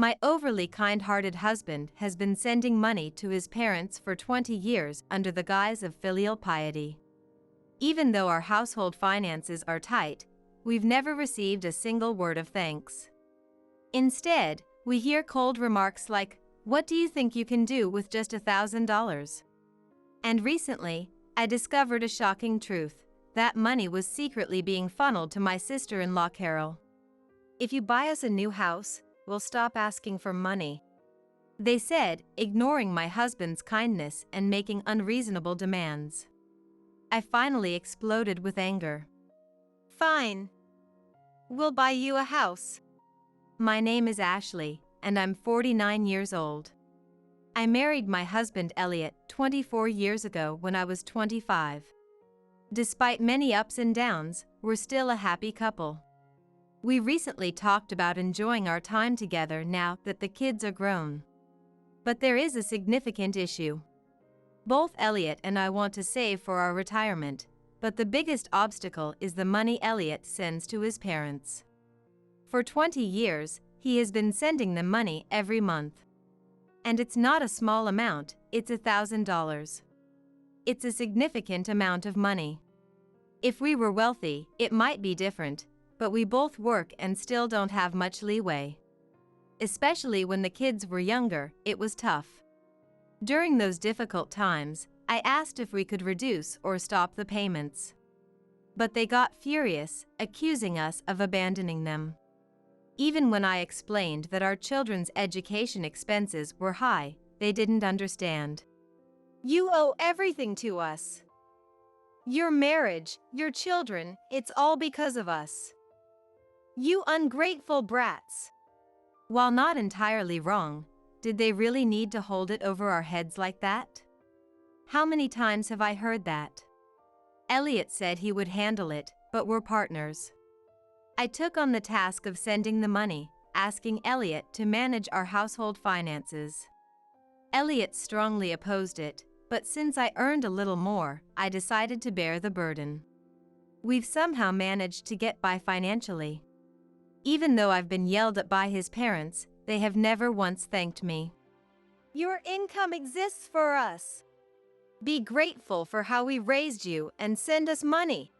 My overly kind-hearted husband has been sending money to his parents for 20 years under the guise of filial piety. Even though our household finances are tight, we've never received a single word of thanks. Instead, we hear cold remarks like, "What do you think you can do with just $1,000? And recently, I discovered a shocking truth. That money was secretly being funneled to my sister-in-law Carol. "If you buy us a new house, we'll stop asking for money," they said, ignoring my husband's kindness and making unreasonable demands. I finally exploded with anger. "Fine. We'll buy you a house." My name is Ashley, and I'm 49 years old. I married my husband Elliot 24 years ago when I was 25. Despite many ups and downs, we're still a happy couple. We recently talked about enjoying our time together now that the kids are grown. But there is a significant issue. Both Elliot and I want to save for our retirement, but the biggest obstacle is the money Elliot sends to his parents. For 20 years, he has been sending them money every month. And it's not a small amount, it's $1,000. It's a significant amount of money. If we were wealthy, it might be different, but we both work and still don't have much leeway. Especially when the kids were younger, it was tough. During those difficult times, I asked if we could reduce or stop the payments. But they got furious, accusing us of abandoning them. Even when I explained that our children's education expenses were high, they didn't understand. "You owe everything to us. Your marriage, your children, it's all because of us. You ungrateful brats." While not entirely wrong, did they really need to hold it over our heads like that? How many times have I heard that? Elliot said he would handle it, but we're partners. I took on the task of sending the money, asking Elliot to manage our household finances. Elliot strongly opposed it, but since I earned a little more, I decided to bear the burden. We've somehow managed to get by financially. Even though I've been yelled at by his parents, they have never once thanked me. "Your income exists for us. Be grateful for how we raised you and send us money.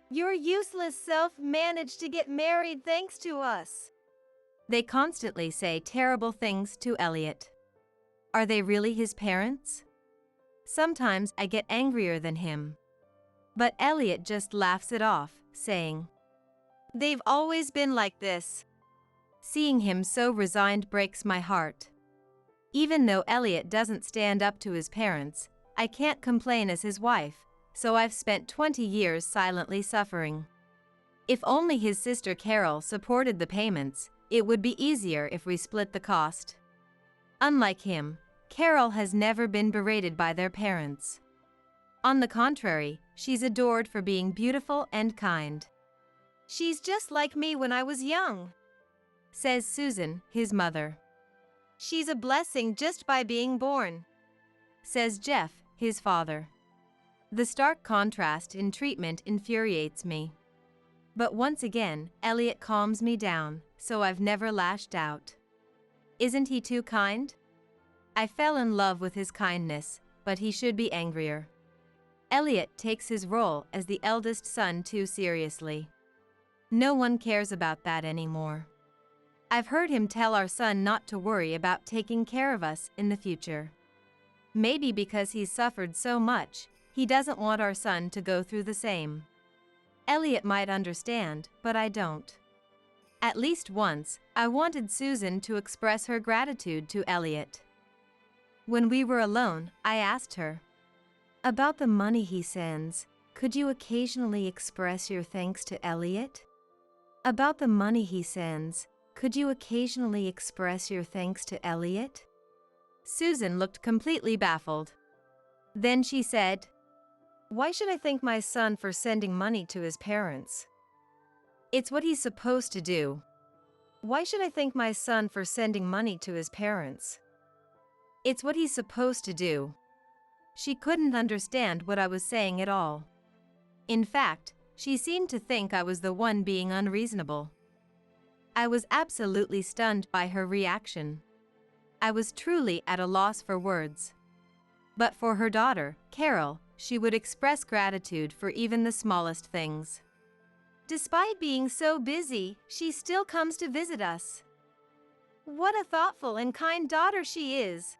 Your useless self managed to get married thanks to us." They constantly say terrible things to Elliot. Are they really his parents? Sometimes I get angrier than him. But Elliot just laughs it off, saying, "They've always been like this." Seeing him so resigned breaks my heart. Even though Elliot doesn't stand up to his parents, I can't complain as his wife, so I've spent 20 years silently suffering. If only his sister Carol supported the payments, it would be easier if we split the cost. Unlike him, Carol has never been berated by their parents. On the contrary, she's adored for being beautiful and kind. "She's just like me when I was young," says Susan, his mother. "She's a blessing just by being born," says Jeff, his father. The stark contrast in treatment infuriates me. But once again, Elliot calms me down, so I've never lashed out. Isn't he too kind? I fell in love with his kindness, but he should be angrier. Elliot takes his role as the eldest son too seriously. No one cares about that anymore. I've heard him tell our son not to worry about taking care of us in the future. Maybe because he's suffered so much, he doesn't want our son to go through the same. Elliot might understand, but I don't. At least once, I wanted Susan to express her gratitude to Elliot. When we were alone, I asked her, "About the money he sends, could you occasionally express your thanks to Elliot? About the money he sends, could you occasionally express your thanks to Elliot?" Susan looked completely baffled. Then she said, "Why should I thank my son for sending money to his parents? It's what he's supposed to do. Why should I thank my son for sending money to his parents? It's what he's supposed to do." She couldn't understand what I was saying at all. In fact, she seemed to think I was the one being unreasonable. I was absolutely stunned by her reaction. I was truly at a loss for words. But for her daughter, Carol, she would express gratitude for even the smallest things. Despite being so busy, she still comes to visit us. What a thoughtful and kind daughter she is.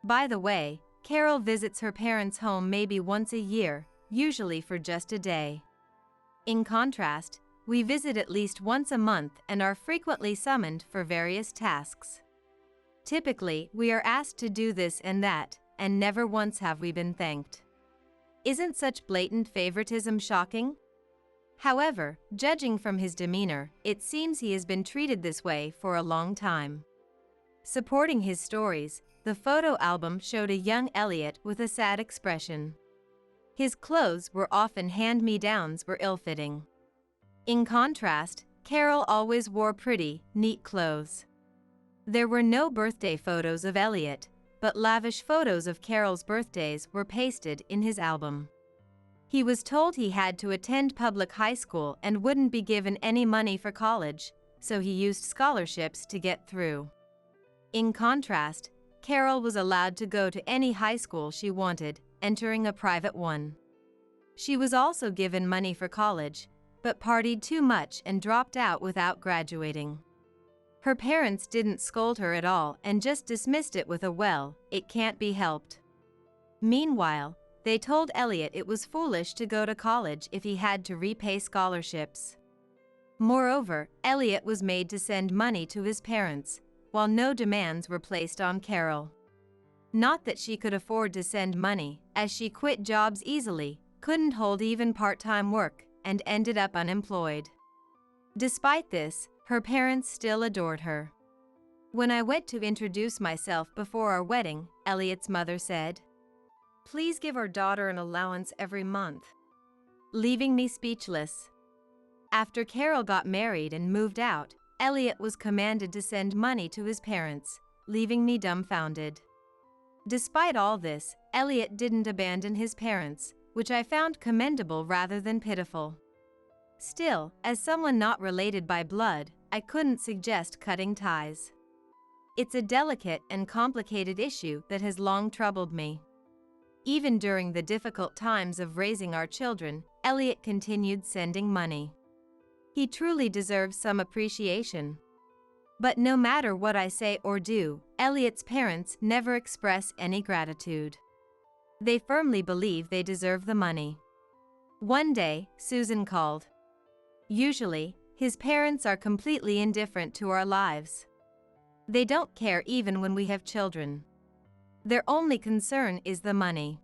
By the way, Carol visits her parents' home maybe once a year, usually for just a day. In contrast, we visit at least once a month and are frequently summoned for various tasks. Typically, we are asked to do this and that, and never once have we been thanked. Isn't such blatant favoritism shocking? However, judging from his demeanor, it seems he has been treated this way for a long time. Supporting his stories, the photo album showed a young Elliot with a sad expression. His clothes were often hand-me-downs or ill-fitting. In contrast, Carol always wore pretty, neat clothes. There were no birthday photos of Elliot, but lavish photos of Carol's birthdays were pasted in his album. He was told he had to attend public high school and wouldn't be given any money for college, so he used scholarships to get through. In contrast, Carol was allowed to go to any high school she wanted, entering a private one. She was also given money for college, but partied too much and dropped out without graduating. Her parents didn't scold her at all and just dismissed it with a "well, it can't be helped." Meanwhile, they told Elliot it was foolish to go to college if he had to repay scholarships. Moreover, Elliot was made to send money to his parents, while no demands were placed on Carol. Not that she could afford to send money, as she quit jobs easily, couldn't hold even part-time work, and ended up unemployed. Despite this, her parents still adored her. When I went to introduce myself before our wedding, Elliot's mother said, "Please give our daughter an allowance every month," leaving me speechless. After Carol got married and moved out, Elliot was commanded to send money to his parents, leaving me dumbfounded. Despite all this, Elliot didn't abandon his parents, which I found commendable rather than pitiful. Still, as someone not related by blood, I couldn't suggest cutting ties. It's a delicate and complicated issue that has long troubled me. Even during the difficult times of raising our children, Elliot continued sending money. He truly deserves some appreciation. But no matter what I say or do, Elliot's parents never express any gratitude. They firmly believe they deserve the money. One day, Susan called. Usually, his parents are completely indifferent to our lives. They don't care even when we have children. Their only concern is the money.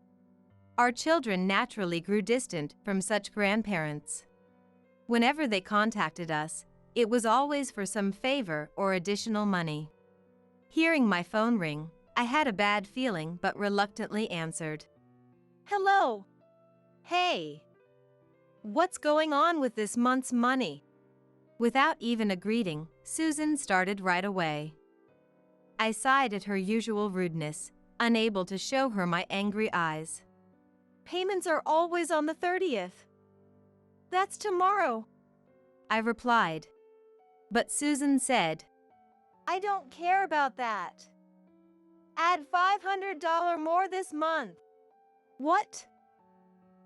Our children naturally grew distant from such grandparents. Whenever they contacted us, it was always for some favor or additional money. Hearing my phone ring, I had a bad feeling but reluctantly answered. "Hello. Hey. What's going on with this month's money?" Without even a greeting, Susan started right away. I sighed at her usual rudeness, unable to show her my angry eyes. "Payments are always on the 30th. That's tomorrow," I replied. But Susan said, "I don't care about that. Add $500 more this month." "What?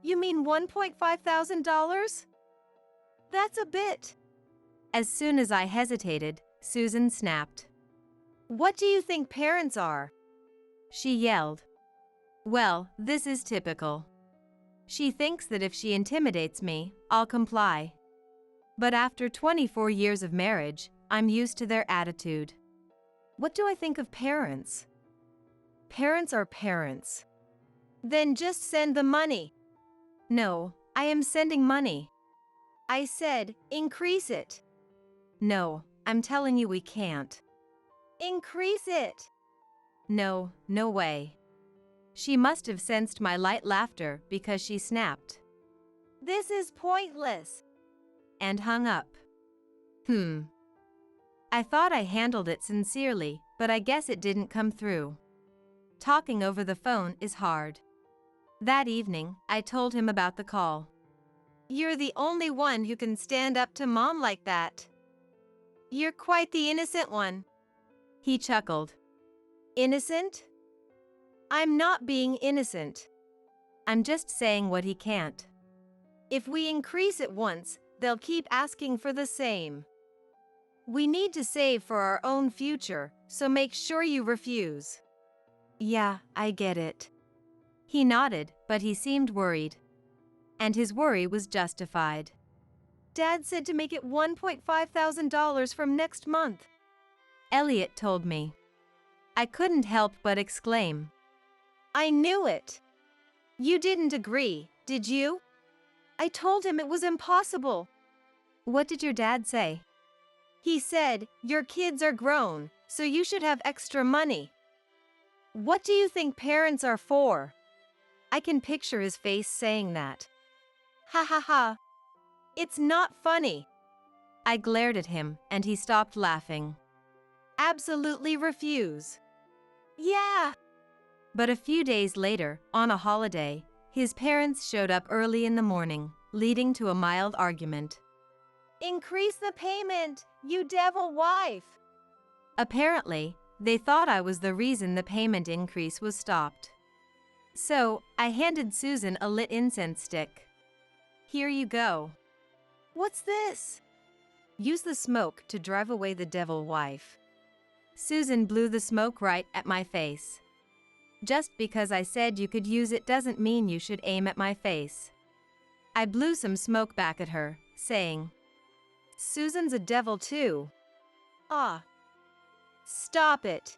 You mean $1,500? That's a bit." As soon as I hesitated, Susan snapped. "What do you think parents are?" she yelled. Well, this is typical. She thinks that if she intimidates me, I'll comply. But after 24 years of marriage, I'm used to their attitude. What do I think of parents? Parents are parents. Then just send the money. No, I am sending money. I said, increase it. No, I'm telling you we can't. Increase it. No, no way. She must have sensed my light laughter because she snapped. This is pointless. And hung up. I thought I handled it sincerely, but I guess it didn't come through. Talking over the phone is hard. That evening, I told him about the call. You're the only one who can stand up to Mom like that. You're quite the innocent one. He chuckled. Innocent? I'm not being innocent. I'm just saying what he can't. If we increase it once, they'll keep asking for the same. We need to save for our own future, so make sure you refuse. Yeah, I get it. He nodded, but he seemed worried. And his worry was justified. Dad said to make it $1,500 from next month. Elliot told me. I couldn't help but exclaim. I knew it. You didn't agree, did you? I told him it was impossible. What did your dad say? He said, your kids are grown, so you should have extra money. What do you think parents are for? I can picture his face saying that. Ha ha ha. It's not funny. I glared at him, and he stopped laughing. Absolutely refuse. Yeah. But a few days later, on a holiday, his parents showed up early in the morning, leading to a mild argument. Increase the payment, you devil wife. Apparently, they thought I was the reason the payment increase was stopped. So, I handed Susan a lit incense stick. Here you go. What's this? Use the smoke to drive away the devil wife. Susan blew the smoke right at my face. Just because I said you could use it doesn't mean you should aim at my face. I blew some smoke back at her, saying, Susan's a devil too. Ah. Stop it.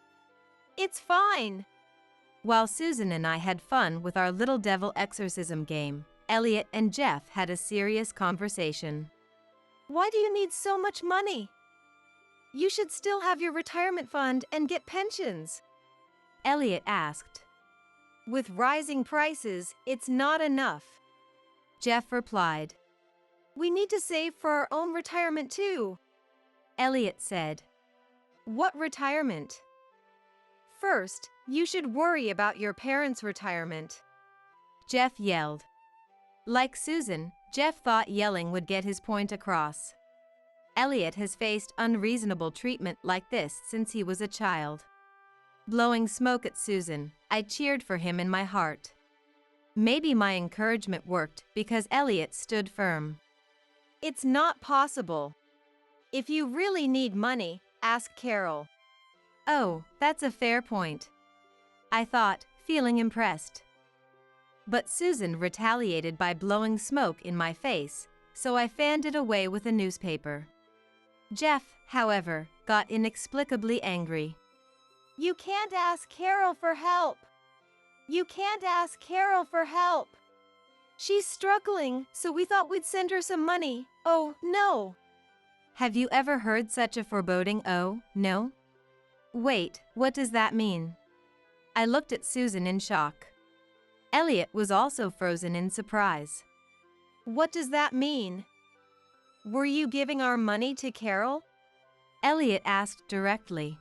It's fine. While Susan and I had fun with our little devil exorcism game, Elliot and Jeff had a serious conversation. Why do you need so much money? You should still have your retirement fund and get pensions. Elliot asked. With rising prices, it's not enough. Jeff replied. We need to save for our own retirement too. Elliot said. What retirement? First, you should worry about your parents' retirement. Jeff yelled. Like Susan, Jeff thought yelling would get his point across. Elliot has faced unreasonable treatment like this since he was a child. Blowing smoke at Susan, I cheered for him in my heart. Maybe my encouragement worked because Elliot stood firm. It's not possible. If you really need money, ask Carol. Oh, that's a fair point. I thought, feeling impressed. But Susan retaliated by blowing smoke in my face, so I fanned it away with a newspaper. Jeff, however, got inexplicably angry. You can't ask Carol for help. You can't ask Carol for help. She's struggling, so we thought we'd send her some money. Oh, no. Have you ever heard such a foreboding oh, no? Wait, what does that mean? I looked at Susan in shock. Elliot was also frozen in surprise. What does that mean? Were you giving our money to Carol? Elliot asked directly.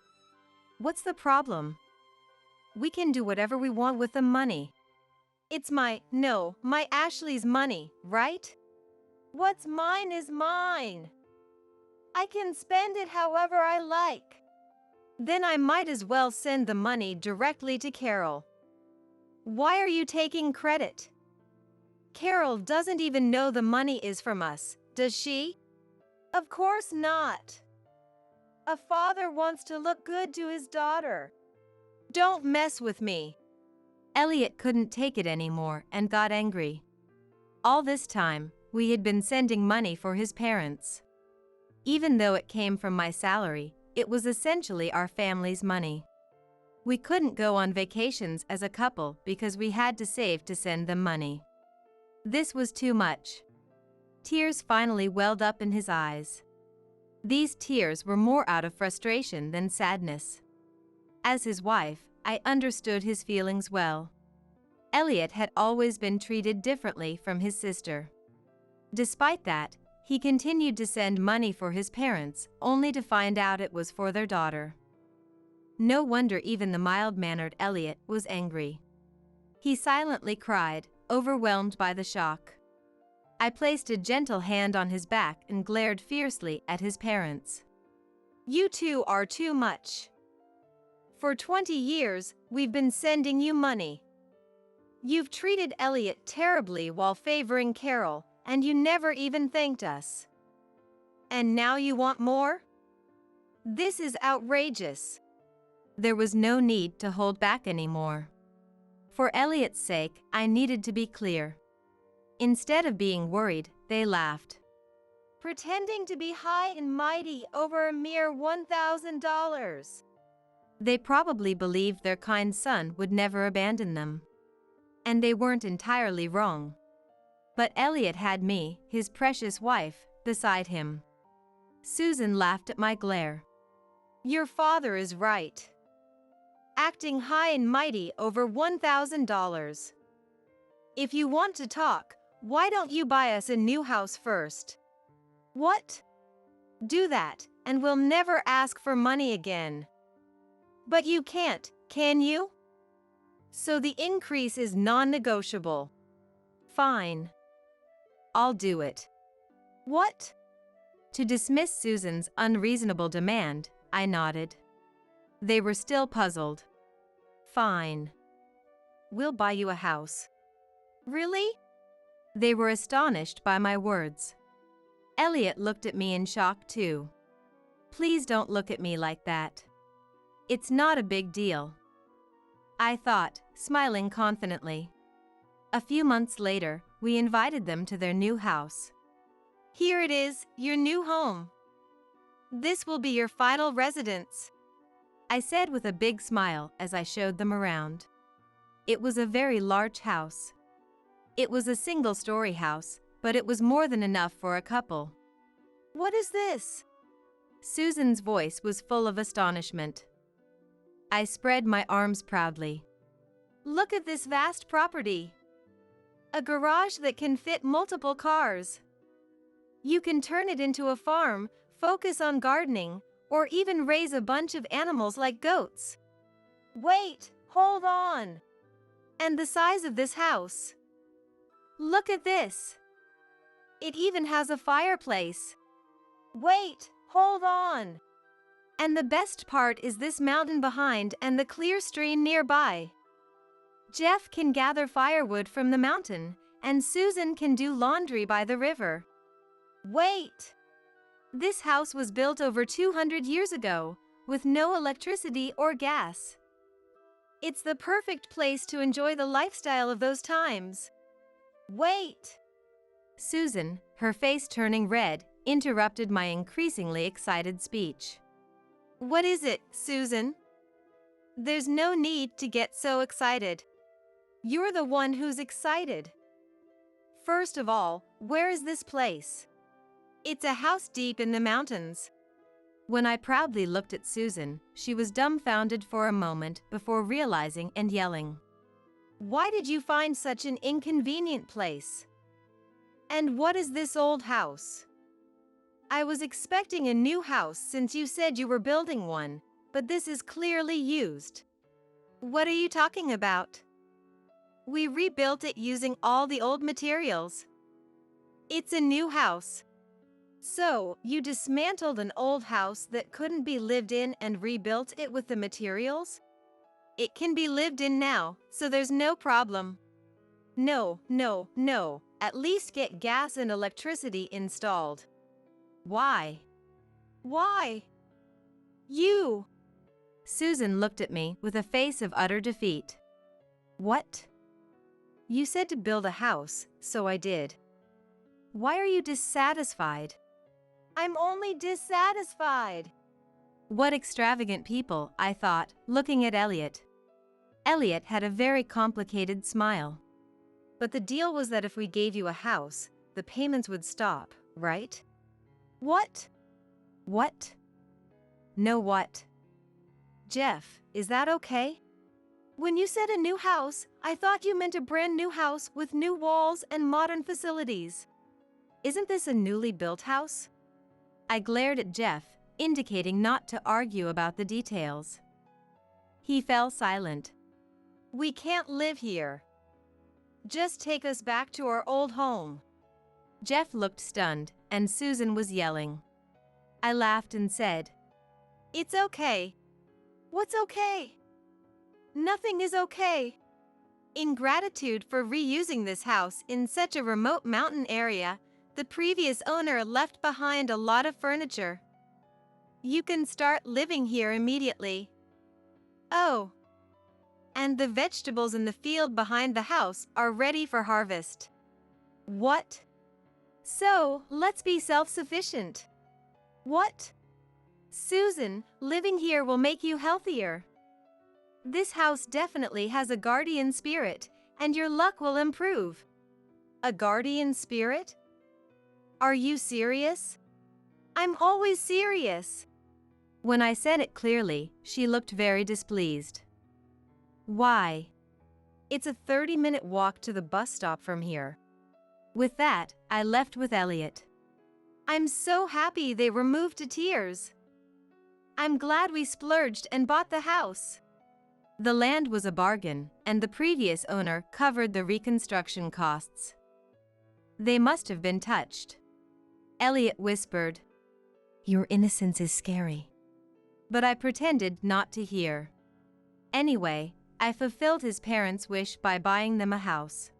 What's the problem? We can do whatever we want with the money. It's my Ashley's money, right? What's mine is mine. I can spend it however I like. Then I might as well send the money directly to Carol. Why are you taking credit? Carol doesn't even know the money is from us, does she? Of course not. A father wants to look good to his daughter. Don't mess with me. Elliot couldn't take it anymore and got angry. All this time, we had been sending money for his parents. Even though it came from my salary, it was essentially our family's money. We couldn't go on vacations as a couple because we had to save to send them money. This was too much. Tears finally welled up in his eyes. These tears were more out of frustration than sadness. As his wife, I understood his feelings well. Elliot had always been treated differently from his sister. Despite that, he continued to send money for his parents, only to find out it was for their daughter. No wonder even the mild-mannered Elliot was angry. He silently cried, overwhelmed by the shock. I placed a gentle hand on his back and glared fiercely at his parents. You two are too much. For 20 years, we've been sending you money. You've treated Elliot terribly while favoring Carol, and you never even thanked us. And now you want more? This is outrageous. There was no need to hold back anymore. For Elliot's sake, I needed to be clear. Instead of being worried, they laughed. Pretending to be high and mighty over a mere $1,000. They probably believed their kind son would never abandon them. And they weren't entirely wrong. But Elliot had me, his precious wife, beside him. Susan laughed at my glare. Your father is right. Acting high and mighty over $1,000. If you want to talk, why don't you buy us a new house first? What? Do that, and we'll never ask for money again. But you can't, can you? So the increase is non-negotiable. Fine. I'll do it. What? To dismiss Susan's unreasonable demand, I nodded. They were still puzzled. Fine. We'll buy you a house. Really? They were astonished by my words. Elliot looked at me in shock too. Please don't look at me like that. It's not a big deal, I thought, smiling confidently. A few months later, we invited them to their new house. Here it is, your new home. This will be your final residence, I said with a big smile as I showed them around. It was a very large house. It was a single-story house, but it was more than enough for a couple. What is this? Susan's voice was full of astonishment. I spread my arms proudly. Look at this vast property. A garage that can fit multiple cars. You can turn it into a farm, focus on gardening, or even raise a bunch of animals like goats. Wait, hold on. And the size of this house. Look at this. It even has a fireplace. Wait, hold on. And the best part is this mountain behind and the clear stream nearby. Jeff can gather firewood from the mountain, and Susan can do laundry by the river. Wait! This house was built over 200 years ago, with no electricity or gas. It's the perfect place to enjoy the lifestyle of those times. Wait! Susan, her face turning red, interrupted my increasingly excited speech. What is it, Susan? There's no need to get so excited. You're the one who's excited. First of all, where is this place? It's a house deep in the mountains. When I proudly looked at Susan, she was dumbfounded for a moment before realizing and yelling. Why did you find such an inconvenient place? And what is this old house? I was expecting a new house since you said you were building one, but this is clearly used. What are you talking about? We rebuilt it using all the old materials. It's a new house. So, you dismantled an old house that couldn't be lived in and rebuilt it with the materials? It can be lived in now, so there's no problem. No. At least get gas and electricity installed. Why? Why? You! Susan looked at me with a face of utter defeat. What? You said to build a house, so I did. Why are you dissatisfied? I'm only dissatisfied. What extravagant people, I thought, looking at Elliot. Elliot had a very complicated smile. But the deal was that if we gave you a house, the payments would stop, right? What? What? No what? Jeff, is that okay? When you said a new house, I thought you meant a brand new house with new walls and modern facilities. Isn't this a newly built house? I glared at Jeff, indicating not to argue about the details. He fell silent. We can't live here. Just take us back to our old home. Jeff looked stunned, and Susan was yelling. I laughed and said, It's okay. What's okay? Nothing is okay. In gratitude for reusing this house in such a remote mountain area, the previous owner left behind a lot of furniture. You can start living here immediately. Oh. And the vegetables in the field behind the house are ready for harvest. What? So, let's be self-sufficient. What? Susan, living here will make you healthier. This house definitely has a guardian spirit, and your luck will improve. A guardian spirit? Are you serious? I'm always serious. When I said it clearly, she looked very displeased. Why? It's a 30-minute walk to the bus stop from here. With that, I left with Elliot. I'm so happy they were moved to tears. I'm glad we splurged and bought the house. The land was a bargain, and the previous owner covered the reconstruction costs. They must have been touched. Elliot whispered, "Your innocence is scary." But I pretended not to hear. Anyway, I fulfilled his parents' wish by buying them a house.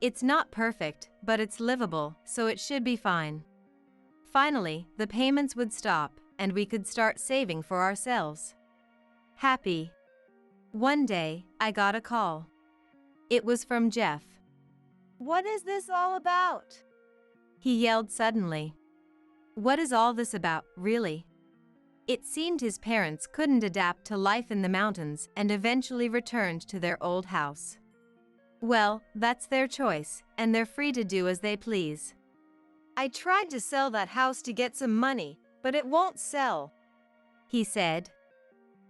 It's not perfect, but it's livable, so it should be fine. Finally, the payments would stop, and we could start saving for ourselves. Happy. One day, I got a call. It was from Jeff. "What is this all about?" he yelled suddenly. What is all this about, really? It seemed his parents couldn't adapt to life in the mountains and eventually returned to their old house. Well, that's their choice, and they're free to do as they please. I tried to sell that house to get some money, but it won't sell, he said.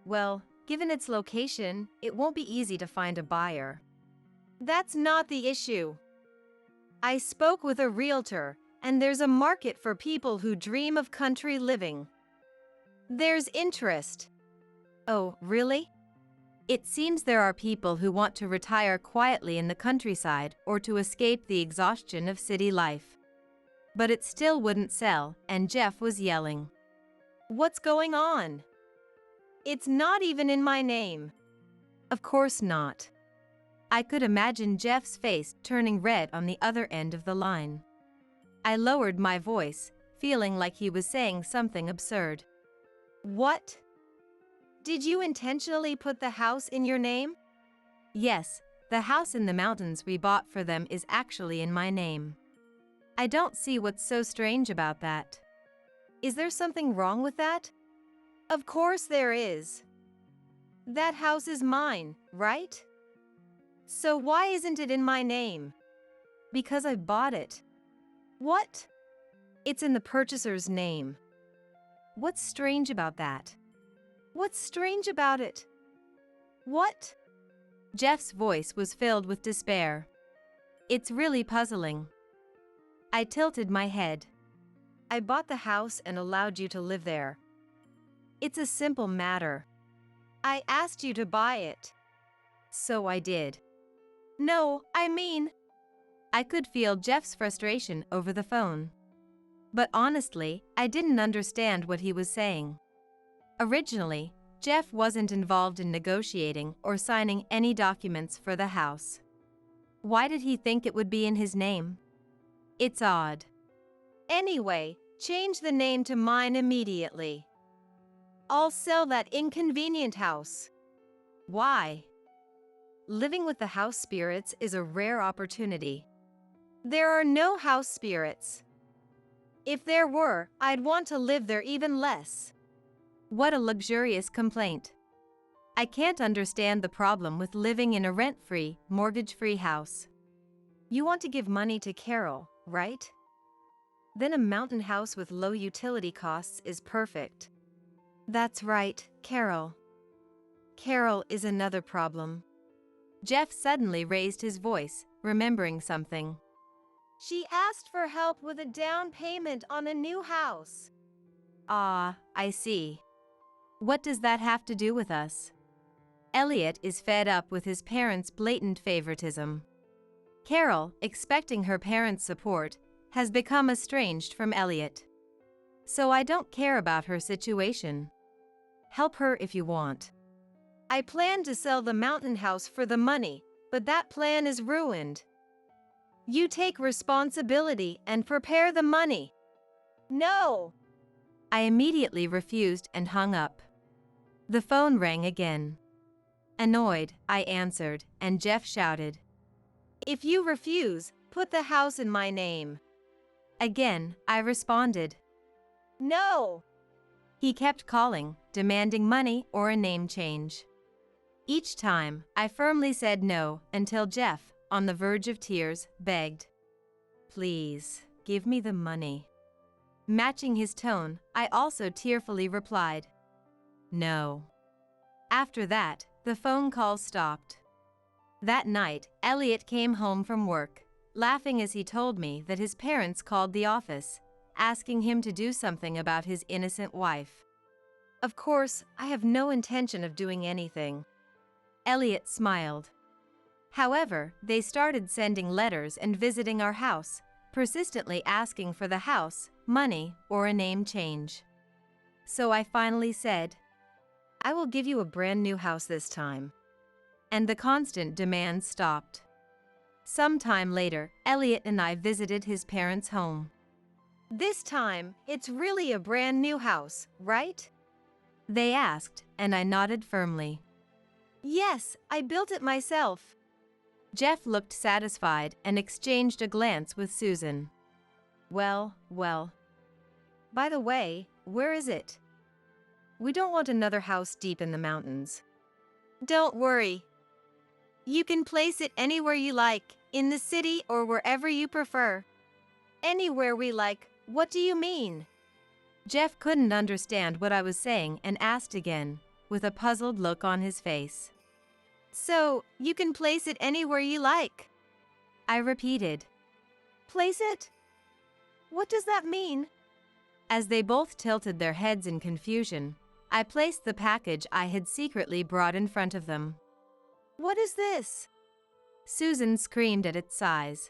Well, given its location, it won't be easy to find a buyer. That's not the issue. I spoke with a realtor, and there's a market for people who dream of country living. There's interest. Oh, really? It seems there are people who want to retire quietly in the countryside or to escape the exhaustion of city life. But it still wouldn't sell, and Jeff was yelling. What's going on? It's not even in my name. Of course not. I could imagine Jeff's face turning red on the other end of the line. I lowered my voice, feeling like he was saying something absurd. What? Did you intentionally put the house in your name? Yes, the house in the mountains we bought for them is actually in my name. I don't see what's so strange about that. Is there something wrong with that? Of course there is. That house is mine, right? So why isn't it in my name? Because I bought it. What? It's in the purchaser's name. What's strange about that? What's strange about it? What? Jeff's voice was filled with despair. It's really puzzling. I tilted my head. I bought the house and allowed you to live there. It's a simple matter. I asked you to buy it. So I did. No, I mean... I could feel Jeff's frustration over the phone. But honestly, I didn't understand what he was saying. Originally, Jeff wasn't involved in negotiating or signing any documents for the house. Why did he think it would be in his name? It's odd. Anyway, change the name to mine immediately. I'll sell that inconvenient house. Why? Living with the house spirits is a rare opportunity. There are no house spirits. If there were, I'd want to live there even less. What a luxurious complaint. I can't understand the problem with living in a rent-free, mortgage-free house. You want to give money to Carol, right? Then a mountain house with low utility costs is perfect. That's right, Carol. Carol is another problem. Jeff suddenly raised his voice, remembering something. She asked for help with a down payment on a new house. Ah, I see. What does that have to do with us? Elliot is fed up with his parents' blatant favoritism. Carol, expecting her parents' support, has become estranged from Elliot. So I don't care about her situation. help her if you want. I plan to sell the mountain house for the money, but that plan is ruined. You take responsibility and prepare the money. No! I immediately refused and hung up. The phone rang again. Annoyed, I answered, and Jeff shouted, "If you refuse, put the house in my name." Again, I responded, "No!" He kept calling, demanding money or a name change. Each time, I firmly said no, until Jeff, on the verge of tears, begged, "Please, give me the money." Matching his tone, I also tearfully replied, "No." After that, the phone calls stopped. That night, Elliot came home from work, laughing as he told me that his parents called the office, asking him to do something about his innocent wife. Of course, I have no intention of doing anything. Elliot smiled. However, they started sending letters and visiting our house, persistently asking for the house, money, or a name change. So I finally said, "I will give you a brand new house this time." And the constant demands stopped. Some time later, Elliot and I visited his parents' home. "This time, it's really a brand new house, right?" they asked, and I nodded firmly. "Yes, I built it myself." Jeff looked satisfied and exchanged a glance with Susan. Well. By the way, where is it? We don't want another house deep in the mountains." "Don't worry. You can place it anywhere you like, in the city or wherever you prefer." "Anywhere we like, what do you mean?" Jeff couldn't understand what I was saying and asked again, with a puzzled look on his face. "So, you can place it anywhere you like?" I repeated. "Place it? What does that mean?" As they both tilted their heads in confusion, I placed the package I had secretly brought in front of them. "What is this?" Susan screamed at its size.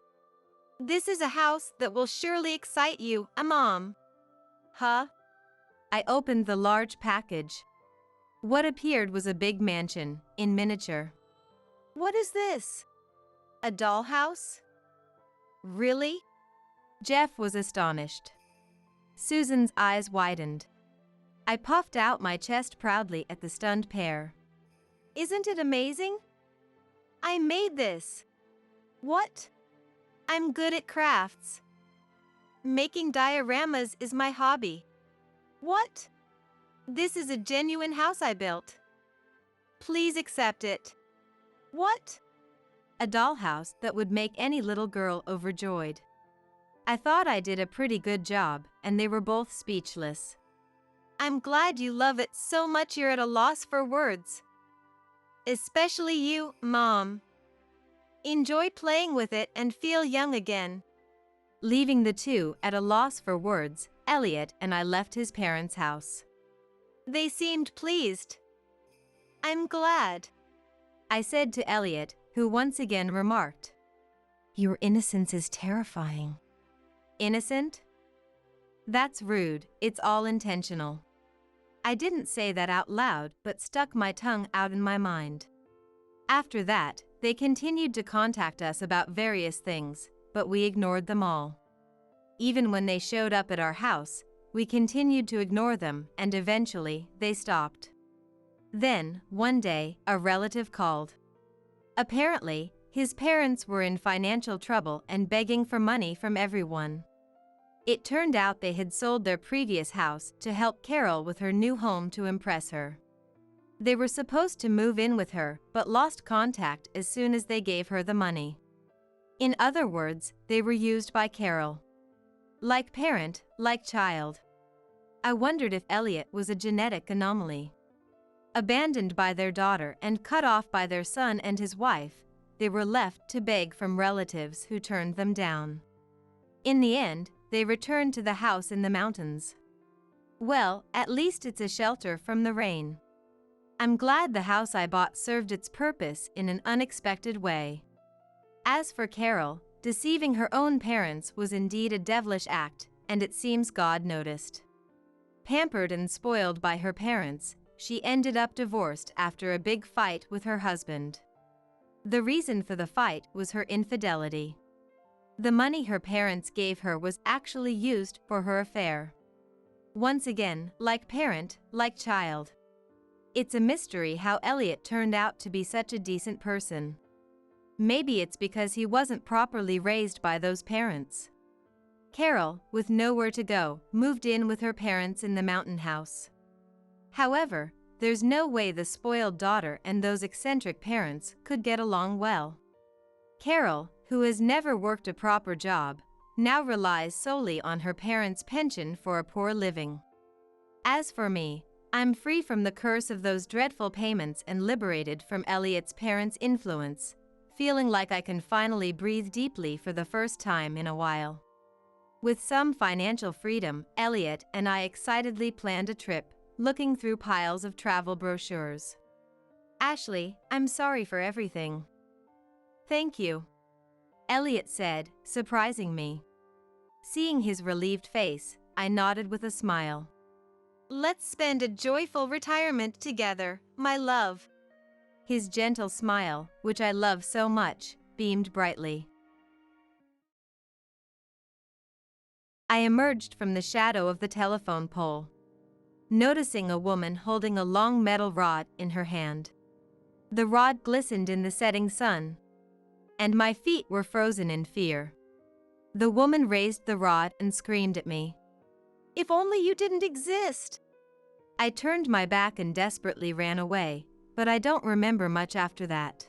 "This is a house that will surely excite you, Mom." "Huh?" I opened the large package. What appeared was a big mansion, in miniature. "What is this? A dollhouse? Really?" Jeff was astonished. Susan's eyes widened. I puffed out my chest proudly at the stunned pair. "Isn't it amazing? I made this." "What?" "I'm good at crafts. Making dioramas is my hobby." "What?" "This is a genuine house I built. Please accept it." "What?" A dollhouse that would make any little girl overjoyed. I thought I did a pretty good job, and they were both speechless. "I'm glad you love it so much you're at a loss for words. Especially you, Mom. Enjoy playing with it and feel young again." Leaving the two at a loss for words, Elliot and I left his parents' house. They seemed pleased. "I'm glad," I said to Elliot, who once again remarked, "Your innocence is terrifying." Innocent? That's rude, it's all intentional. I didn't say that out loud but stuck my tongue out in my mind. After that, they continued to contact us about various things, but we ignored them all. Even when they showed up at our house, we continued to ignore them, and eventually, they stopped. Then, one day, a relative called. Apparently, his parents were in financial trouble and begging for money from everyone. It turned out they had sold their previous house to help Carol with her new home to impress her. They were supposed to move in with her, but lost contact as soon as they gave her the money. In other words, they were used by Carol. Like parent, like child. I wondered if Elliot was a genetic anomaly. Abandoned by their daughter and cut off by their son and his wife, they were left to beg from relatives who turned them down. In the end, they returned to the house in the mountains. Well, at least it's a shelter from the rain. I'm glad the house I bought served its purpose in an unexpected way. As for Carol, deceiving her own parents was indeed a devilish act, and it seems God noticed. Pampered and spoiled by her parents, she ended up divorced after a big fight with her husband. The reason for the fight was her infidelity. The money her parents gave her was actually used for her affair. Once again, like parent, like child. It's a mystery how Elliot turned out to be such a decent person. Maybe it's because he wasn't properly raised by those parents. Carol, with nowhere to go, moved in with her parents in the mountain house. However, there's no way the spoiled daughter and those eccentric parents could get along well. Carol, who has never worked a proper job, now relies solely on her parents' pension for a poor living. As for me, I'm free from the curse of those dreadful payments and liberated from Elliot's parents' influence, feeling like I can finally breathe deeply for the first time in a while. With some financial freedom, Elliot and I excitedly planned a trip, looking through piles of travel brochures. Ashley, I'm sorry for everything. Thank you, Elliot said, surprising me. Seeing his relieved face, I nodded with a smile. Let's spend a joyful retirement together, my love. His gentle smile, which I love so much, beamed brightly. I emerged from the shadow of the telephone pole, noticing a woman holding a long metal rod in her hand. The rod glistened in the setting sun, and my feet were frozen in fear. The woman raised the rod and screamed at me. If only you didn't exist! I turned my back and desperately ran away, but I don't remember much after that.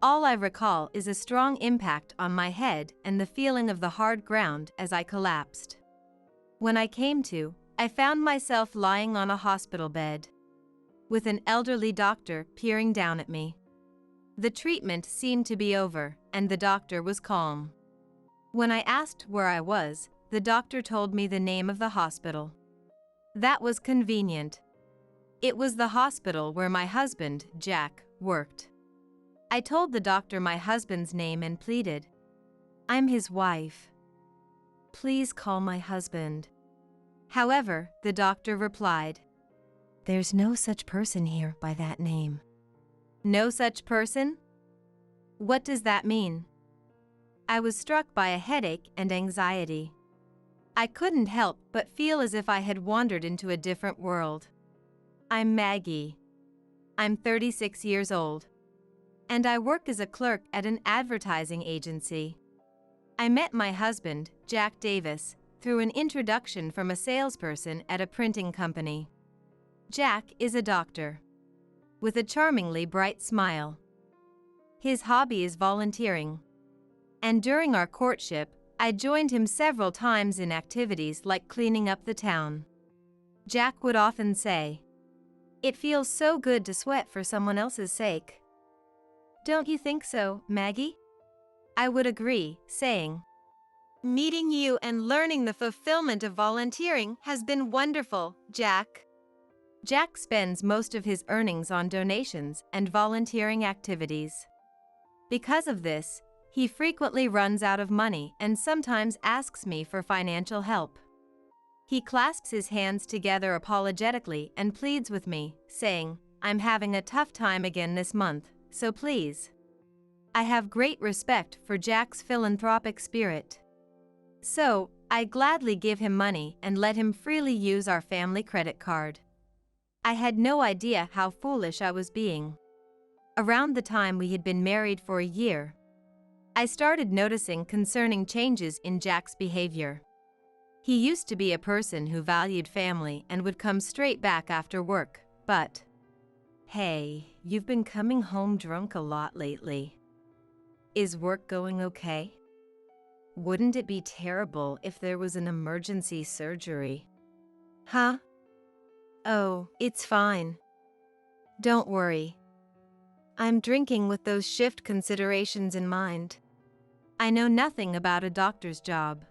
All I recall is a strong impact on my head and the feeling of the hard ground as I collapsed. When I came to, I found myself lying on a hospital bed, with an elderly doctor peering down at me. The treatment seemed to be over, and the doctor was calm. When I asked where I was, the doctor told me the name of the hospital. That was convenient. It was the hospital where my husband, Jack, worked. I told the doctor my husband's name and pleaded. I'm his wife. Please call my husband. However, the doctor replied, There's no such person here by that name. No such person? What does that mean? I was struck by a headache and anxiety. I couldn't help but feel as if I had wandered into a different world. I'm Maggie. I'm 36 years old. And I work as a clerk at an advertising agency. I met my husband, Jack Davis, through an introduction from a salesperson at a printing company. Jack is a doctor, with a charmingly bright smile. His hobby is volunteering. And during our courtship, I joined him several times in activities like cleaning up the town. Jack would often say, It feels so good to sweat for someone else's sake. Don't you think so, Maggie? I would agree, saying, Meeting you and learning the fulfillment of volunteering has been wonderful, Jack. Jack spends most of his earnings on donations and volunteering activities. Because of this, he frequently runs out of money and sometimes asks me for financial help. He clasps his hands together apologetically and pleads with me, saying, I'm having a tough time again this month, so please. I have great respect for Jack's philanthropic spirit. So, I gladly give him money and let him freely use our family credit card. I had no idea how foolish I was being. Around the time we had been married for a year, I started noticing concerning changes in Jack's behavior. He used to be a person who valued family and would come straight back after work, but, Hey, you've been coming home drunk a lot lately. Is work going okay? Wouldn't it be terrible if there was an emergency surgery? Huh? Oh, it's fine. Don't worry. I'm drinking with those shift considerations in mind. I know nothing about a doctor's job.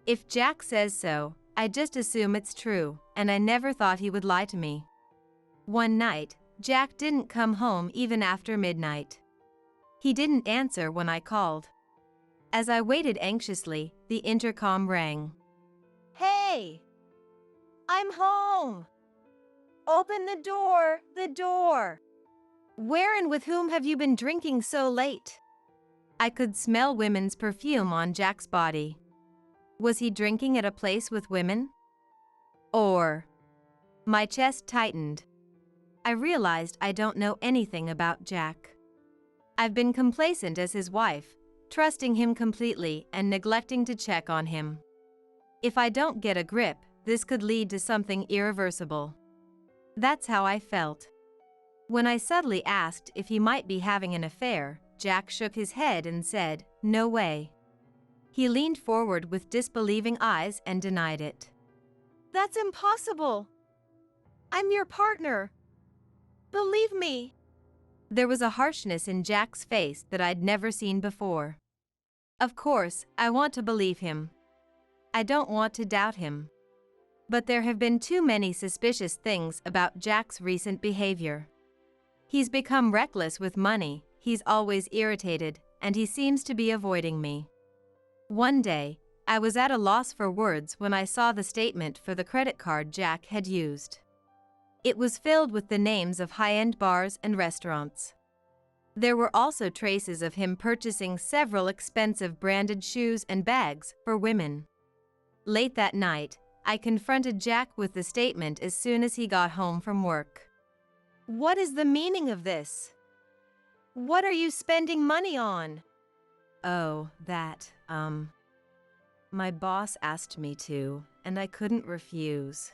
If Jack says so, I just assume it's true, and I never thought he would lie to me. One night, Jack didn't come home even after midnight. He didn't answer when I called. As I waited anxiously, the intercom rang. Hey! I'm home! Open the door! The door! Where and with whom have you been drinking so late? I could smell women's perfume on Jack's body. Was he drinking at a place with women? Or... My chest tightened. I realized I don't know anything about Jack. I've been complacent as his wife, trusting him completely and neglecting to check on him. If I don't get a grip, this could lead to something irreversible. That's how I felt. When I subtly asked if he might be having an affair, Jack shook his head and said, "No way." He leaned forward with disbelieving eyes and denied it. "That's impossible. I'm your partner. Believe me." There was a harshness in Jack's face that I'd never seen before. Of course, I want to believe him. I don't want to doubt him. But there have been too many suspicious things about Jack's recent behavior. He's become reckless with money, he's always irritated, and he seems to be avoiding me. One day, I was at a loss for words when I saw the statement for the credit card Jack had used. It was filled with the names of high-end bars and restaurants. There were also traces of him purchasing several expensive branded shoes and bags for women. Late that night, I confronted Jack with the statement as soon as he got home from work. "What is the meaning of this? What are you spending money on?" "Oh, that, my boss asked me to, and I couldn't refuse."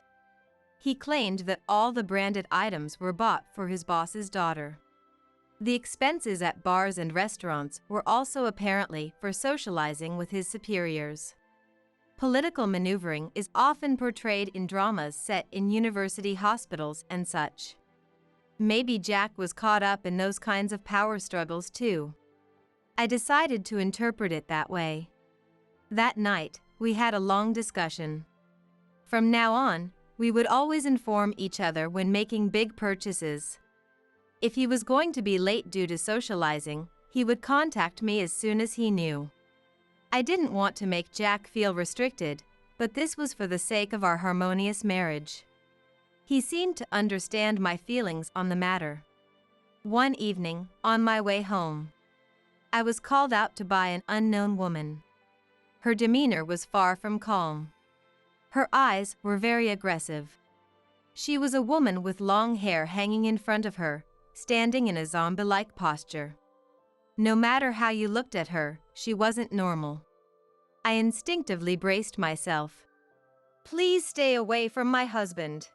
He claimed that all the branded items were bought for his boss's daughter. The expenses at bars and restaurants were also apparently for socializing with his superiors. Political maneuvering is often portrayed in dramas set in university hospitals and such. Maybe Jack was caught up in those kinds of power struggles too. I decided to interpret it that way. That night, we had a long discussion. From now on, we would always inform each other when making big purchases. If he was going to be late due to socializing, he would contact me as soon as he knew. I didn't want to make Jack feel restricted, but this was for the sake of our harmonious marriage. He seemed to understand my feelings on the matter. One evening, on my way home, I was called out to by an unknown woman. Her demeanor was far from calm. Her eyes were very aggressive. She was a woman with long hair hanging in front of her, standing in a zombie-like posture. No matter how you looked at her, she wasn't normal. I instinctively braced myself. "Please stay away from my husband.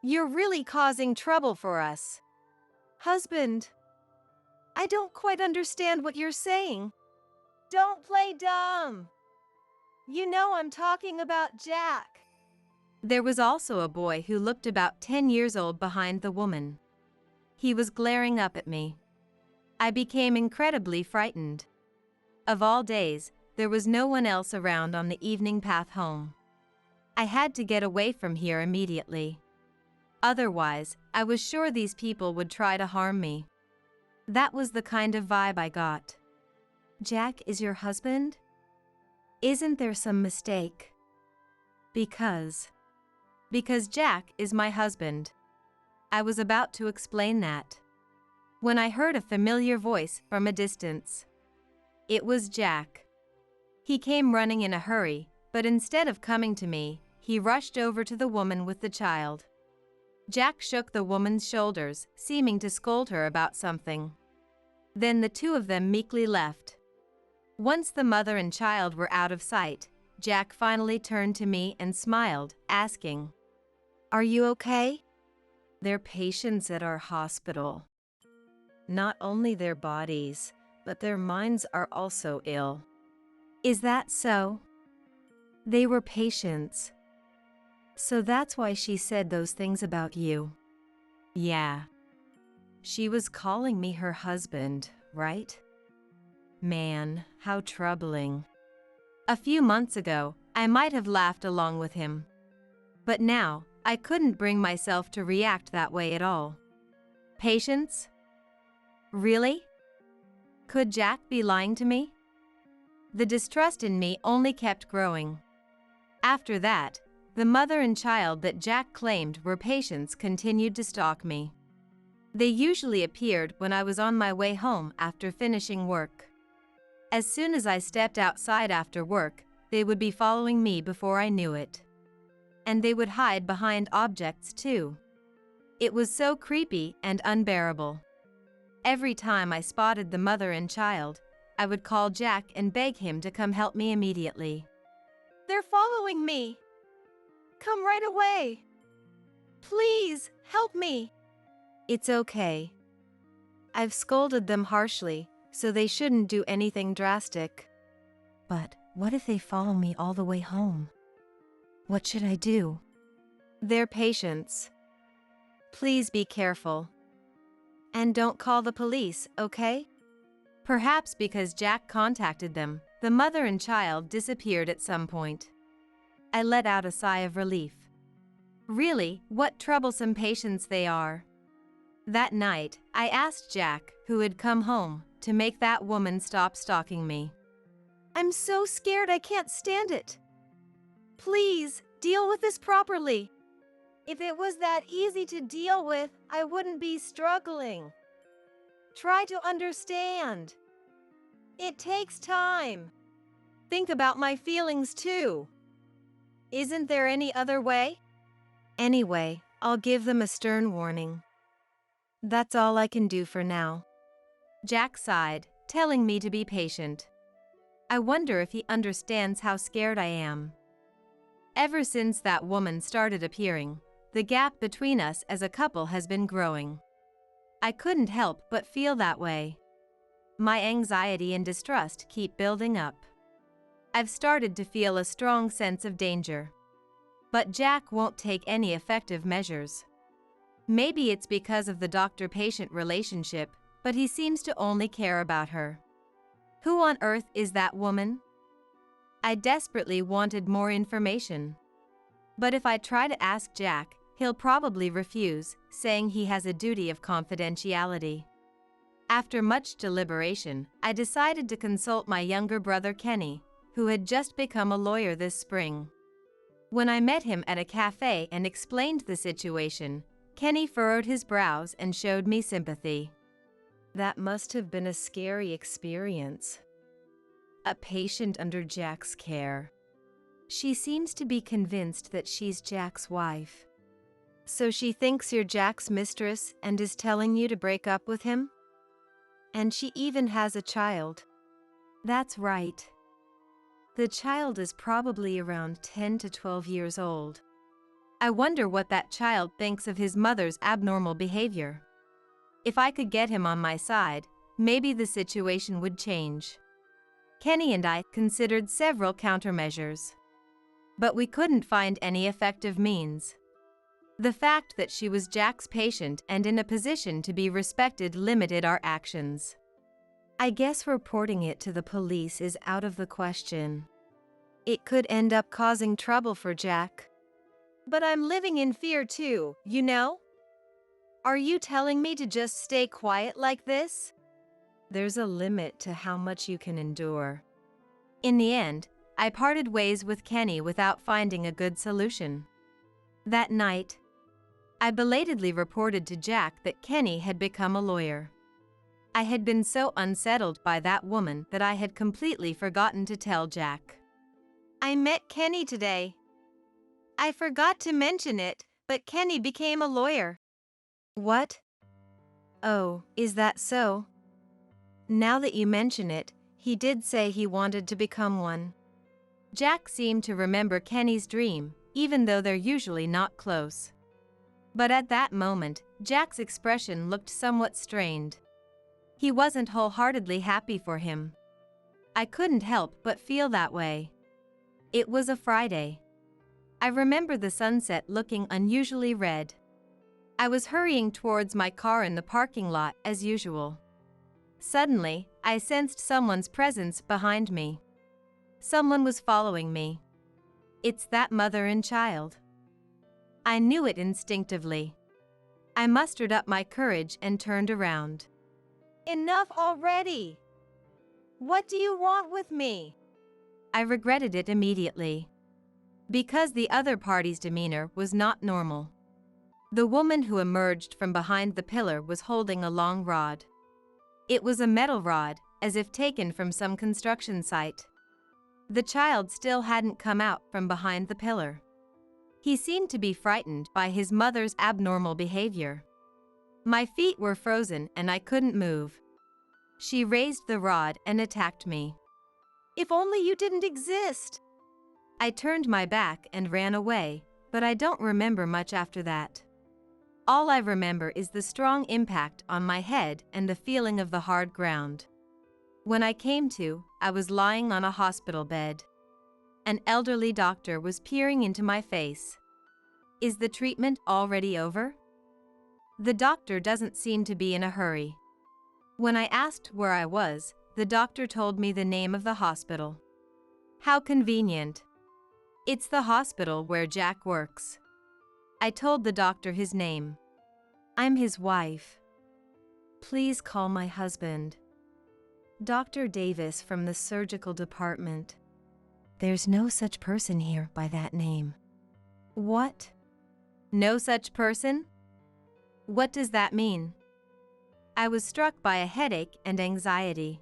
You're really causing trouble for us." "Husband? I don't quite understand what you're saying." "Don't play dumb. You know I'm talking about Jack." There was also a boy who looked about 10 years old behind the woman. He was glaring up at me. I became incredibly frightened. Of all days, there was no one else around on the evening path home. I had to get away from here immediately. Otherwise, I was sure these people would try to harm me. That was the kind of vibe I got. "Jack is your husband? Isn't there some mistake?" Because Jack is my husband. I was about to explain that, when I heard a familiar voice from a distance. It was Jack. He came running in a hurry, but instead of coming to me, he rushed over to the woman with the child. Jack shook the woman's shoulders, seeming to scold her about something. Then the two of them meekly left. Once the mother and child were out of sight, Jack finally turned to me and smiled, asking, "Are you okay?" "They're patients at our hospital. Not only their bodies, but their minds are also ill." "Is that so?" "They were patients. So that's why she said those things about you." "Yeah. She was calling me her husband, right? Man, how troubling." A few months ago, I might have laughed along with him. But now, I couldn't bring myself to react that way at all. Patience? Really? Could Jack be lying to me? The distrust in me only kept growing. After that, The mother and child that Jack claimed were patients continued to stalk me. They usually appeared when I was on my way home after finishing work. As soon as I stepped outside after work, they would be following me before I knew it. And they would hide behind objects too. It was so creepy and unbearable. Every time I spotted the mother and child, I would call Jack and beg him to come help me immediately. They're following me. Come right away. Please, help me. It's okay. I've scolded them harshly, so they shouldn't do anything drastic. But what if they follow me all the way home? What should I do? They're patients. Please be careful. And don't call the police, okay? Perhaps because Jack contacted them, the mother and child disappeared at some point. I let out a sigh of relief. Really, what troublesome patients they are. That night, I asked Jack, who had come home, to make that woman stop stalking me. I'm so scared I can't stand it. Please, deal with this properly. If it was that easy to deal with, I wouldn't be struggling. Try to understand. It takes time. Think about my feelings too. Isn't there any other way? Anyway, I'll give them a stern warning. That's all I can do for now. Jack sighed, telling me to be patient. I wonder if he understands how scared I am. Ever since that woman started appearing, the gap between us as a couple has been growing. I couldn't help but feel that way. My anxiety and distrust keep building up. I've started to feel a strong sense of danger. But Jack won't take any effective measures. Maybe it's because of the doctor-patient relationship, but he seems to only care about her. Who on earth is that woman? I desperately wanted more information. But if I try to ask Jack, he'll probably refuse, saying he has a duty of confidentiality. After much deliberation, I decided to consult my younger brother Kenny, who had just become a lawyer this spring. When I met him at a cafe and explained the situation, Kenny furrowed his brows and showed me sympathy. That must have been a scary experience. A patient under Jack's care. She seems to be convinced that she's Jack's wife. So she thinks you're Jack's mistress and is telling you to break up with him? And she even has a child. That's right. The child is probably around 10 to 12 years old. I wonder what that child thinks of his mother's abnormal behavior. If I could get him on my side, maybe the situation would change. Kenny and I considered several countermeasures. But we couldn't find any effective means. The fact that she was Jack's patient and in a position to be respected limited our actions. I guess reporting it to the police is out of the question. It could end up causing trouble for Jack. But I'm living in fear too, you know? Are you telling me to just stay quiet like this? There's a limit to how much you can endure. In the end, I parted ways with Kenny without finding a good solution. That night, I belatedly reported to Jack that Kenny had become a lawyer. I had been so unsettled by that woman that I had completely forgotten to tell Jack. I met Kenny today. I forgot to mention it, but Kenny became a lawyer. What? Oh, is that so? Now that you mention it, he did say he wanted to become one. Jack seemed to remember Kenny's dream, even though they're usually not close. But at that moment, Jack's expression looked somewhat strained. He wasn't wholeheartedly happy for him. I couldn't help but feel that way. It was a Friday. I remember the sunset looking unusually red. I was hurrying towards my car in the parking lot as usual. Suddenly, I sensed someone's presence behind me. Someone was following me. It's that mother and child. I knew it instinctively. I mustered up my courage and turned around. Enough already! What do you want with me? I regretted it immediately. because the other party's demeanor was not normal. The woman who emerged from behind the pillar was holding a long rod. It was a metal rod, as if taken from some construction site. The child still hadn't come out from behind the pillar. He seemed to be frightened by his mother's abnormal behavior. My feet were frozen and I couldn't move. She raised the rod and attacked me. If only you didn't exist. I turned my back and ran away, but I don't remember much after that. All I remember is the strong impact on my head and the feeling of the hard ground. When I came to, I was lying on a hospital bed. An elderly doctor was peering into my face. Is the treatment already over? The doctor doesn't seem to be in a hurry. When I asked where I was, the doctor told me the name of the hospital. How convenient. It's the hospital where Jack works. I told the doctor his name. I'm his wife. Please call my husband. Dr. Davis from the surgical department. There's no such person here by that name. What? No such person? What does that mean? I was struck by a headache and anxiety.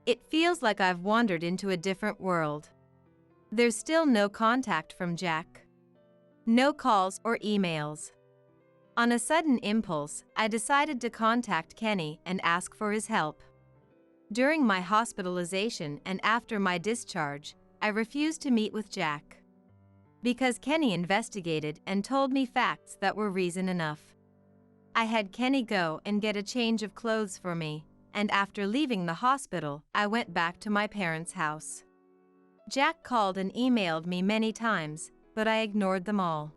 It feels like I've wandered into a different world. There's still no contact from Jack. No calls or emails. On a sudden impulse, I decided to contact Kenny and ask for his help. During my hospitalization and after my discharge, I refused to meet with Jack. Because Kenny investigated and told me facts that were reason enough. I had Kenny go and get a change of clothes for me, and after leaving the hospital, I went back to my parents' house. Jack called and emailed me many times, but I ignored them all.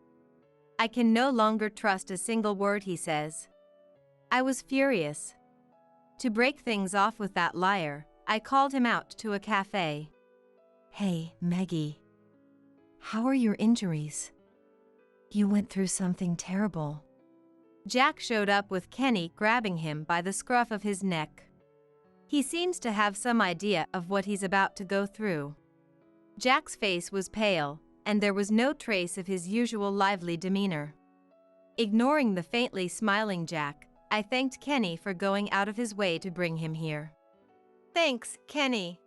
I can no longer trust a single word he says. I was furious. To break things off with that liar, I called him out to a cafe. Hey, Maggie. How are your injuries? You went through something terrible. Jack showed up with Kenny grabbing him by the scruff of his neck. He seems to have some idea of what he's about to go through. Jack's face was pale, and there was no trace of his usual lively demeanor. Ignoring the faintly smiling Jack, I thanked Kenny for going out of his way to bring him here. Thanks, Kenny.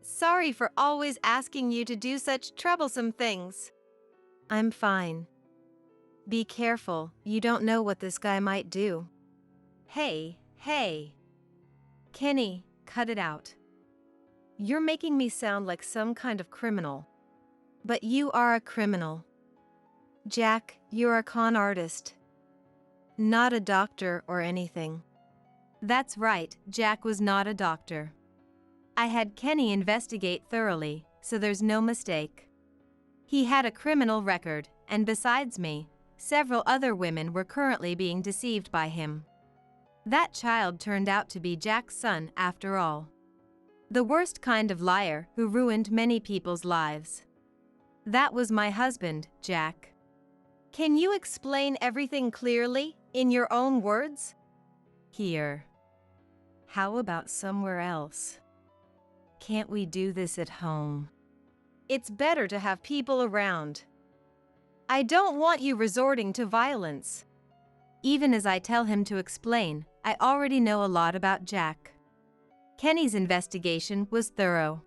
Sorry for always asking you to do such troublesome things. I'm fine. Be careful, you don't know what this guy might do. Hey. Kenny, cut it out. You're making me sound like some kind of criminal. But you are a criminal. Jack, you're a con artist. Not a doctor or anything. That's right, Jack was not a doctor. I had Kenny investigate thoroughly, so there's no mistake. He had a criminal record, and besides me, several other women were currently being deceived by him. That child turned out to be Jack's son after all. The worst kind of liar who ruined many people's lives. That was my husband, Jack. Can you explain everything clearly, in your own words? Here. How about somewhere else? Can't we do this at home? It's better to have people around. I don't want you resorting to violence. Even as I tell him to explain, I already know a lot about Jack. Kenny's investigation was thorough.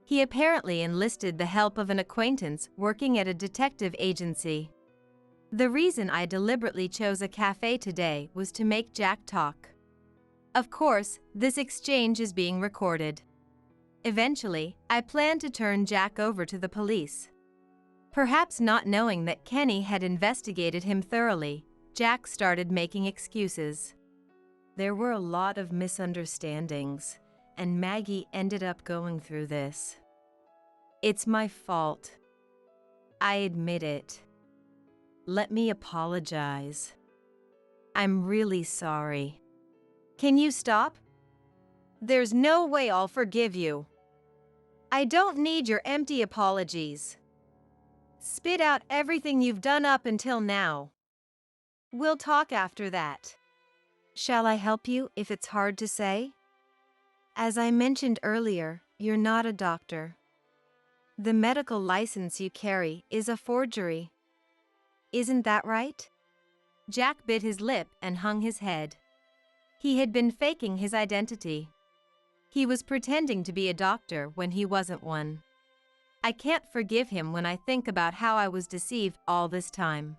He apparently enlisted the help of an acquaintance working at a detective agency. The reason I deliberately chose a cafe today was to make Jack talk. Of course, this exchange is being recorded. Eventually, I plan to turn Jack over to the police. Perhaps not knowing that Kenny had investigated him thoroughly, Jack started making excuses. There were a lot of misunderstandings, and Maggie ended up going through this. It's my fault. I admit it. Let me apologize. I'm really sorry. Can you stop? There's no way I'll forgive you. I don't need your empty apologies. Spit out everything you've done up until now. We'll talk after that. Shall I help you if it's hard to say? As I mentioned earlier, you're not a doctor. The medical license you carry is a forgery. Isn't that right? Jack bit his lip and hung his head. He had been faking his identity. He was pretending to be a doctor when he wasn't one. I can't forgive him when I think about how I was deceived all this time.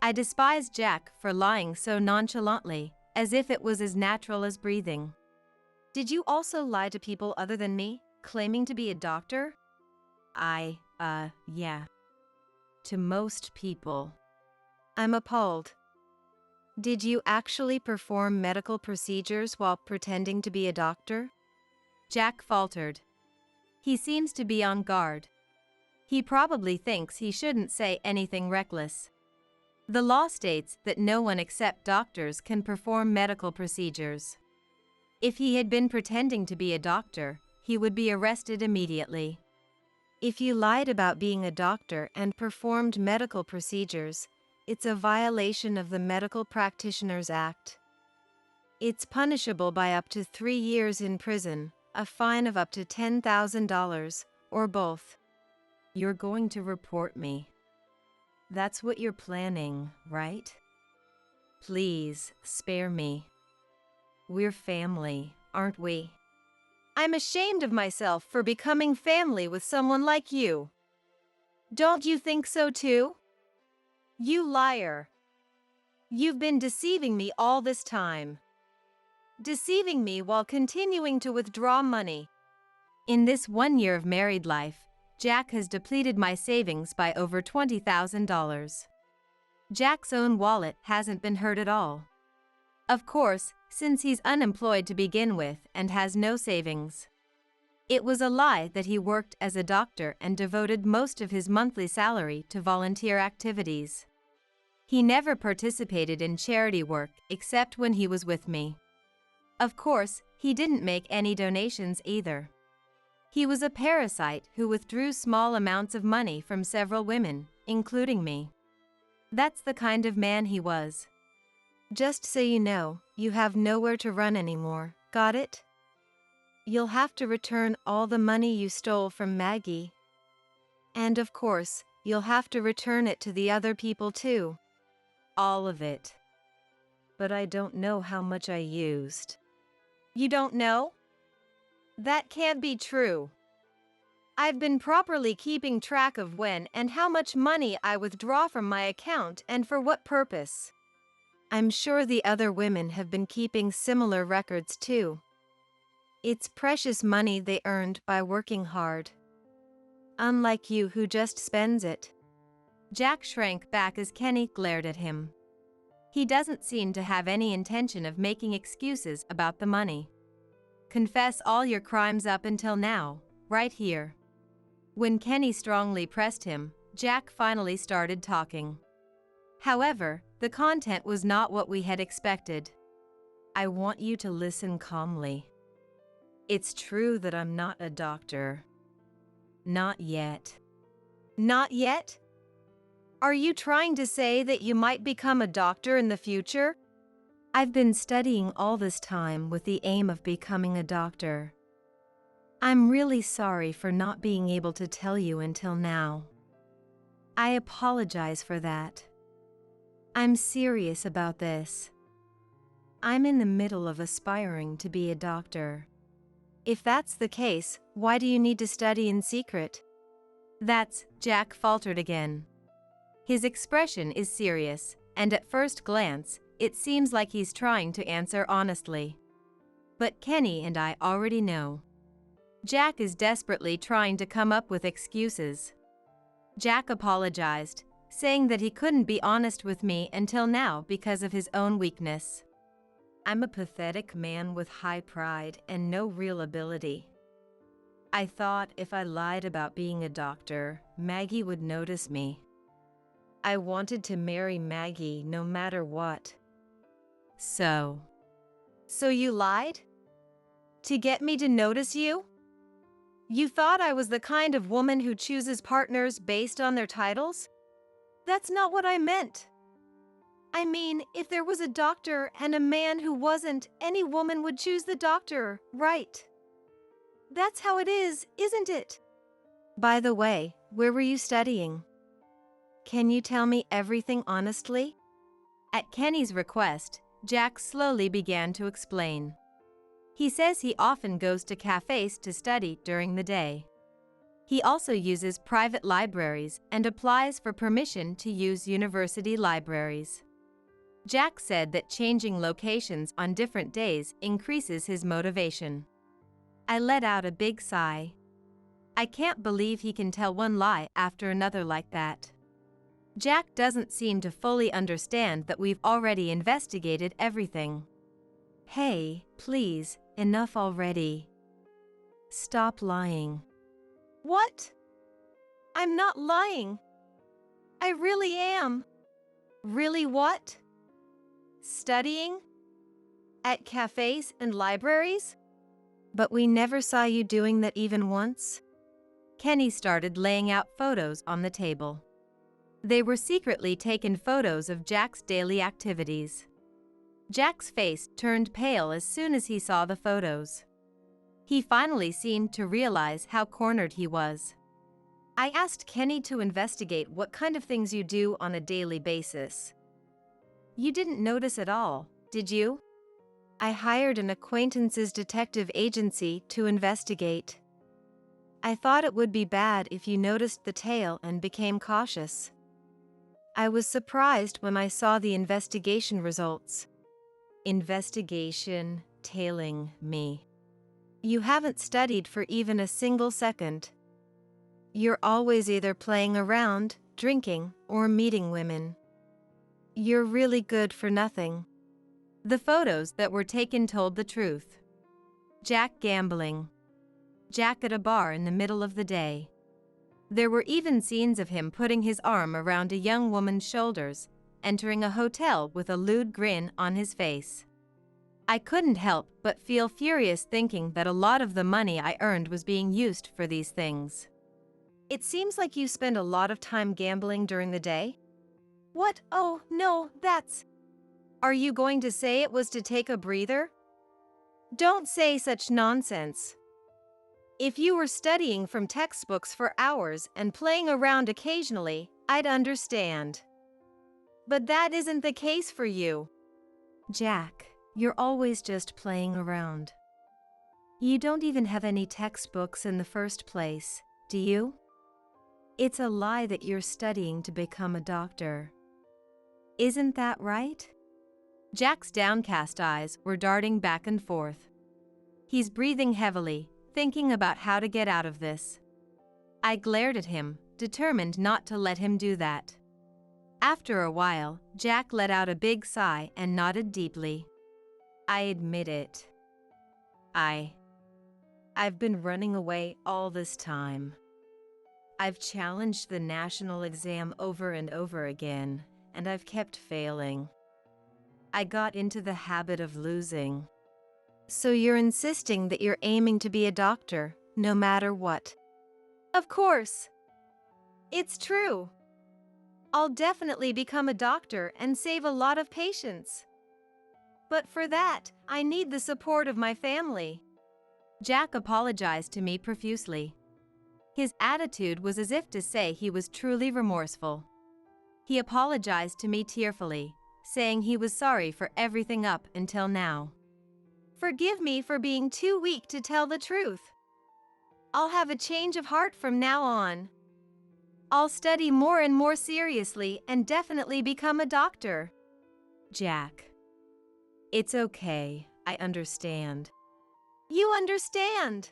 I despise Jack for lying so nonchalantly, as if it was as natural as breathing. Did you also lie to people other than me, claiming to be a doctor? Yeah. To most people. I'm appalled. Did you actually perform medical procedures while pretending to be a doctor? Jack faltered. He seems to be on guard. He probably thinks he shouldn't say anything reckless. The law states that no one except doctors can perform medical procedures. If he had been pretending to be a doctor, he would be arrested immediately. If you lied about being a doctor and performed medical procedures, it's a violation of the Medical Practitioners Act. It's punishable by up to 3 years in prison, a fine of up to $10,000, or both. You're going to report me. That's what you're planning, right? Please, spare me. We're family, aren't we? I'm ashamed of myself for becoming family with someone like you. Don't you think so too? You liar. You've been deceiving me all this time. Deceiving me while continuing to withdraw money. In this 1 year of married life, Jack has depleted my savings by over $20,000. Jack's own wallet hasn't been hurt at all. Of course, since he's unemployed to begin with and has no savings. It was a lie that he worked as a doctor and devoted most of his monthly salary to volunteer activities. He never participated in charity work except when he was with me. Of course, he didn't make any donations either. He was a parasite who withdrew small amounts of money from several women, including me. That's the kind of man he was. Just so you know, you have nowhere to run anymore, got it? You'll have to return all the money you stole from Maggie. And of course, you'll have to return it to the other people too. All of it. But I don't know how much I used. You don't know? That can't be true. I've been properly keeping track of when and how much money I withdraw from my account and for what purpose. I'm sure the other women have been keeping similar records too. It's precious money they earned by working hard. Unlike you who just spends it. Jack shrank back as Kenny glared at him. He doesn't seem to have any intention of making excuses about the money. Confess all your crimes up until now, right here. When Kenny strongly pressed him, Jack finally started talking. However, the content was not what we had expected. I want you to listen calmly. It's true that I'm not a doctor. Not yet. Not yet? Are you trying to say that you might become a doctor in the future? I've been studying all this time with the aim of becoming a doctor. I'm really sorry for not being able to tell you until now. I apologize for that. I'm serious about this. I'm in the middle of aspiring to be a doctor. If that's the case, why do you need to study in secret? Jack faltered again. His expression is serious, and at first glance, it seems like he's trying to answer honestly. But Kenny and I already know. Jack is desperately trying to come up with excuses. Jack apologized, saying that he couldn't be honest with me until now because of his own weakness. I'm a pathetic man with high pride and no real ability. I thought if I lied about being a doctor, Maggie would notice me. I wanted to marry Maggie no matter what. So you lied? To get me to notice you? You thought I was the kind of woman who chooses partners based on their titles? That's not what I meant. I mean, if there was a doctor and a man who wasn't, any woman would choose the doctor, right? That's how it is, isn't it? By the way, where were you studying? Can you tell me everything honestly? At Kenny's request, Jack slowly began to explain. He says he often goes to cafes to study during the day. He also uses private libraries and applies for permission to use university libraries. Jack said that changing locations on different days increases his motivation. I let out a big sigh. I can't believe he can tell one lie after another like that. Jack doesn't seem to fully understand that we've already investigated everything. Hey, please, enough already. Stop lying. What? I'm not lying. I really am. Really what? Studying? At cafes and libraries? But we never saw you doing that even once. Kenny started laying out photos on the table. They were secretly taken photos of Jack's daily activities. Jack's face turned pale as soon as he saw the photos. He finally seemed to realize how cornered he was. I asked Kenny to investigate what kind of things you do on a daily basis. You didn't notice at all, did you? I hired an acquaintance's detective agency to investigate. I thought it would be bad if you noticed the tail and became cautious. I was surprised when I saw the investigation results. Investigation tailing me. You haven't studied for even a single second. You're always either playing around, drinking, or meeting women. You're really good for nothing. The photos that were taken told the truth. Jack gambling. Jack at a bar in the middle of the day. There were even scenes of him putting his arm around a young woman's shoulders, entering a hotel with a lewd grin on his face. I couldn't help but feel furious thinking that a lot of the money I earned was being used for these things. It seems like you spend a lot of time gambling during the day. What? Oh, no, that's... Are you going to say it was to take a breather? Don't say such nonsense. If you were studying from textbooks for hours and playing around occasionally, I'd understand. But that isn't the case for you. Jack, you're always just playing around. You don't even have any textbooks in the first place, do you? It's a lie that you're studying to become a doctor. Isn't that right? Jack's downcast eyes were darting back and forth. He's breathing heavily, thinking about how to get out of this. I glared at him, determined not to let him do that. After a while, Jack let out a big sigh and nodded deeply. I admit it. I've been running away all this time. I've challenged the national exam over and over again, and I've kept failing. I got into the habit of losing. So you're insisting that you're aiming to be a doctor, no matter what? Of course. It's true. I'll definitely become a doctor and save a lot of patients. But for that, I need the support of my family. Jack apologized to me profusely. His attitude was as if to say he was truly remorseful. He apologized to me tearfully, saying he was sorry for everything up until now. Forgive me for being too weak to tell the truth. I'll have a change of heart from now on. I'll study more and more seriously and definitely become a doctor. Jack. It's okay, I understand. You understand.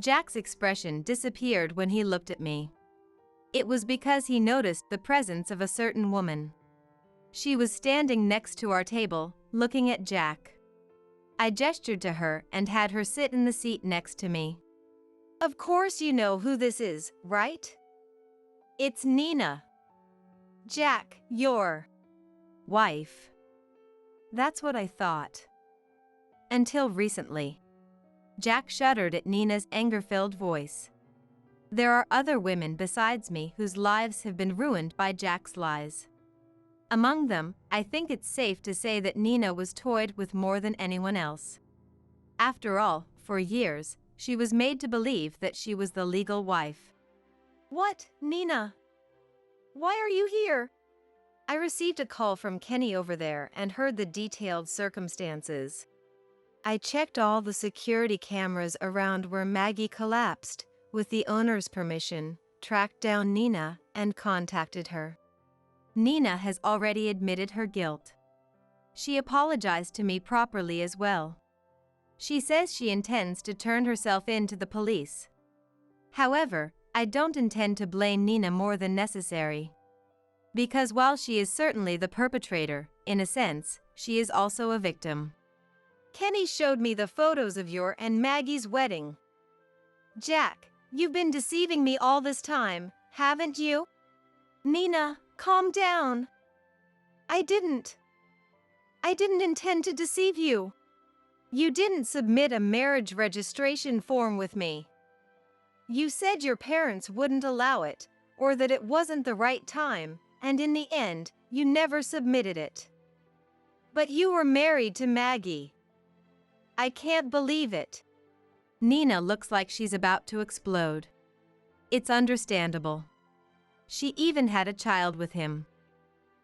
Jack's expression disappeared when he looked at me. It was because he noticed the presence of a certain woman. She was standing next to our table, looking at Jack. I gestured to her and had her sit in the seat next to me. Of course you know who this is, right? It's Nina. Jack, your wife. That's what I thought. Until recently. Jack shuddered at Nina's anger-filled voice. There are other women besides me whose lives have been ruined by Jack's lies. Among them, I think it's safe to say that Nina was toyed with more than anyone else. After all, for years, she was made to believe that she was the legal wife. What, Nina? Why are you here? I received a call from Kenny over there and heard the detailed circumstances. I checked all the security cameras around where Maggie collapsed, with the owner's permission, tracked down Nina, and contacted her. Nina has already admitted her guilt. She apologized to me properly as well. She says she intends to turn herself in to the police. However, I don't intend to blame Nina more than necessary. Because while she is certainly the perpetrator, in a sense, she is also a victim. Kenny showed me the photos of your and Maggie's wedding. Jack, you've been deceiving me all this time, haven't you? Nina, calm down. I didn't intend to deceive you. You didn't submit a marriage registration form with me. You said your parents wouldn't allow it, or that it wasn't the right time, and in the end, you never submitted it. But you were married to Maggie. I can't believe it. Nina looks like she's about to explode. It's understandable. She even had a child with him.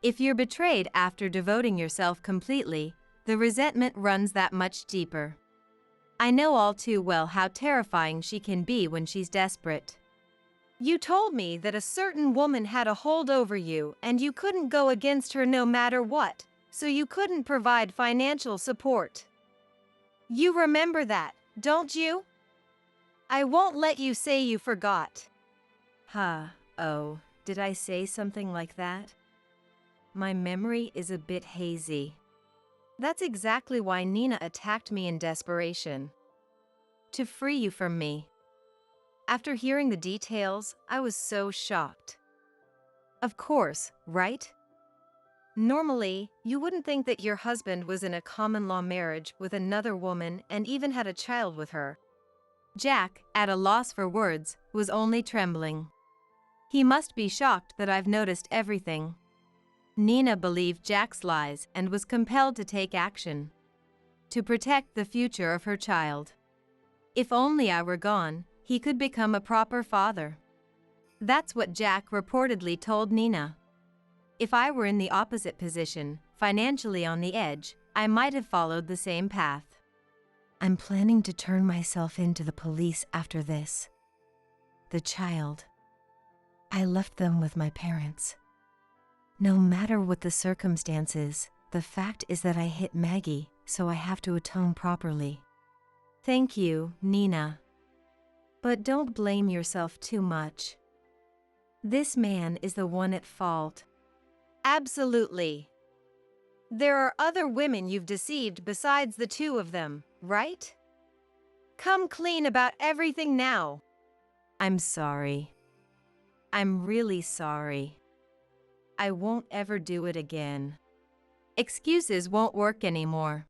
If you're betrayed after devoting yourself completely, the resentment runs that much deeper. I know all too well how terrifying she can be when she's desperate. You told me that a certain woman had a hold over you and you couldn't go against her no matter what, so you couldn't provide financial support. You remember that, don't you? I won't let you say you forgot. Oh, did I say something like that? My memory is a bit hazy. That's exactly why Nina attacked me in desperation. To free you from me. After hearing the details, I was so shocked. Of course, right? Normally, you wouldn't think that your husband was in a common-law marriage with another woman and even had a child with her. Jack, at a loss for words, was only trembling. He must be shocked that I've noticed everything. Nina believed Jack's lies and was compelled to take action. To protect the future of her child. If only I were gone, he could become a proper father. That's what Jack reportedly told Nina. If I were in the opposite position, financially on the edge, I might have followed the same path. I'm planning to turn myself in to the police after this. The child. I left them with my parents. No matter what the circumstances, the fact is that I hit Maggie, so I have to atone properly. Thank you, Nina. But don't blame yourself too much. This man is the one at fault. Absolutely. There are other women you've deceived besides the two of them, right? Come clean about everything now. I'm sorry. I'm really sorry. I won't ever do it again. Excuses won't work anymore.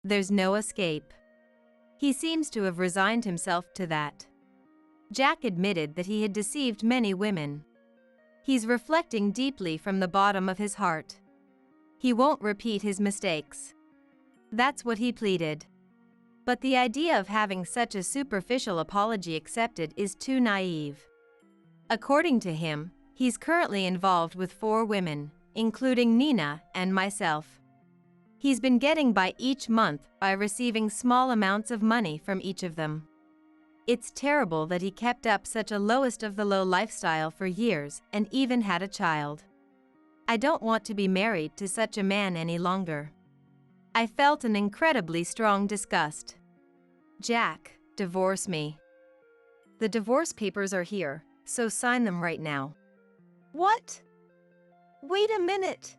There's no escape. He seems to have resigned himself to that. Jack admitted that he had deceived many women. He's reflecting deeply from the bottom of his heart. He won't repeat his mistakes. That's what he pleaded. But the idea of having such a superficial apology accepted is too naive. According to him, he's currently involved with 4 women, including Nina and myself. He's been getting by each month by receiving small amounts of money from each of them. It's terrible that he kept up such a lowest of the low lifestyle for years and even had a child. I don't want to be married to such a man any longer. I felt an incredibly strong disgust. Jack, divorce me. The divorce papers are here, so sign them right now. What? Wait a minute.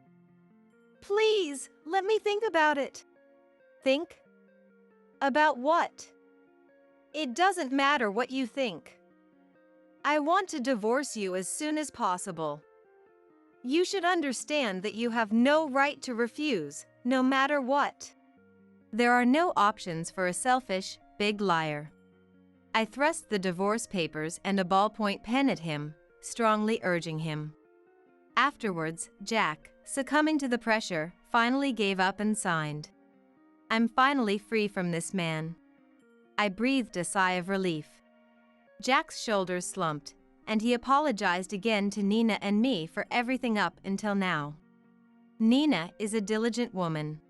Please, let me think about it. Think? About what? It doesn't matter what you think. I want to divorce you as soon as possible. You should understand that you have no right to refuse, no matter what. There are no options for a selfish, big liar. I thrust the divorce papers and a ballpoint pen at him, strongly urging him. Afterwards, Jack, succumbing to the pressure, finally gave up and signed. I'm finally free from this man. I breathed a sigh of relief. Jack's shoulders slumped, and he apologized again to Nina and me for everything up until now. Nina is a diligent woman.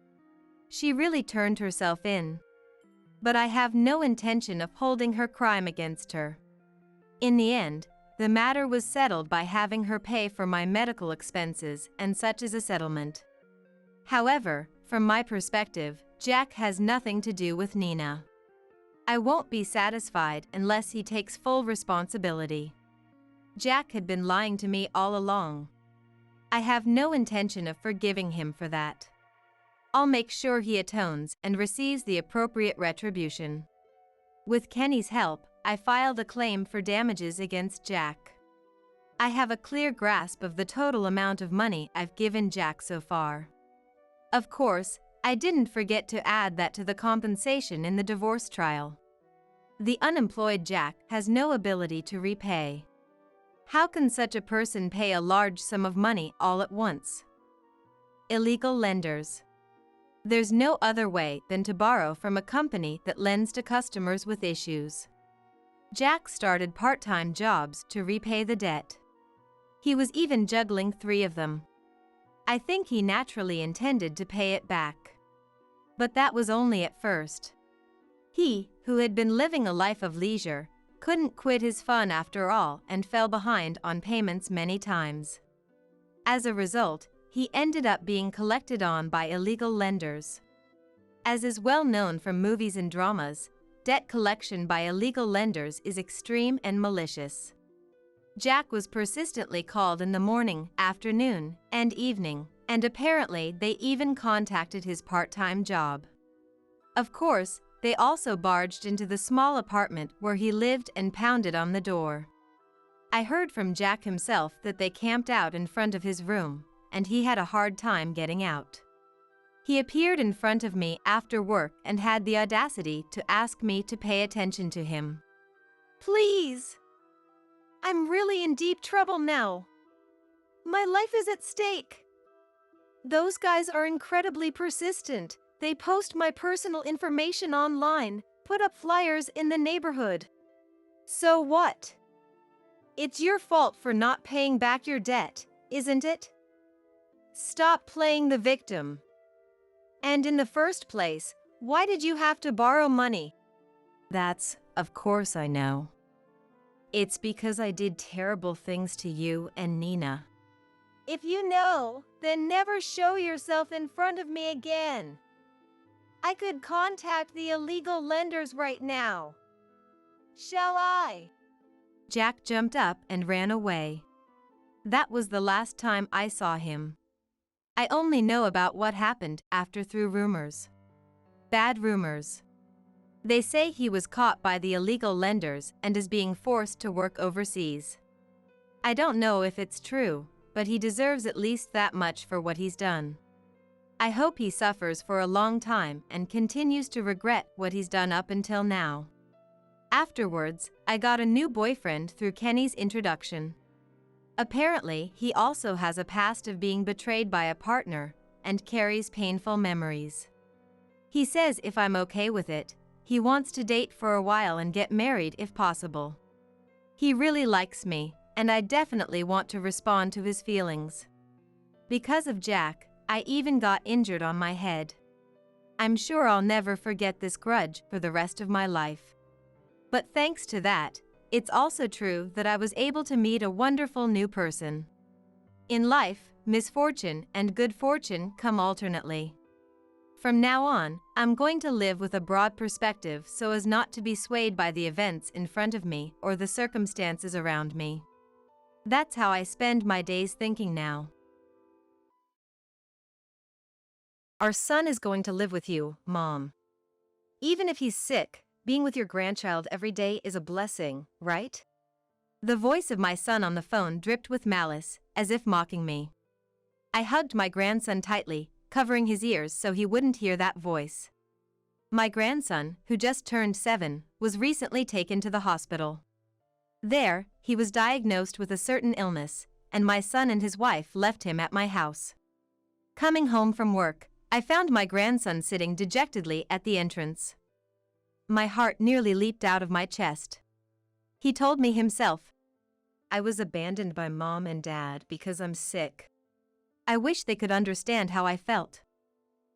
She really turned herself in. But I have no intention of holding her crime against her. In the end, the matter was settled by having her pay for my medical expenses, and such is a settlement. However, from my perspective, Jack has nothing to do with Nina. I won't be satisfied unless he takes full responsibility. Jack had been lying to me all along. I have no intention of forgiving him for that. I'll make sure he atones and receives the appropriate retribution. With Kenny's help, I filed a claim for damages against Jack. I have a clear grasp of the total amount of money I've given Jack so far. Of course, I didn't forget to add that to the compensation in the divorce trial. The unemployed Jack has no ability to repay. How can such a person pay a large sum of money all at once? Illegal lenders. There's no other way than to borrow from a company that lends to customers with issues. Jack started part-time jobs to repay the debt. He was even juggling 3 of them. I think he naturally intended to pay it back. But that was only at first. He, who had been living a life of leisure, couldn't quit his fun after all and fell behind on payments many times. As a result, he ended up being collected on by illegal lenders. As is well known from movies and dramas, debt collection by illegal lenders is extreme and malicious. Jack was persistently called in the morning, afternoon, and evening, and apparently they even contacted his part-time job. Of course, they also barged into the small apartment where he lived and pounded on the door. I heard from Jack himself that they camped out in front of his room, and he had a hard time getting out. He appeared in front of me after work and had the audacity to ask me to pay attention to him. Please. I'm really in deep trouble now. My life is at stake. Those guys are incredibly persistent. They post my personal information online, put up flyers in the neighborhood. So what? It's your fault for not paying back your debt, isn't it? Stop playing the victim. And in the first place, why did you have to borrow money? That's, of course I know. It's because I did terrible things to you and Nina. If you know, then never show yourself in front of me again. I could contact the illegal lenders right now. Shall I? Jack jumped up and ran away. That was the last time I saw him. I only know about what happened after through rumors. Bad rumors. They say he was caught by the illegal lenders and is being forced to work overseas. I don't know if it's true, but he deserves at least that much for what he's done. I hope he suffers for a long time and continues to regret what he's done up until now. Afterwards, I got a new boyfriend through Kenny's introduction. Apparently, he also has a past of being betrayed by a partner and carries painful memories. He says if I'm okay with it, he wants to date for a while and get married if possible. He really likes me, and I definitely want to respond to his feelings. Because of Jack, I even got injured on my head. I'm sure I'll never forget this grudge for the rest of my life. But thanks to that, it's also true that I was able to meet a wonderful new person. In life, misfortune and good fortune come alternately. From now on, I'm going to live with a broad perspective so as not to be swayed by the events in front of me or the circumstances around me. That's how I spend my days thinking now. Our son is going to live with you, Mom. Even if he's sick, being with your grandchild every day is a blessing, right? The voice of my son on the phone dripped with malice, as if mocking me. I hugged my grandson tightly, covering his ears so he wouldn't hear that voice. My grandson, who just turned 7, was recently taken to the hospital. There, he was diagnosed with a certain illness, and my son and his wife left him at my house. Coming home from work, I found my grandson sitting dejectedly at the entrance. My heart nearly leaped out of my chest. He told me himself, I was abandoned by mom and dad because I'm sick. I wish they could understand how I felt.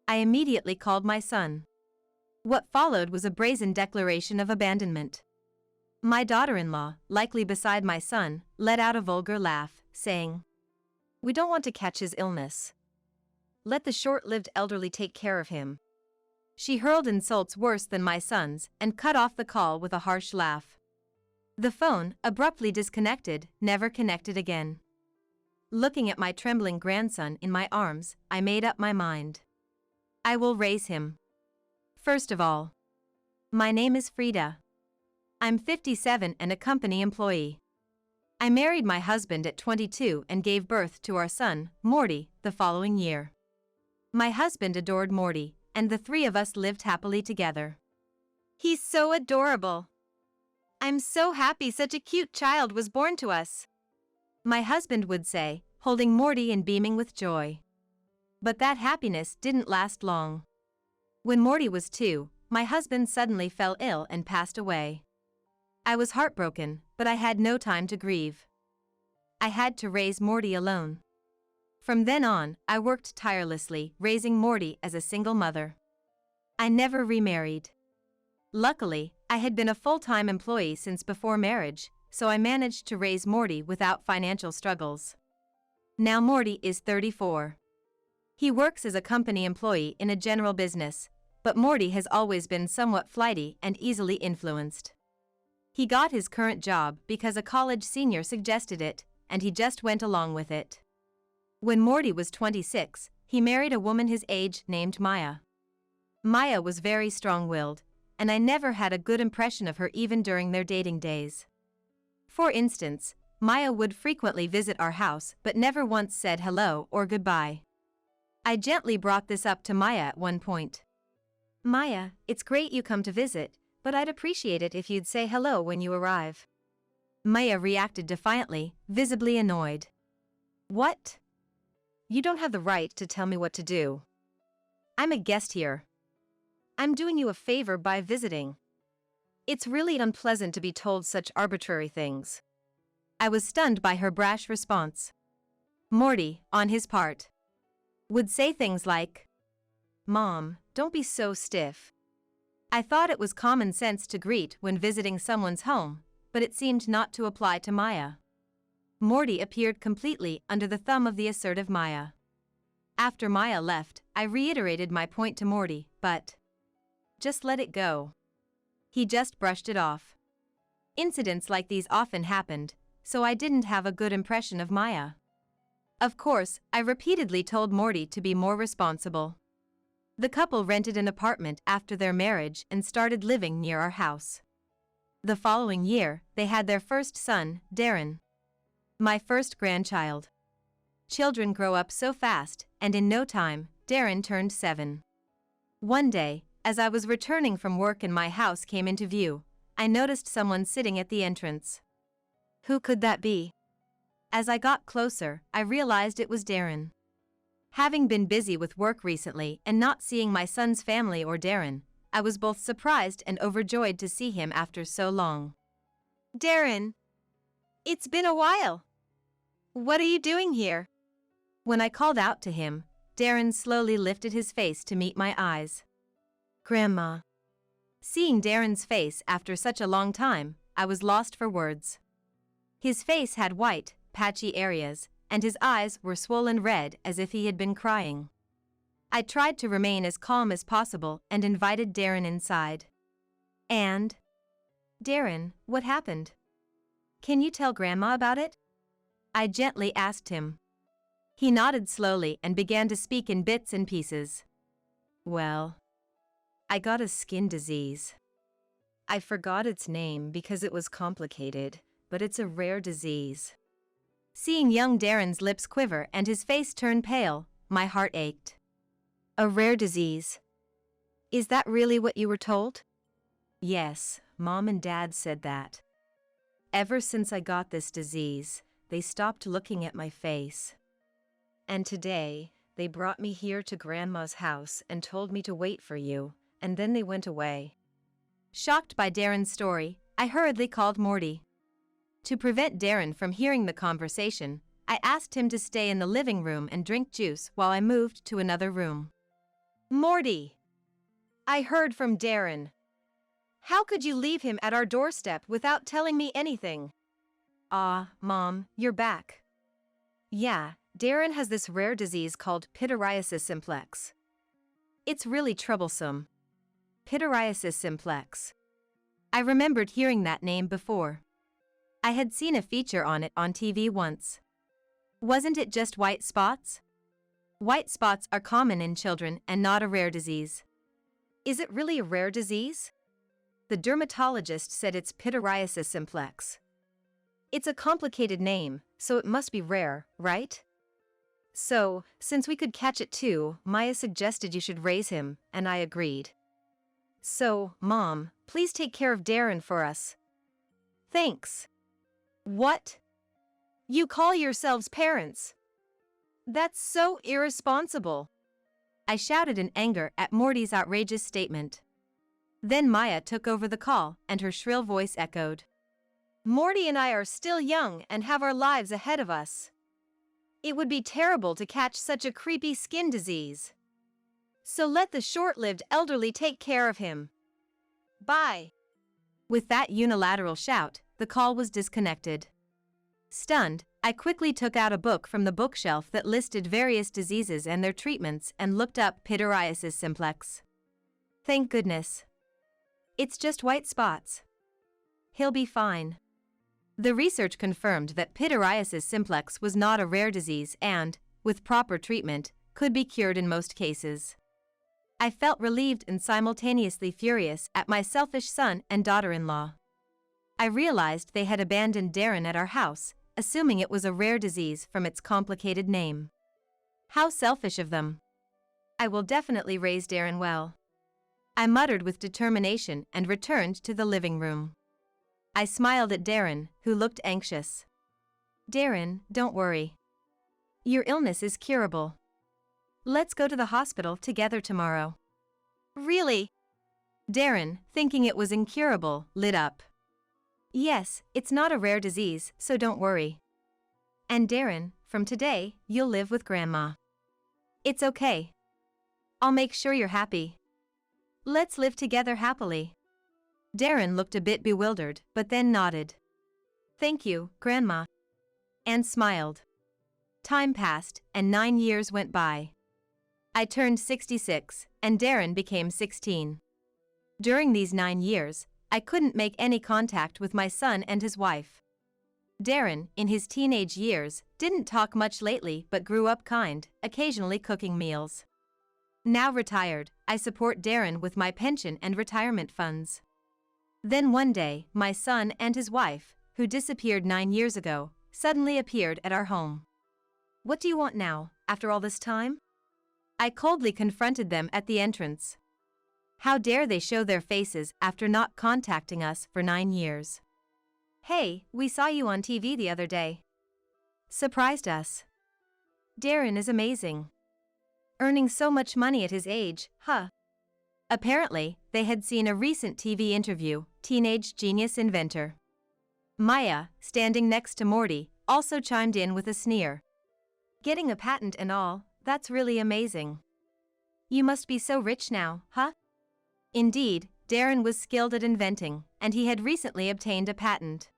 I immediately called my son. What followed was a brazen declaration of abandonment. My daughter-in-law, likely beside my son, let out a vulgar laugh, saying, "We don't want to catch his illness. Let the short-lived elderly take care of him." She hurled insults worse than my son's and cut off the call with a harsh laugh. The phone, abruptly disconnected, never connected again. Looking at my trembling grandson in my arms, I made up my mind. I will raise him. First of all, my name is Frida. I'm 57 and a company employee. I married my husband at 22 and gave birth to our son, Morty, the following year. My husband adored Morty, and the three of us lived happily together. He's so adorable. I'm so happy such a cute child was born to us, my husband would say, holding Morty and beaming with joy. But that happiness didn't last long. When Morty was 2, my husband suddenly fell ill and passed away. I was heartbroken, but I had no time to grieve. I had to raise Morty alone. From then on, I worked tirelessly, raising Morty as a single mother. I never remarried. Luckily, I had been a full-time employee since before marriage, so I managed to raise Morty without financial struggles. Now Morty is 34. He works as a company employee in a general business, but Morty has always been somewhat flighty and easily influenced. He got his current job because a college senior suggested it, and he just went along with it. When Morty was 26, he married a woman his age named Maya. Maya was very strong-willed, and I never had a good impression of her even during their dating days. For instance, Maya would frequently visit our house but never once said hello or goodbye. I gently brought this up to Maya at one point. "Maya, it's great you come to visit, but I'd appreciate it if you'd say hello when you arrive." Maya reacted defiantly, visibly annoyed. "What? You don't have the right to tell me what to do. I'm a guest here. I'm doing you a favor by visiting. It's really unpleasant to be told such arbitrary things." I was stunned by her brash response. Morty, on his part, would say things like, "Mom, don't be so stiff." I thought it was common sense to greet when visiting someone's home, but it seemed not to apply to Maya. Morty appeared completely under the thumb of the assertive Maya. After Maya left, I reiterated my point to Morty, but just let it go. He just brushed it off. Incidents like these often happened, so I didn't have a good impression of Maya. Of course, I repeatedly told Morty to be more responsible. The couple rented an apartment after their marriage and started living near our house. The following year, they had their first son, Darren. My first grandchild. Children grow up so fast, and in no time, Darren turned 7. One day, as I was returning from work and my house came into view, I noticed someone sitting at the entrance. Who could that be? As I got closer, I realized it was Darren. Having been busy with work recently and not seeing my son's family or Darren, I was both surprised and overjoyed to see him after so long. Darren, it's been a while. What are you doing here? When I called out to him, Darren slowly lifted his face to meet my eyes. Grandma. Seeing Darren's face after such a long time, I was lost for words. His face had white, patchy areas, and his eyes were swollen red as if he had been crying. I tried to remain as calm as possible and invited Darren inside. "And? Darren, what happened? Can you tell Grandma about it?" I gently asked him. He nodded slowly and began to speak in bits and pieces. "Well, I got a skin disease. I forgot its name because it was complicated, but it's a rare disease." Seeing young Darren's lips quiver and his face turn pale, my heart ached. "A rare disease. Is that really what you were told?" "Yes, Mom and Dad said that. Ever since I got this disease, they stopped looking at my face. And today, they brought me here to Grandma's house and told me to wait for you, and then they went away." Shocked by Darren's story, I hurriedly called Morty. To prevent Darren from hearing the conversation, I asked him to stay in the living room and drink juice while I moved to another room. Morty, I heard from Darren. How could you leave him at our doorstep without telling me anything? Mom, you're back. Yeah, Darren has this rare disease called pityriasis simplex. It's really troublesome. Pityriasis simplex. I remembered hearing that name before. I had seen a feature on it on TV once. Wasn't it just white spots? White spots are common in children and not a rare disease. Is it really a rare disease? The dermatologist said it's pityriasis simplex. It's a complicated name, so it must be rare, right? So, since we could catch it too, Maya suggested you should raise him, and I agreed. So, Mom, please take care of Darren for us. Thanks. What? You call yourselves parents? That's so irresponsible. I shouted in anger at Morty's outrageous statement. Then Maya took over the call, and her shrill voice echoed. Morty and I are still young and have our lives ahead of us. It would be terrible to catch such a creepy skin disease. So let the short-lived elderly take care of him. Bye. With that unilateral shout, the call was disconnected. Stunned, I quickly took out a book from the bookshelf that listed various diseases and their treatments and looked up pityriasis simplex. Thank goodness. It's just white spots. He'll be fine. The research confirmed that pityriasis simplex was not a rare disease and, with proper treatment, could be cured in most cases. I felt relieved and simultaneously furious at my selfish son and daughter-in-law. I realized they had abandoned Darren at our house, assuming it was a rare disease from its complicated name. How selfish of them. I will definitely raise Darren well. I muttered with determination and returned to the living room. I smiled at Darren, who looked anxious. Darren, don't worry. Your illness is curable. Let's go to the hospital together tomorrow. Really? Darren, thinking it was incurable, lit up. Yes, it's not a rare disease, so don't worry. And Darren, from today, you'll live with Grandma. It's okay. I'll make sure you're happy. Let's live together happily. Darren looked a bit bewildered, but then nodded. Thank you, Grandma. And smiled. Time passed, and 9 years went by. I turned 66, and Darren became 16. During these 9 years, I couldn't make any contact with my son and his wife. Darren, in his teenage years, didn't talk much lately but grew up kind, occasionally cooking meals. Now retired, I support Darren with my pension and retirement funds. Then one day, my son and his wife, who disappeared 9 years ago, suddenly appeared at our home. What do you want now, after all this time? I coldly confronted them at the entrance. How dare they show their faces after not contacting us for 9 years? Hey, we saw you on TV the other day. Surprised us. Darren is amazing. Earning so much money at his age, huh? Apparently, they had seen a recent TV interview, Teenage Genius Inventor. Maya, standing next to Morty, also chimed in with a sneer. Getting a patent and all, that's really amazing. You must be so rich now, huh? Indeed, Darren was skilled at inventing, and he had recently obtained a patent.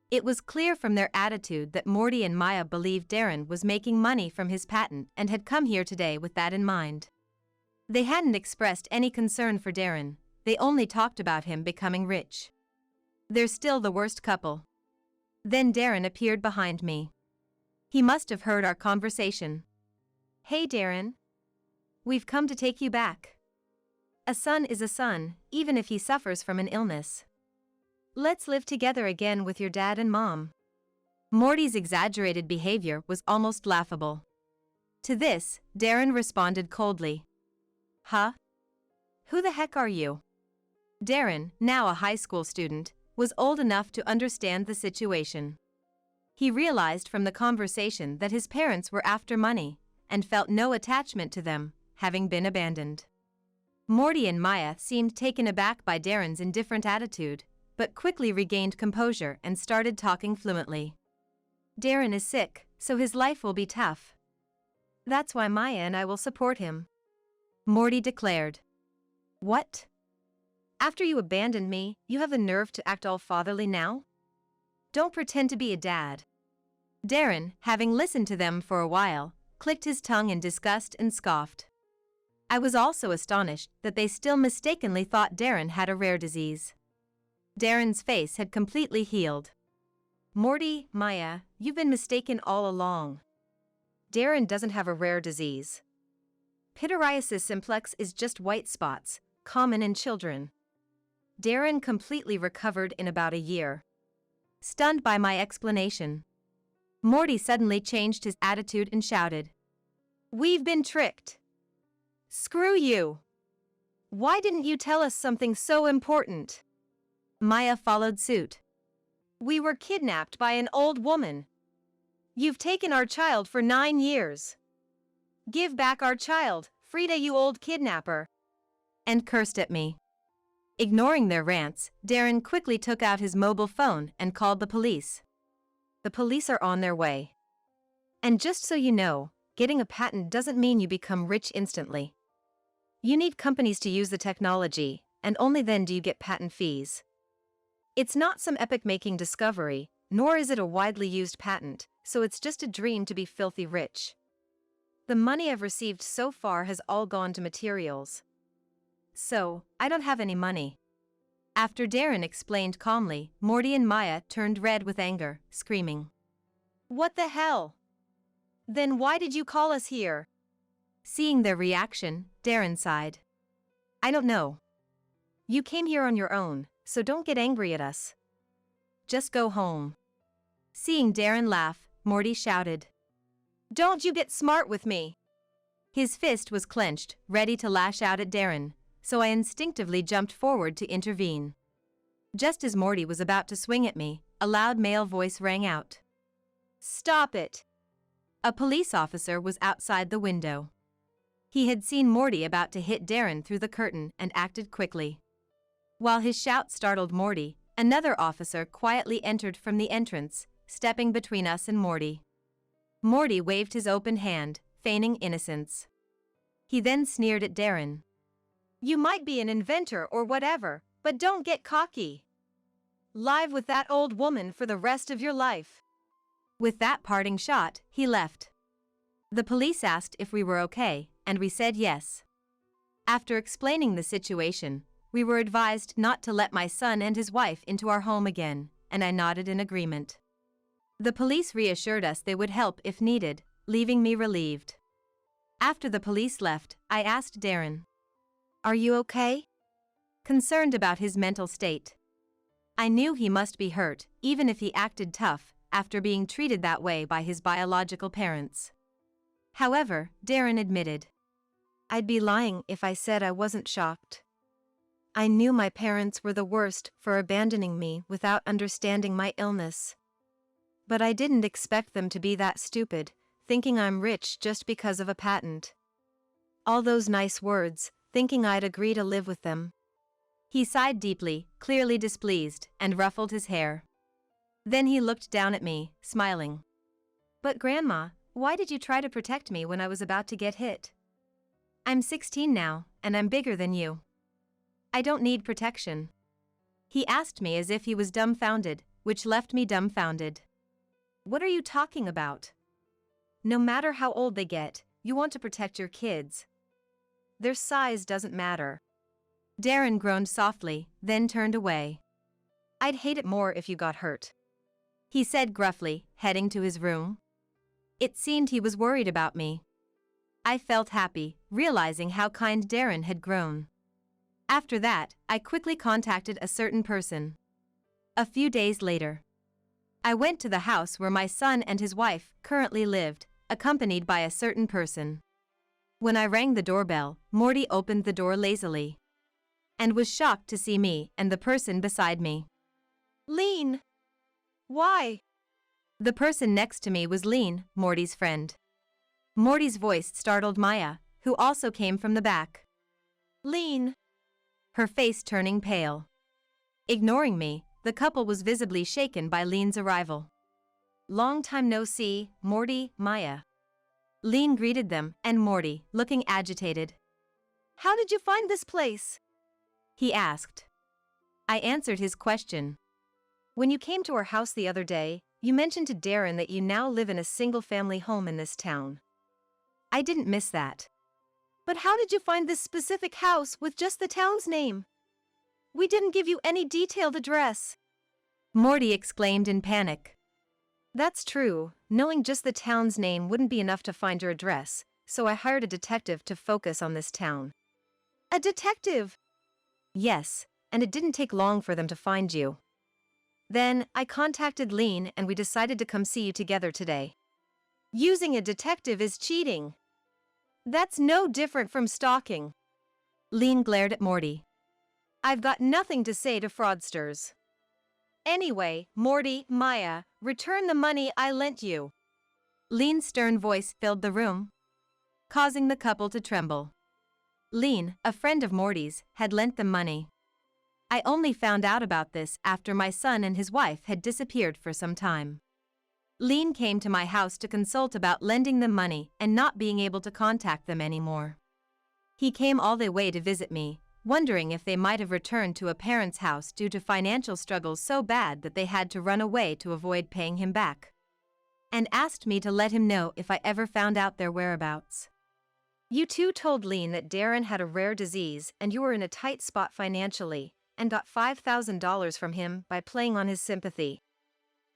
It was clear from their attitude that Morty and Maya believed Darren was making money from his patent and had come here today with that in mind. They hadn't expressed any concern for Darren, they only talked about him becoming rich. They're still the worst couple. Then Darren appeared behind me. He must have heard our conversation. Hey Darren. We've come to take you back. A son is a son, even if he suffers from an illness. Let's live together again with your dad and mom. Morty's exaggerated behavior was almost laughable. To this, Darren responded coldly. Huh? Who the heck are you? Darren, now a high school student, was old enough to understand the situation. He realized from the conversation that his parents were after money, and felt no attachment to them, having been abandoned. Morty and Maya seemed taken aback by Darren's indifferent attitude, but quickly regained composure and started talking fluently. Darren is sick, so his life will be tough. That's why Maya and I will support him, Morty declared. What? After you abandoned me, you have the nerve to act all fatherly now? Don't pretend to be a dad. Darren, having listened to them for a while, clicked his tongue in disgust and scoffed. I was also astonished that they still mistakenly thought Darren had a rare disease. Darren's face had completely healed. Morty, Maya, you've been mistaken all along. Darren doesn't have a rare disease. Pityriasis simplex is just white spots, common in children. Darren completely recovered in about a year. Stunned by my explanation, Morty suddenly changed his attitude and shouted, "We've been tricked! Screw you! Why didn't you tell us something so important?" Maya followed suit. "We were kidnapped by an old woman. You've taken our child for 9 years. Give back our child, Frida, you old kidnapper," and cursed at me. Ignoring their rants, Darren quickly took out his mobile phone and called the police. The police are on their way. And just so you know, getting a patent doesn't mean you become rich instantly. You need companies to use the technology, and only then do you get patent fees. It's not some epic-making discovery, nor is it a widely used patent, so it's just a dream to be filthy rich. The money I've received so far has all gone to materials. So, I don't have any money. After Darren explained calmly, Morty and Maya turned red with anger, screaming, "What the hell? Then why did you call us here?" Seeing their reaction, Darren sighed. "I don't know. You came here on your own, so don't get angry at us. Just go home." Seeing Darren laugh, Morty shouted, "Don't you get smart with me!" His fist was clenched, ready to lash out at Darren, so I instinctively jumped forward to intervene. Just as Morty was about to swing at me, a loud male voice rang out. "Stop it!" A police officer was outside the window. He had seen Morty about to hit Darren through the curtain and acted quickly. While his shout startled Morty, another officer quietly entered from the entrance, stepping between us and Morty. Morty waved his open hand, feigning innocence. He then sneered at Darren. "You might be an inventor or whatever, but don't get cocky. Live with that old woman for the rest of your life." With that parting shot, he left. The police asked if we were okay, and we said yes. After explaining the situation, we were advised not to let my son and his wife into our home again, and I nodded in agreement. The police reassured us they would help if needed, leaving me relieved. After the police left, I asked Darren, "Are you okay?" Concerned about his mental state. I knew he must be hurt, even if he acted tough, after being treated that way by his biological parents. However, Darren admitted, "I'd be lying if I said I wasn't shocked. I knew my parents were the worst for abandoning me without understanding my illness. But I didn't expect them to be that stupid, thinking I'm rich just because of a patent. All those nice words, thinking I'd agree to live with them." He sighed deeply, clearly displeased, and ruffled his hair. Then he looked down at me, smiling. "But Grandma, why did you try to protect me when I was about to get hit? I'm 16 now, and I'm bigger than you. I don't need protection." He asked me as if he was dumbfounded, which left me dumbfounded. "What are you talking about? No matter how old they get, you want to protect your kids. Their size doesn't matter." Darren groaned softly, then turned away. "I'd hate it more if you got hurt," he said gruffly, heading to his room. It seemed he was worried about me. I felt happy, realizing how kind Darren had grown. After that, I quickly contacted a certain person. A few days later, I went to the house where my son and his wife currently lived, accompanied by a certain person. When I rang the doorbell, Morty opened the door lazily and was shocked to see me and the person beside me. "Lean! Why?" The person next to me was Lean, Morty's friend. Morty's voice startled Maya, who also came from the back. "Lean!" Her face turning pale. Ignoring me, the couple was visibly shaken by Lean's arrival. "Long time no see, Morty, Maya." Lean greeted them, and Morty, looking agitated. "How did you find this place?" he asked. I answered his question. "When you came to our house the other day, you mentioned to Darren that you now live in a single-family home in this town." I didn't miss that. "But how did you find this specific house with just the town's name? We didn't give you any detailed address." Morty exclaimed in panic. "That's true, knowing just the town's name wouldn't be enough to find your address, so I hired a detective to focus on this town." "A detective?" "Yes, and it didn't take long for them to find you. Then, I contacted Lean and we decided to come see you together today." "Using a detective is cheating. That's no different from stalking." Lean glared at Morty. "I've got nothing to say to fraudsters. Anyway, Morty, Maya, return the money I lent you." Lean's stern voice filled the room, causing the couple to tremble. Lean, a friend of Morty's, had lent them money. I only found out about this after my son and his wife had disappeared for some time. Lean came to my house to consult about lending them money and not being able to contact them anymore. He came all the way to visit me, wondering if they might have returned to a parent's house due to financial struggles so bad that they had to run away to avoid paying him back, and asked me to let him know if I ever found out their whereabouts. You two told Lean that Darren had a rare disease and you were in a tight spot financially, and got $5,000 from him by playing on his sympathy."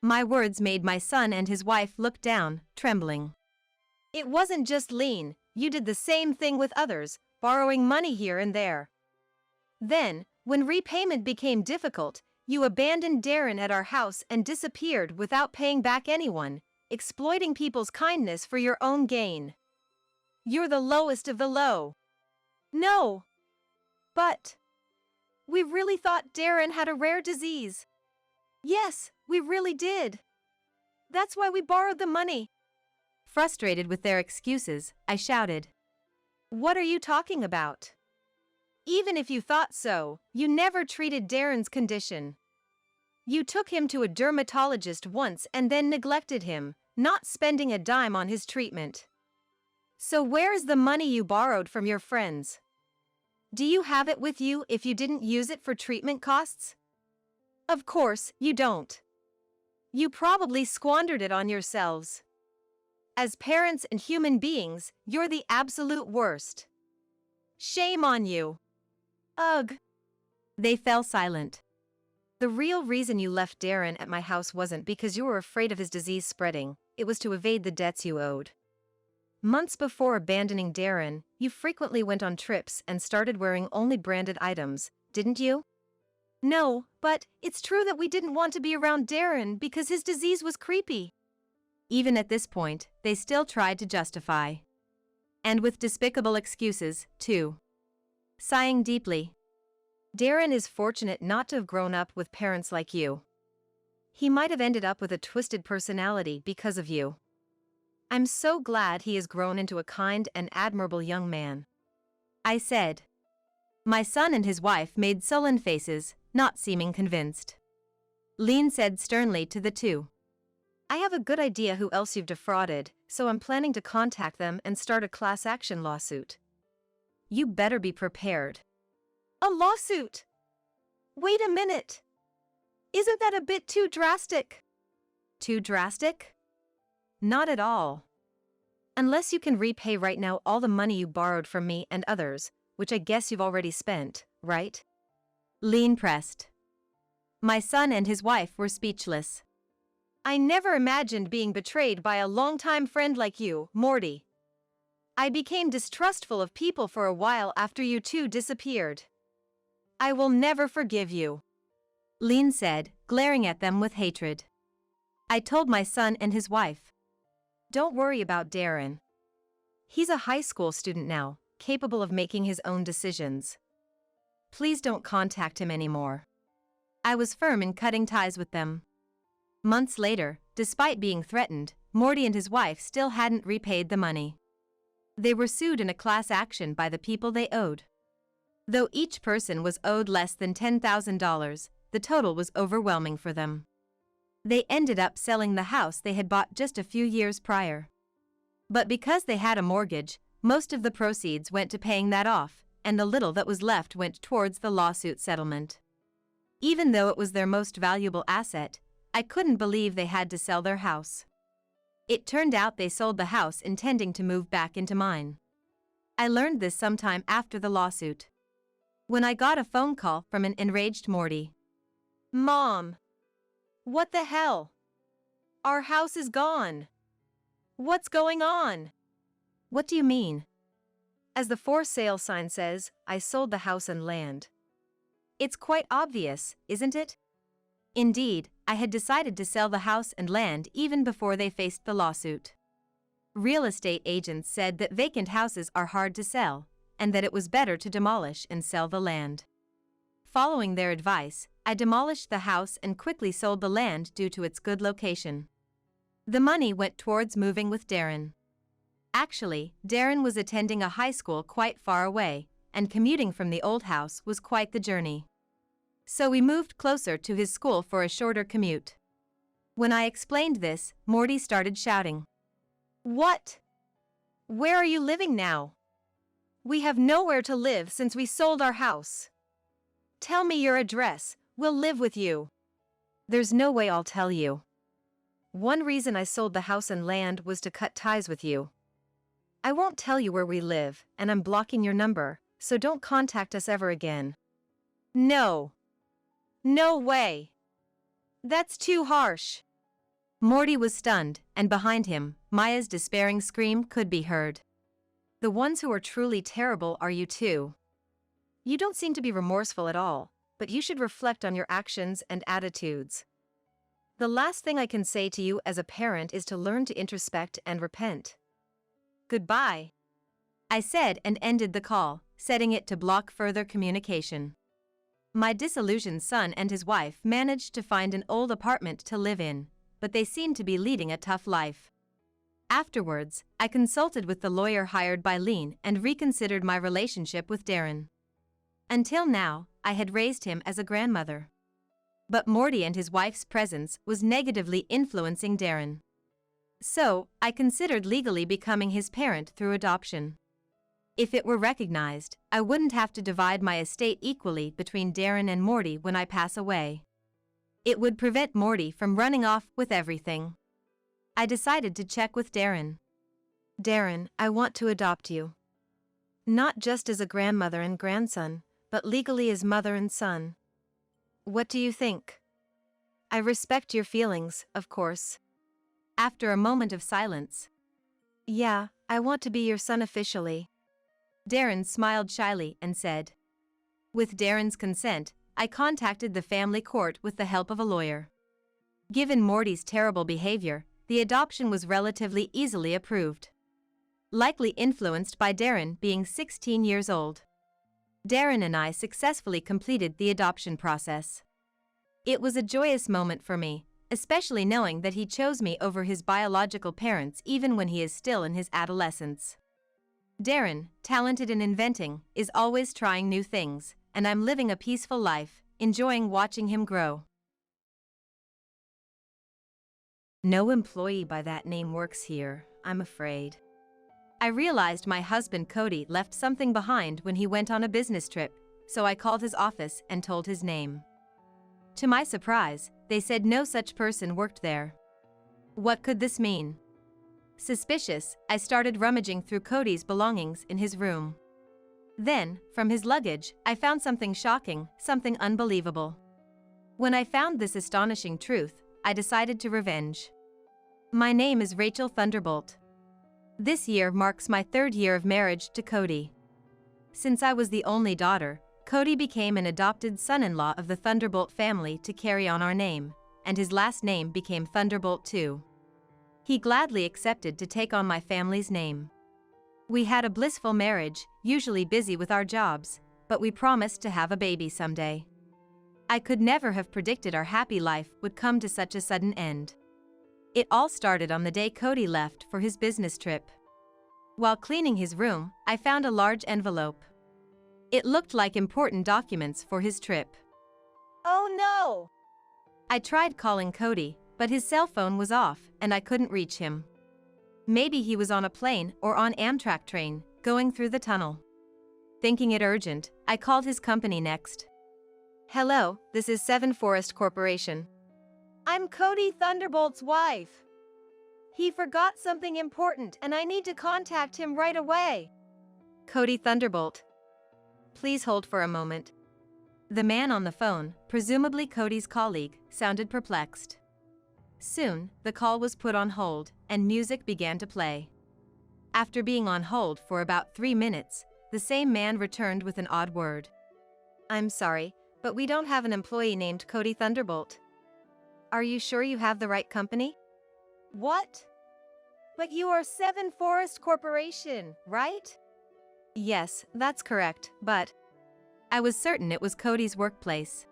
My words made my son and his wife look down, trembling. "It wasn't just Lean, you did the same thing with others, borrowing money here and there. Then, when repayment became difficult, you abandoned Darren at our house and disappeared without paying back anyone, exploiting people's kindness for your own gain. You're the lowest of the low." "No. But we really thought Darren had a rare disease." "Yes, we really did. That's why we borrowed the money." Frustrated with their excuses, I shouted. "What are you talking about? Even if you thought so, you never treated Darren's condition. You took him to a dermatologist once and then neglected him, not spending a dime on his treatment. So where is the money you borrowed from your friends? Do you have it with you if you didn't use it for treatment costs? Of course, you don't. You probably squandered it on yourselves. As parents and human beings, you're the absolute worst. Shame on you." "Ugh." They fell silent. "The real reason you left Darren at my house wasn't because you were afraid of his disease spreading, it was to evade the debts you owed. Months before abandoning Darren, you frequently went on trips and started wearing only branded items, didn't you?" "No, but it's true that we didn't want to be around Darren because his disease was creepy." Even at this point, they still tried to justify. And with despicable excuses, too. Sighing deeply. "Darren is fortunate not to have grown up with parents like you. He might have ended up with a twisted personality because of you. I'm so glad he has grown into a kind and admirable young man," I said. My son and his wife made sullen faces, not seeming convinced. Lean said sternly to the two, "I have a good idea who else you've defrauded, so I'm planning to contact them and start a class action lawsuit. You better be prepared." "A lawsuit? Wait a minute. Isn't that a bit too drastic?" "Too drastic? Not at all. Unless you can repay right now all the money you borrowed from me and others, which I guess you've already spent, right?" Lean pressed. My son and his wife were speechless. "I never imagined being betrayed by a longtime friend like you, Morty. I became distrustful of people for a while after you two disappeared. I will never forgive you," Lean said, glaring at them with hatred. I told my son and his wife, "Don't worry about Darren. He's a high school student now, capable of making his own decisions. Please don't contact him anymore." I was firm in cutting ties with them. Months later, despite being threatened, Morty and his wife still hadn't repaid the money. They were sued in a class action by the people they owed. Though each person was owed less than $10,000, the total was overwhelming for them. They ended up selling the house they had bought just a few years prior. But because they had a mortgage, most of the proceeds went to paying that off, and the little that was left went towards the lawsuit settlement. Even though it was their most valuable asset, I couldn't believe they had to sell their house. It turned out they sold the house intending to move back into mine. I learned this sometime after the lawsuit, when I got a phone call from an enraged Morty. Mom! What the hell? Our house is gone. What's going on? What do you mean? As the for sale sign says, I sold the house and land. It's quite obvious, isn't it? Indeed, I had decided to sell the house and land even before they faced the lawsuit. Real estate agents said that vacant houses are hard to sell, and that it was better to demolish and sell the land. Following their advice, I demolished the house and quickly sold the land due to its good location. The money went towards moving with Darren. Actually, Darren was attending a high school quite far away, and commuting from the old house was quite the journey. So we moved closer to his school for a shorter commute. When I explained this, Morty started shouting. What? Where are you living now? We have nowhere to live since we sold our house. Tell me your address, we'll live with you. There's no way I'll tell you. One reason I sold the house and land was to cut ties with you. I won't tell you where we live, and I'm blocking your number, so don't contact us ever again. No. No way. That's too harsh. Morty was stunned, and behind him, Maya's despairing scream could be heard. The ones who are truly terrible are you too. You don't seem to be remorseful at all, but you should reflect on your actions and attitudes. The last thing I can say to you as a parent is to learn to introspect and repent. Goodbye, I said and ended the call, setting it to block further communication. My disillusioned son and his wife managed to find an old apartment to live in, but they seemed to be leading a tough life. Afterwards, I consulted with the lawyer hired by Lean and reconsidered my relationship with Darren. Until now, I had raised him as a grandmother. But Morty and his wife's presence was negatively influencing Darren. So, I considered legally becoming his parent through adoption. If it were recognized, I wouldn't have to divide my estate equally between Darren and Morty when I pass away. It would prevent Morty from running off with everything. I decided to check with Darren. Darren, I want to adopt you. Not just as a grandmother and grandson, but legally as mother and son. What do you think? I respect your feelings, of course. After a moment of silence. Yeah, I want to be your son officially. Darren smiled shyly and said. With Darren's consent, I contacted the family court with the help of a lawyer. Given Morty's terrible behavior, the adoption was relatively easily approved. Likely influenced by Darren being 16 years old. Darren and I successfully completed the adoption process. It was a joyous moment for me, especially knowing that he chose me over his biological parents even when he is still in his adolescence. Darren, talented in inventing, is always trying new things, and I'm living a peaceful life, enjoying watching him grow. No employee by that name works here, I'm afraid. I realized my husband Cody left something behind when he went on a business trip, so I called his office and told his name. To my surprise, they said no such person worked there. What could this mean? Suspicious, I started rummaging through Cody's belongings in his room. Then, from his luggage, I found something shocking, something unbelievable. When I found this astonishing truth, I decided to revenge. My name is Rachel Thunderbolt. This year marks my 3rd year of marriage to Cody. Since I was the only daughter, Cody became an adopted son-in-law of the Thunderbolt family to carry on our name, and his last name became Thunderbolt too. He gladly accepted to take on my family's name. We had a blissful marriage, usually busy with our jobs, but we promised to have a baby someday. I could never have predicted our happy life would come to such a sudden end. It all started on the day Cody left for his business trip. While cleaning his room, I found a large envelope. It looked like important documents for his trip. Oh Hello? I tried calling Cody, but his cell phone was off and I couldn't reach him. Maybe he was on a plane or on Amtrak train, going through the tunnel. Thinking it urgent, I called his company next. Hello, this is Seven Forest Corporation. I'm Cody Thunderbolt's wife. He forgot something important and I need to contact him right away. Cody Thunderbolt. Please hold for a moment. The man on the phone, presumably Cody's colleague, sounded perplexed. Soon, the call was put on hold, and music began to play. After being on hold for about 3 minutes, the same man returned with an odd word. I'm sorry, but we don't have an employee named Cody Thunderbolt. Are you sure you have the right company? What? But you are Seven Forest Corporation, right? Yes, that's correct, but I was certain it was Cody's workplace.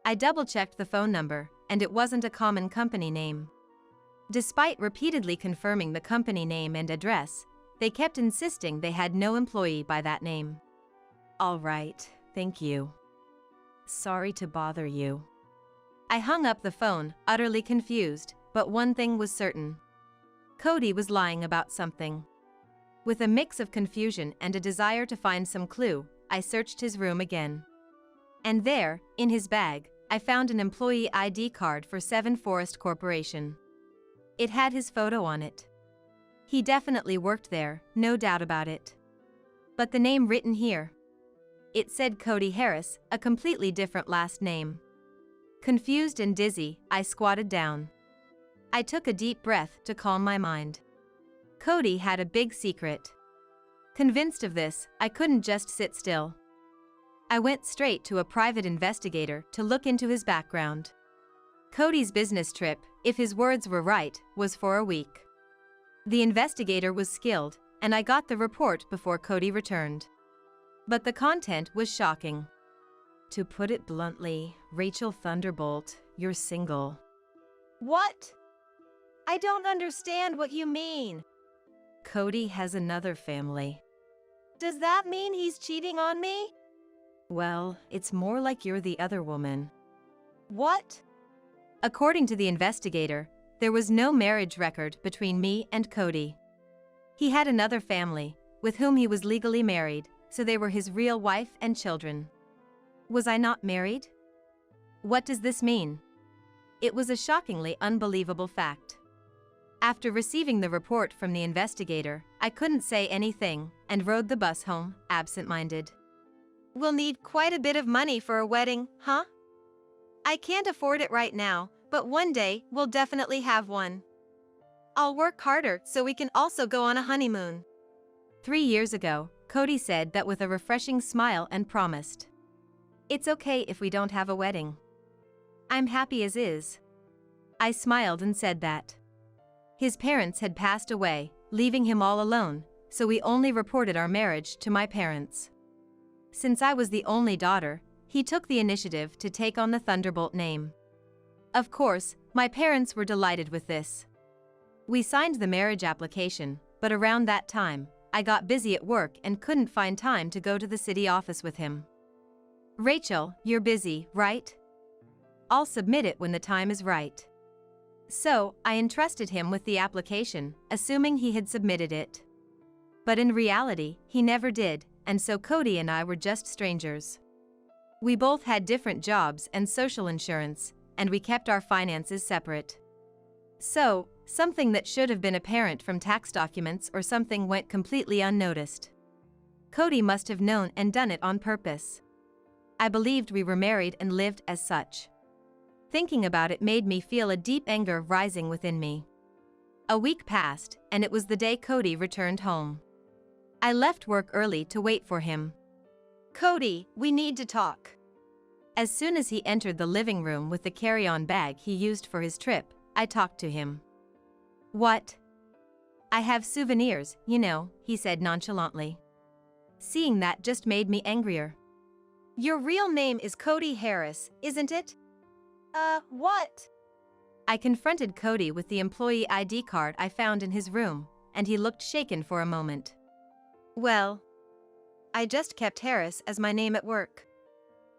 I double-checked the phone number, and it wasn't a common company name. Despite repeatedly confirming the company name and address, they kept insisting they had no employee by that name. All right, thank you. Sorry to bother you. I hung up the phone, utterly confused, but one thing was certain. Cody was lying about something. With a mix of confusion and a desire to find some clue, I searched his room again. And there, in his bag, I found an employee ID card for Seven Forest Corporation. It had his photo on it. He definitely worked there, no doubt about it. But the name written here. It said Cody Harris, a completely different last name. Confused and dizzy, I squatted down. I took a deep breath to calm my mind. Cody had a big secret. Convinced of this, I couldn't just sit still. I went straight to a private investigator to look into his background. Cody's business trip, if his words were right, was for a week. The investigator was skilled, and I got the report before Cody returned. But the content was shocking. To put it bluntly, Rachel Thunderbolt, you're single. What? I don't understand what you mean. Cody has another family. Does that mean he's cheating on me? Well, it's more like you're the other woman. What? According to the investigator, there was no marriage record between me and Cody. He had another family, with whom he was legally married, so they were his real wife and children. Was I not married? What does this mean? It was a shockingly unbelievable fact. After receiving the report from the investigator, I couldn't say anything and rode the bus home, absent-minded. We'll need quite a bit of money for a wedding, huh? I can't afford it right now, but one day we'll definitely have one. I'll work harder so we can also go on a honeymoon. 3 years ago, Cody said that with a refreshing smile and promised. It's okay if we don't have a wedding. I'm happy as is. I smiled and said that. His parents had passed away, leaving him all alone, so we only reported our marriage to my parents. Since I was the only daughter, he took the initiative to take on the Thunderbolt name. Of course, my parents were delighted with this. We signed the marriage application, but around that time, I got busy at work and couldn't find time to go to the city office with him. Rachel, you're busy, right? I'll submit it when the time is right. So, I entrusted him with the application, assuming he had submitted it. But in reality, he never did, and so Cody and I were just strangers. We both had different jobs and social insurance, and we kept our finances separate. So, something that should have been apparent from tax documents or something went completely unnoticed. Cody must have known and done it on purpose. I believed we were married and lived as such. Thinking about it made me feel a deep anger rising within me. A week passed, and it was the day Cody returned home. I left work early to wait for him. Cody, we need to talk. As soon as he entered the living room with the carry-on bag he used for his trip, I talked to him. What? I have souvenirs, you know, he said nonchalantly. Seeing that just made me angrier. Your real name is Cody Harris, isn't it? What? I confronted Cody with the employee ID card I found in his room, and he looked shaken for a moment. Well, I just kept Harris as my name at work.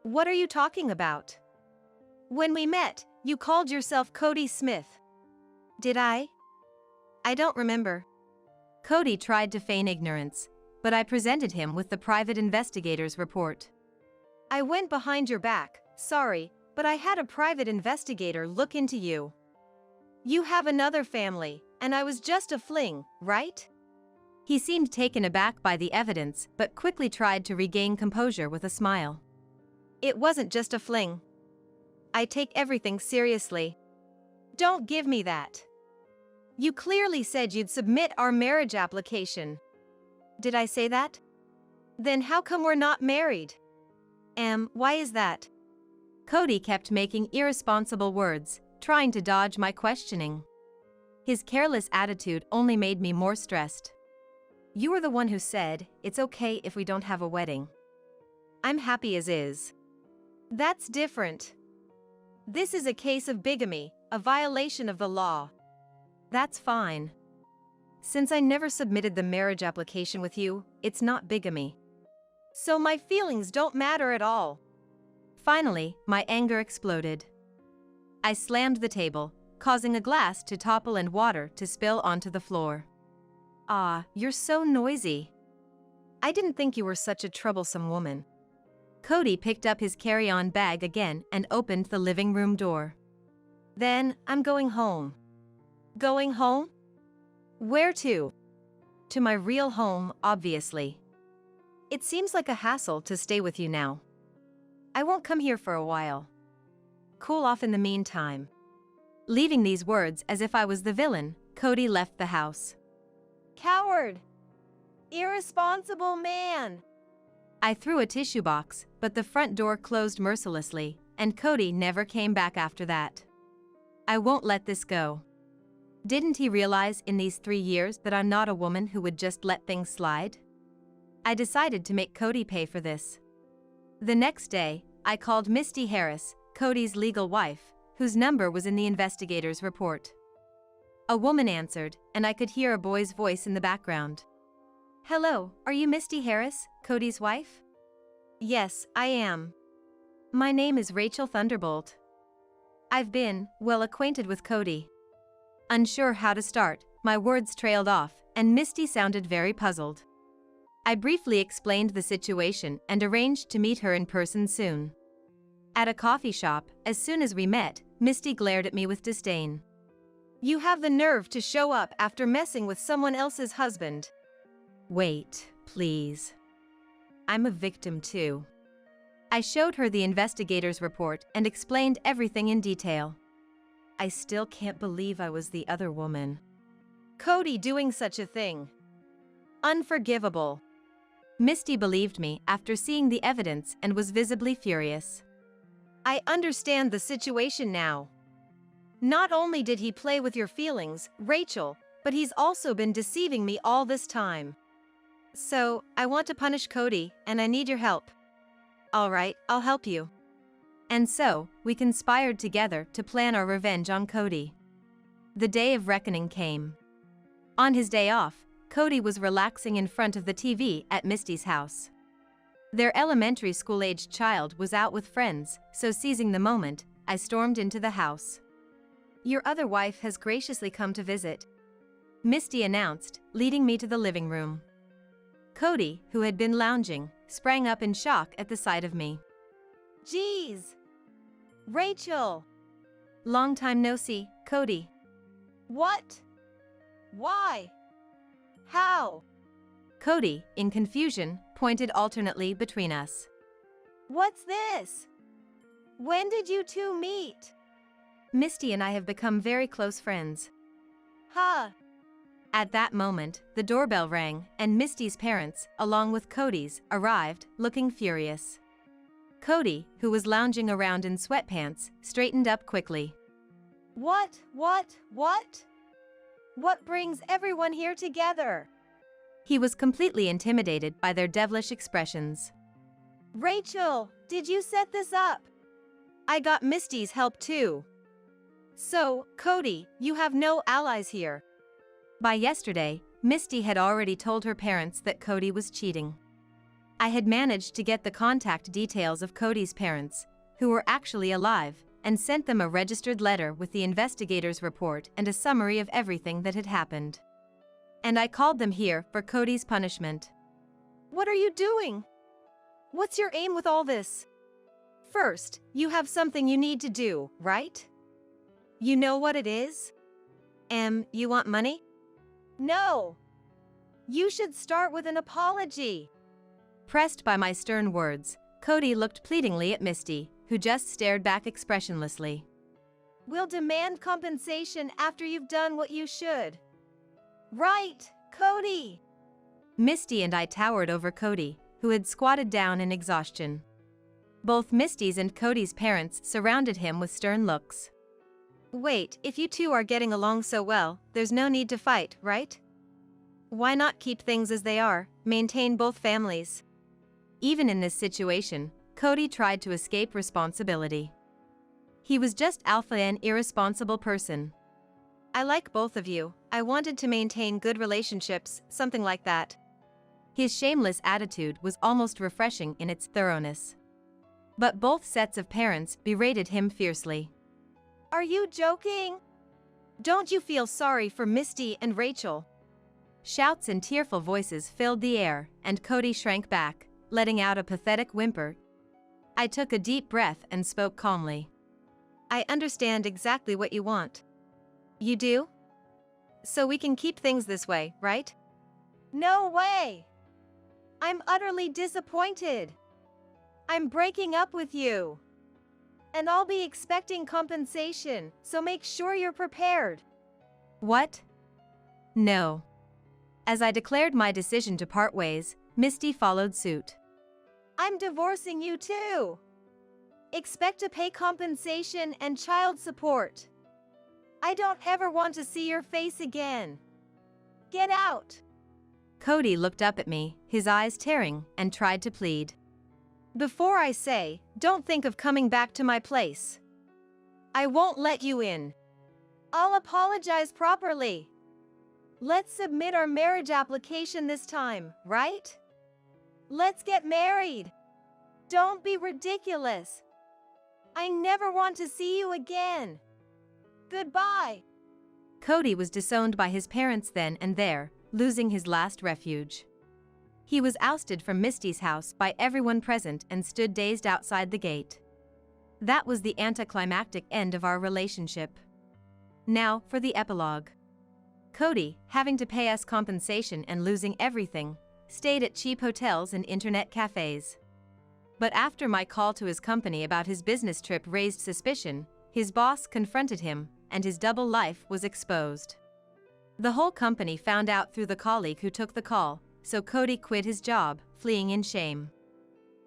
What are you talking about? When we met, you called yourself Cody Smith. Did I? I don't remember. Cody tried to feign ignorance, but I presented him with the private investigator's report. I went behind your back, sorry, but I had a private investigator look into you. You have another family, and I was just a fling, right? He seemed taken aback by the evidence, but quickly tried to regain composure with a smile. It wasn't just a fling. I take everything seriously. Don't give me that. You clearly said you'd submit our marriage application. Did I say that? Then how come we're not married? Why is that? Cody kept making irresponsible words, trying to dodge my questioning. His careless attitude only made me more stressed. You were the one who said, it's okay if we don't have a wedding. I'm happy as is. That's different. This is a case of bigamy, a violation of the law. That's fine. Since I never submitted the marriage application with you, it's not bigamy. So my feelings don't matter at all. Finally, my anger exploded. I slammed the table, causing a glass to topple and water to spill onto the floor. Ah, you're so noisy. I didn't think you were such a troublesome woman. Cody picked up his carry-on bag again and opened the living room door. Then, I'm going home. Going home? Where to? To my real home, obviously. It seems like a hassle to stay with you now. I won't come here for a while. Cool off in the meantime. Leaving these words as if I was the villain, Cody left the house. Coward! Irresponsible man! I threw a tissue box, but the front door closed mercilessly, and Cody never came back after that. I won't let this go. Didn't he realize in these 3 years that I'm not a woman who would just let things slide? I decided to make Cody pay for this. The next day, I called Misty Harris, Cody's legal wife, whose number was in the investigator's report. A woman answered, and I could hear a boy's voice in the background. Hello, are you Misty Harris, Cody's wife? Yes, I am. My name is Rachel Thunderbolt. I've been, well acquainted with Cody. Unsure how to start, my words trailed off, and Misty sounded very puzzled. I briefly explained the situation and arranged to meet her in person soon. At a coffee shop, as soon as we met, Misty glared at me with disdain. You have the nerve to show up after messing with someone else's husband. Wait, please. I'm a victim too. I showed her the investigator's report and explained everything in detail. I still can't believe I was the other woman. Cody doing such a thing. Unforgivable. Misty believed me after seeing the evidence and was visibly furious. I understand the situation now. Not only did he play with your feelings, Rachel, but he's also been deceiving me all this time. So, I want to punish Cody, and I need your help. All right, I'll help you. And so, we conspired together to plan our revenge on Cody. The day of reckoning came. On his day off, Cody was relaxing in front of the TV at Misty's house. Their elementary school-aged child was out with friends, so seizing the moment, I stormed into the house. Your other wife has graciously come to visit, Misty announced, leading me to the living room. Cody, who had been lounging, sprang up in shock at the sight of me. Geez! Rachel! Long time no see, Cody. What? Why? How? Cody, in confusion, pointed alternately between us. What's this? When did you two meet? Misty and I have become very close friends. Huh. At that moment, the doorbell rang, and Misty's parents, along with Cody's, arrived, looking furious. Cody, who was lounging around in sweatpants, straightened up quickly. What? What brings everyone here together? He was completely intimidated by their devilish expressions. Rachel, did you set this up? I got Misty's help too. So, Cody, you have no allies here. By yesterday, Misty had already told her parents that Cody was cheating. I had managed to get the contact details of Cody's parents, who were actually alive, and sent them a registered letter with the investigator's report and a summary of everything that had happened. And I called them here for Cody's punishment. What are you doing? What's your aim with all this? First, you have something you need to do, right? You know what it is? You want money? No. You should start with an apology. Pressed by my stern words, Cody looked pleadingly at Misty, who just stared back expressionlessly. We'll demand compensation after you've done what you should. Right, Cody! Misty and I towered over Cody, who had squatted down in exhaustion. Both Misty's and Cody's parents surrounded him with stern looks. Wait, if you two are getting along so well, there's no need to fight, right? Why not keep things as they are, maintain both families? Even in this situation, Cody tried to escape responsibility. He was just alpha an irresponsible person. I like both of you. I wanted to maintain good relationships, something like that. His shameless attitude was almost refreshing in its thoroughness. But both sets of parents berated him fiercely. Are you joking? Don't you feel sorry for Misty and Rachel? Shouts and tearful voices filled the air, and Cody shrank back, letting out a pathetic whimper. I took a deep breath and spoke calmly. I understand exactly what you want. You do? So we can keep things this way, right? No way! I'm utterly disappointed. I'm breaking up with you. And I'll be expecting compensation, so make sure you're prepared. What? No. As I declared my decision to part ways, Misty followed suit. I'm divorcing you too. Expect to pay compensation and child support. I don't ever want to see your face again. Get out. Cody looked up at me, his eyes tearing, and tried to plead. Before I say, don't think of coming back to my place. I won't let you in. I'll apologize properly. Let's submit our marriage application this time, right? Let's get married. Don't be ridiculous. I never want to see you again. Goodbye. Cody was disowned by his parents then and there, losing his last refuge. He was ousted from Misty's house by everyone present and stood dazed outside the gate. That was the anticlimactic end of our relationship. Now for the epilogue. Cody, having to pay us compensation and losing everything, stayed at cheap hotels and internet cafes. But after my call to his company about his business trip raised suspicion, his boss confronted him, and his double life was exposed. The whole company found out through the colleague who took the call, so Cody quit his job, fleeing in shame.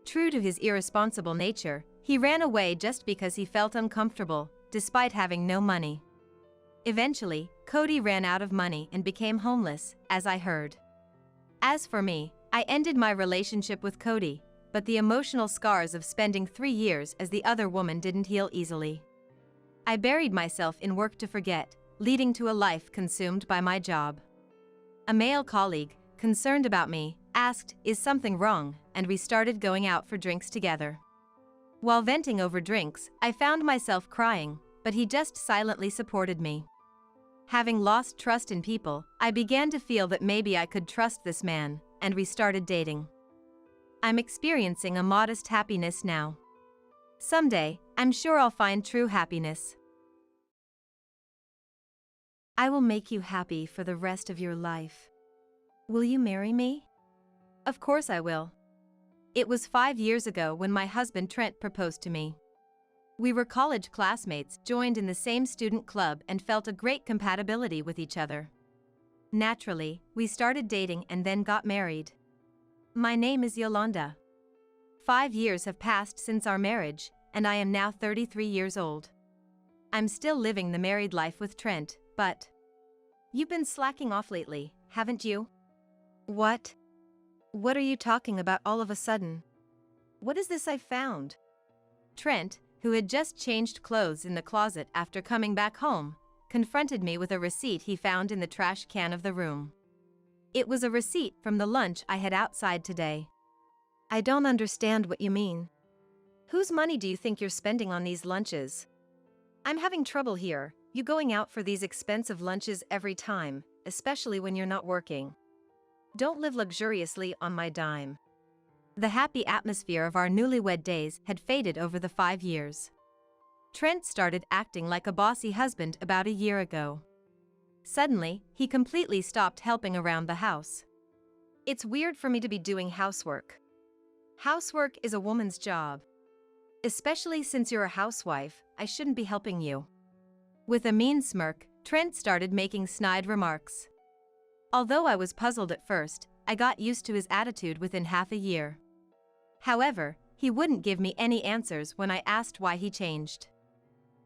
True to his irresponsible nature, he ran away just because he felt uncomfortable, despite having no money. Eventually, Cody ran out of money and became homeless, as I heard. As for me, I ended my relationship with Cody, but the emotional scars of spending 3 years as the other woman didn't heal easily. I buried myself in work to forget, leading to a life consumed by my job. A male colleague, concerned about me, asked, "Is something wrong?" and we started going out for drinks together. While venting over drinks, I found myself crying, but he just silently supported me. Having lost trust in people, I began to feel that maybe I could trust this man, and we started dating. I'm experiencing a modest happiness now. Someday, I'm sure I'll find true happiness. I will make you happy for the rest of your life. Will you marry me? Of course I will. It was 5 years ago when my husband Trent proposed to me. We were college classmates, joined in the same student club and felt a great compatibility with each other. Naturally, we started dating and then got married. My name is Yolanda. 5 years have passed since our marriage, and I am now 33 years old. I'm still living the married life with Trent, but you've been slacking off lately, haven't you? What? What are you talking about all of a sudden? What is this I found? Trent, who had just changed clothes in the closet after coming back home, confronted me with a receipt he found in the trash can of the room. It was a receipt from the lunch I had outside today. I don't understand what you mean. Whose money do you think you're spending on these lunches? I'm having trouble here. You going out for these expensive lunches every time, especially when you're not working. Don't live luxuriously on my dime. The happy atmosphere of our newlywed days had faded over the 5 years. Trent started acting like a bossy husband about a year ago. Suddenly, he completely stopped helping around the house. It's weird for me to be doing housework. Housework is a woman's job. Especially since you're a housewife, I shouldn't be helping you. With a mean smirk, Trent started making snide remarks. Although I was puzzled at first, I got used to his attitude within half a year. However, he wouldn't give me any answers when I asked why he changed.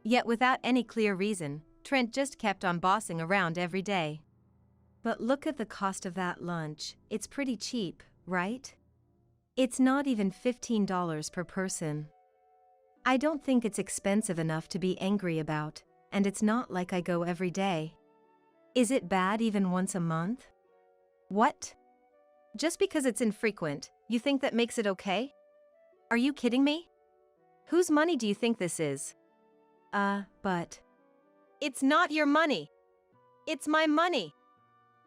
Yet without any clear reason, Trent just kept on bossing around every day. But look at the cost of that lunch. It's pretty cheap, right? It's not even $15 per person. I don't think it's expensive enough to be angry about, and it's not like I go every day. Is it bad even once a month? What? Just because it's infrequent, you think that makes it okay? Are you kidding me? Whose money do you think this is? But... It's not your money. It's my money.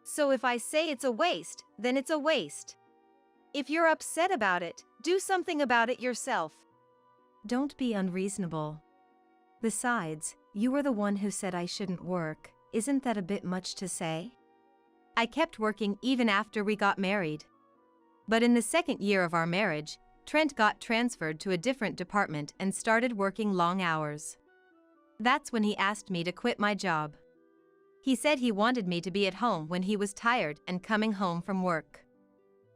So if I say it's a waste, then it's a waste. If you're upset about it, do something about it yourself. Don't be unreasonable. Besides, you were the one who said I shouldn't work. Isn't that a bit much to say? I kept working even after we got married. But in the second year of our marriage, Trent got transferred to a different department and started working long hours. That's when he asked me to quit my job. He said he wanted me to be at home when he was tired and coming home from work.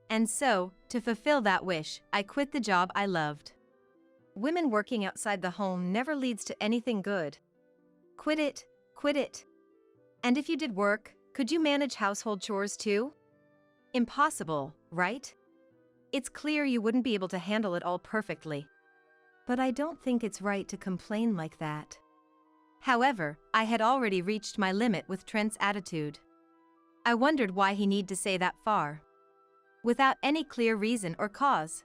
And so, to fulfill that wish, I quit the job I loved. Women working outside the home never leads to anything good. Quit it, quit it. And if you did work, could you manage household chores too? Impossible, right? It's clear you wouldn't be able to handle it all perfectly. But I don't think it's right to complain like that. However, I had already reached my limit with Trent's attitude. I wondered why he needed to say that far. Without any clear reason or cause.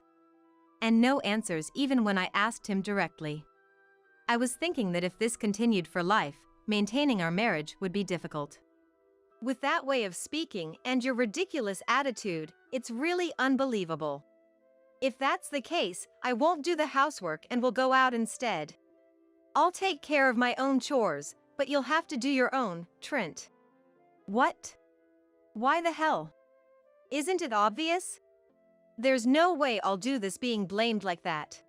And no answers even when I asked him directly. I was thinking that if this continued for life, maintaining our marriage would be difficult. With that way of speaking and your ridiculous attitude, it's really unbelievable. If that's the case, I won't do the housework and will go out instead. I'll take care of my own chores, but you'll have to do your own, Trent. What? Why the hell? Isn't it obvious? There's no way I'll do this being blamed like that.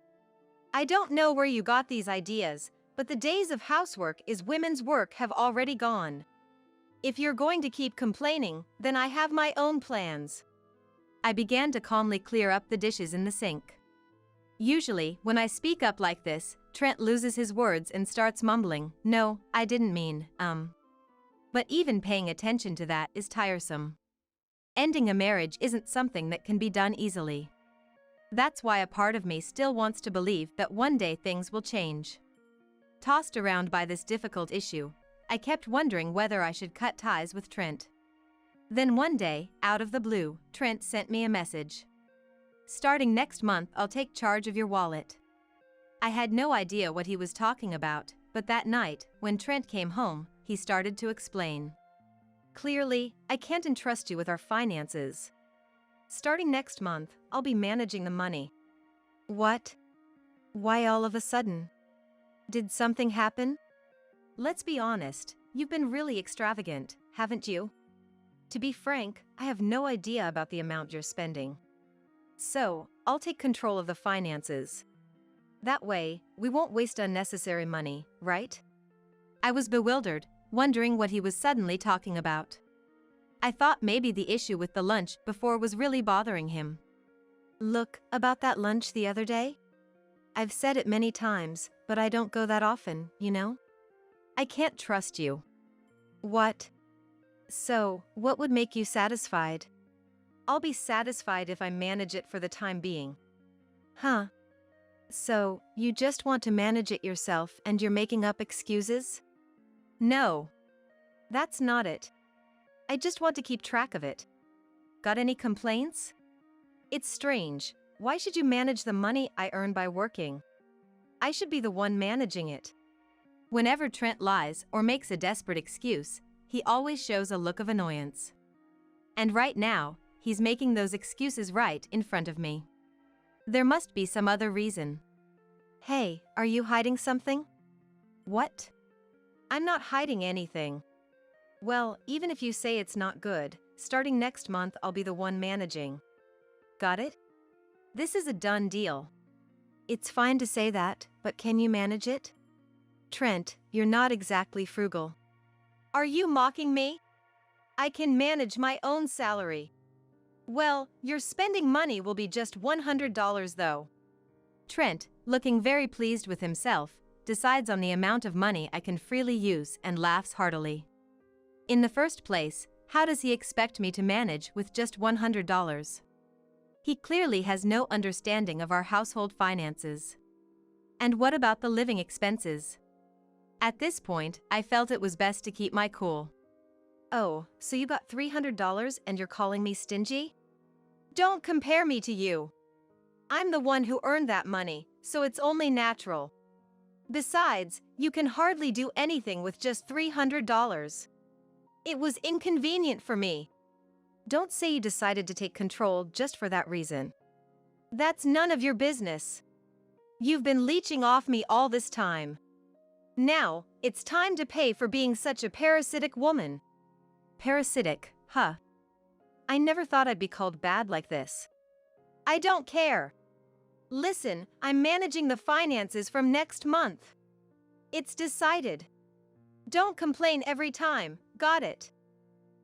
I don't know where you got these ideas, but the days of housework is women's work have already gone. If you're going to keep complaining, then I have my own plans. I began to calmly clear up the dishes in the sink. Usually, when I speak up like this, Trent loses his words and starts mumbling, "No, I didn't mean, But even paying attention to that is tiresome. Ending a marriage isn't something that can be done easily. That's why a part of me still wants to believe that one day things will change." Tossed around by this difficult issue, I kept wondering whether I should cut ties with Trent. Then one day, out of the blue, Trent sent me a message. "Starting next month, I'll take charge of your wallet." I had no idea what he was talking about, but that night, when Trent came home, he started to explain. "Clearly, I can't entrust you with our finances. Starting next month, I'll be managing the money." What? Why all of a sudden? Did something happen? Let's be honest, you've been really extravagant, haven't you? To be frank, I have no idea about the amount you're spending. So, I'll take control of the finances. That way, we won't waste unnecessary money, right? I was bewildered, wondering what he was suddenly talking about. I thought maybe the issue with the lunch before was really bothering him. Look, about that lunch the other day? I've said it many times, but I don't go that often, you know? I can't trust you. What? So, what would make you satisfied? I'll be satisfied if I manage it for the time being. Huh? So, you just want to manage it yourself and you're making up excuses? No. That's not it. I just want to keep track of it. Got any complaints? It's strange. Why should you manage the money I earn by working? I should be the one managing it. Whenever Trent lies or makes a desperate excuse, he always shows a look of annoyance. And right now, he's making those excuses right in front of me. There must be some other reason. Hey, are you hiding something? What? I'm not hiding anything. Well, even if you say it's not good, starting next month I'll be the one managing. Got it? This is a done deal. It's fine to say that, but can you manage it? Trent, you're not exactly frugal. Are you mocking me? I can manage my own salary. Well, your spending money will be just $100 though. Trent, looking very pleased with himself, decides on the amount of money I can freely use and laughs heartily. In the first place, how does he expect me to manage with just $100? He clearly has no understanding of our household finances. And what about the living expenses? At this point, I felt it was best to keep my cool. Oh, so you got $300 and you're calling me stingy? Don't compare me to you. I'm the one who earned that money, so it's only natural. Besides, you can hardly do anything with just $300. It was inconvenient for me. Don't say you decided to take control just for that reason. That's none of your business. You've been leeching off me all this time. Now, it's time to pay for being such a parasitic woman. Parasitic, huh? I never thought I'd be called bad like this. I don't care. Listen, I'm managing the finances from next month. It's decided. Don't complain every time, got it?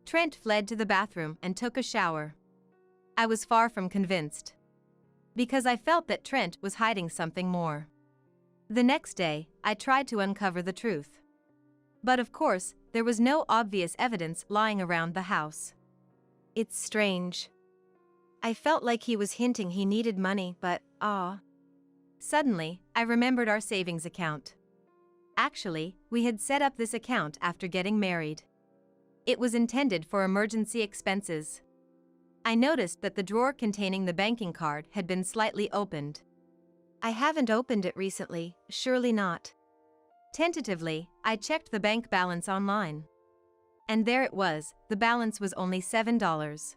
Trent fled to the bathroom and took a shower. I was far from convinced. Because I felt that Trent was hiding something more. The next day, I tried to uncover the truth. But of course, there was no obvious evidence lying around the house. It's strange. I felt like he was hinting he needed money, but Suddenly, I remembered our savings account. Actually, we had set up this account after getting married. It was intended for emergency expenses. I noticed that the drawer containing the banking card had been slightly opened. I haven't opened it recently, surely not. Tentatively, I checked the bank balance online. And there it was, the balance was only $7.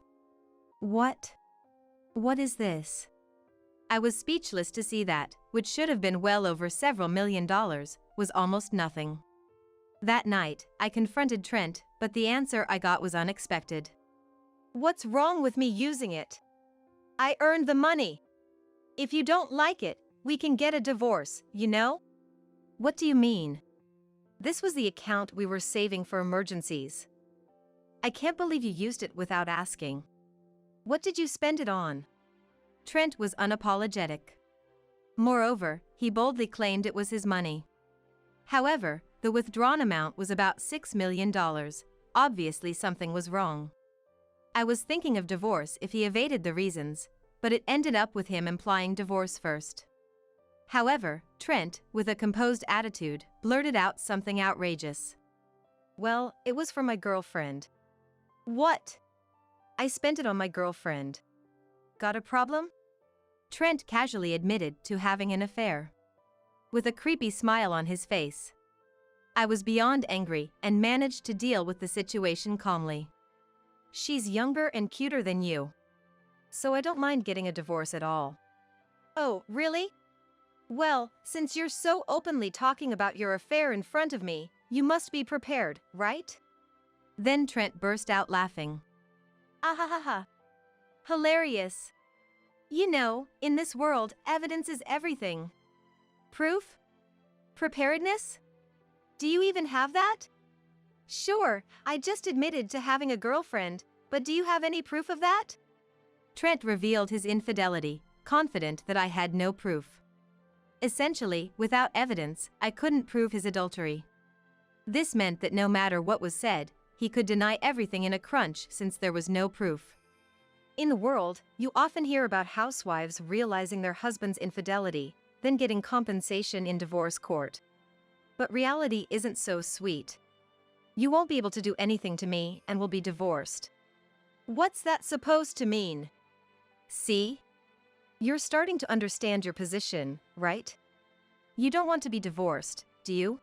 What? What is this? I was speechless to see that, which should have been well over several $1,000,000, was almost nothing. That night, I confronted Trent, but the answer I got was unexpected. What's wrong with me using it? I earned the money. If you don't like it, we can get a divorce, you know? What do you mean? This was the account we were saving for emergencies. I can't believe you used it without asking. What did you spend it on? Trent was unapologetic. Moreover, he boldly claimed it was his money. However, the withdrawn amount was about $6 million. Obviously something was wrong. I was thinking of divorce if he evaded the reasons, but it ended up with him implying divorce first. However, Trent, with a composed attitude, blurted out something outrageous. Well, it was for my girlfriend. What? I spent it on my girlfriend. Got a problem? Trent casually admitted to having an affair. With a creepy smile on his face. I was beyond angry and managed to deal with the situation calmly. She's younger and cuter than you. So I don't mind getting a divorce at all. Oh, really? Well, since you're so openly talking about your affair in front of me, you must be prepared, right? Then Trent burst out laughing. Ahahaha. Hilarious. You know, in this world, evidence is everything. Proof? Preparedness? Do you even have that? Sure, I just admitted to having a girlfriend, but do you have any proof of that? Trent revealed his infidelity, confident that I had no proof. Essentially, without evidence, I couldn't prove his adultery. This meant that no matter what was said, he could deny everything in a crunch since there was no proof. In the world, you often hear about housewives realizing their husband's infidelity, then getting compensation in divorce court. But reality isn't so sweet. You won't be able to do anything to me and will be divorced. What's that supposed to mean? See? You're starting to understand your position, right? You don't want to be divorced, do you?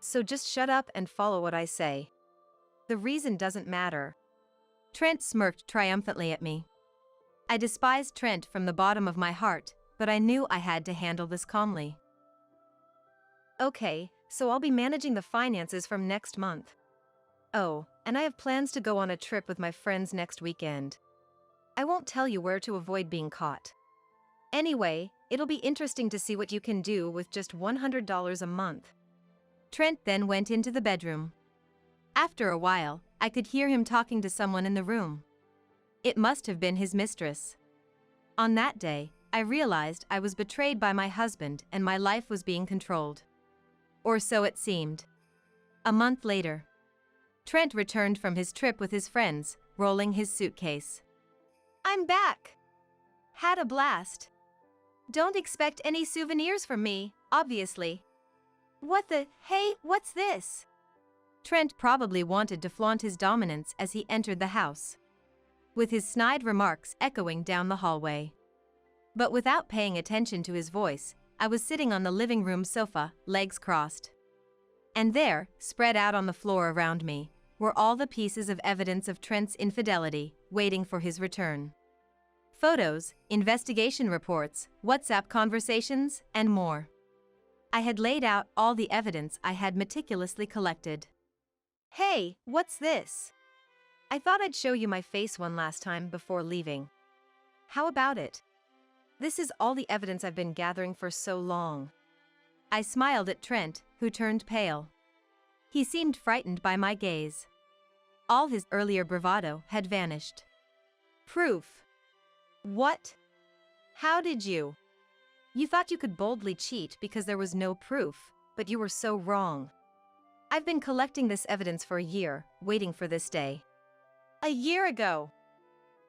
So just shut up and follow what I say. The reason doesn't matter. Trent smirked triumphantly at me. I despised Trent from the bottom of my heart, but I knew I had to handle this calmly. Okay, so I'll be managing the finances from next month. Oh, and I have plans to go on a trip with my friends next weekend. I won't tell you where to avoid being caught. Anyway, it'll be interesting to see what you can do with just $100 a month. Trent then went into the bedroom. After a while, I could hear him talking to someone in the room. It must have been his mistress. On that day, I realized I was betrayed by my husband and my life was being controlled. Or so it seemed. A month later, Trent returned from his trip with his friends, rolling his suitcase. I'm back. Had a blast. Don't expect any souvenirs from me, obviously. Hey, what's this? Trent probably wanted to flaunt his dominance as he entered the house, with his snide remarks echoing down the hallway. But without paying attention to his voice, I was sitting on the living room sofa, legs crossed. And there, spread out on the floor around me, were all the pieces of evidence of Trent's infidelity, waiting for his return. Photos, investigation reports, WhatsApp conversations, and more. I had laid out all the evidence I had meticulously collected. Hey, what's this? I thought I'd show you my face one last time before leaving. How about it? This is all the evidence I've been gathering for so long. I smiled at Trent, who turned pale. He seemed frightened by my gaze. All his earlier bravado had vanished. Proof? What? How did you? You thought you could boldly cheat because there was no proof, but you were so wrong. I've been collecting this evidence for a year, waiting for this day. A year ago,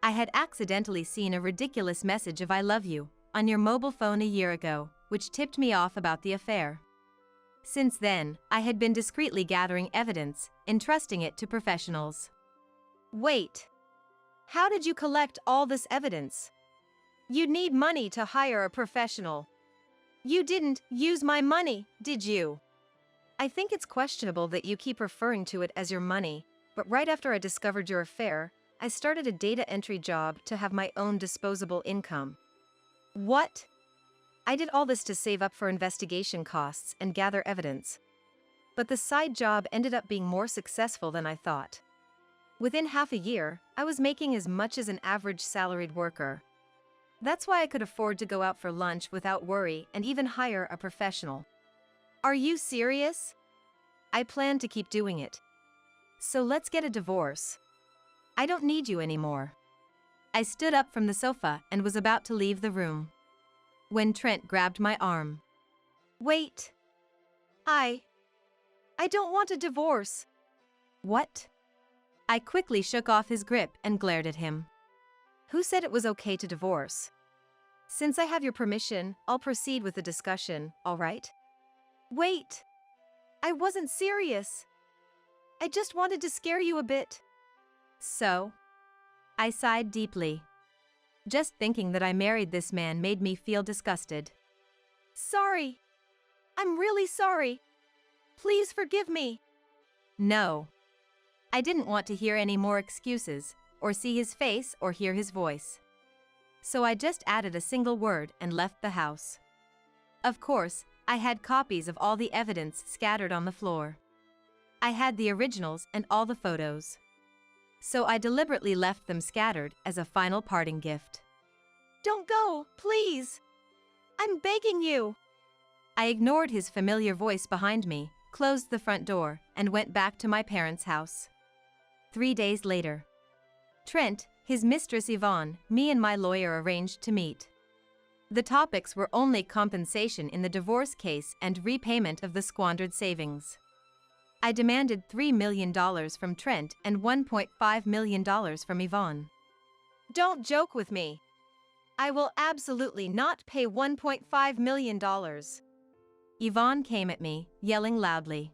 I had accidentally seen a ridiculous message of "I love you" on your mobile phone a year ago, which tipped me off about the affair. Since then, I had been discreetly gathering evidence, entrusting it to professionals. Wait. How did you collect all this evidence? You'd need money to hire a professional. You didn't use my money, did you? I think it's questionable that you keep referring to it as your money, but right after I discovered your affair, I started a data entry job to have my own disposable income. What? I did all this to save up for investigation costs and gather evidence. But the side job ended up being more successful than I thought. Within half a year, I was making as much as an average salaried worker. That's why I could afford to go out for lunch without worry and even hire a professional. Are you serious? I plan to keep doing it. So let's get a divorce. I don't need you anymore. I stood up from the sofa and was about to leave the room, when Trent grabbed my arm. Wait. I don't want a divorce. What? I quickly shook off his grip and glared at him. Who said it was okay to divorce? Since I have your permission, I'll proceed with the discussion, all right? Wait. I wasn't serious. I just wanted to scare you a bit. So? I sighed deeply. Just thinking that I married this man made me feel disgusted. Sorry. I'm really sorry. Please forgive me. No. I didn't want to hear any more excuses, or see his face or hear his voice. So I just added a single word and left the house. Of course, I had copies of all the evidence scattered on the floor. I had the originals and all the photos. So I deliberately left them scattered as a final parting gift. Don't go, please. I'm begging you. I ignored his familiar voice behind me, closed the front door, and went back to my parents' house. 3 days later, Trent, his mistress Yvonne, me and my lawyer arranged to meet. The topics were only compensation in the divorce case and repayment of the squandered savings. I demanded $3 million from Trent and $1.5 million from Yvonne. Don't joke with me. I will absolutely not pay $1.5 million. Yvonne came at me, yelling loudly.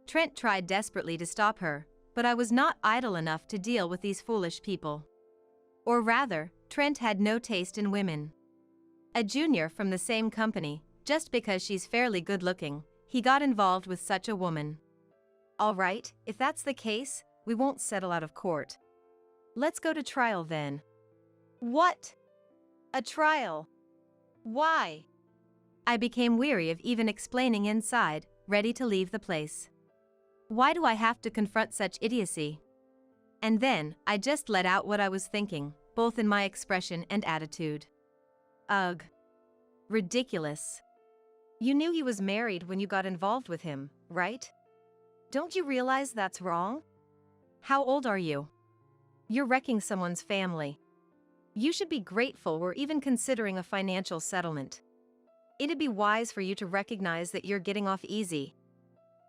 Trent tried desperately to stop her, but I was not idle enough to deal with these foolish people. Or rather, Trent had no taste in women. A junior from the same company, just because she's fairly good-looking, he got involved with such a woman. All right, if that's the case, we won't settle out of court. Let's go to trial then. What? A trial? Why? I became weary of even explaining inside, ready to leave the place. Why do I have to confront such idiocy? And then, I just let out what I was thinking, both in my expression and attitude. Ugh. Ridiculous. You knew he was married when you got involved with him, right? Don't you realize that's wrong? How old are you? You're wrecking someone's family. You should be grateful we're even considering a financial settlement. It'd be wise for you to recognize that you're getting off easy.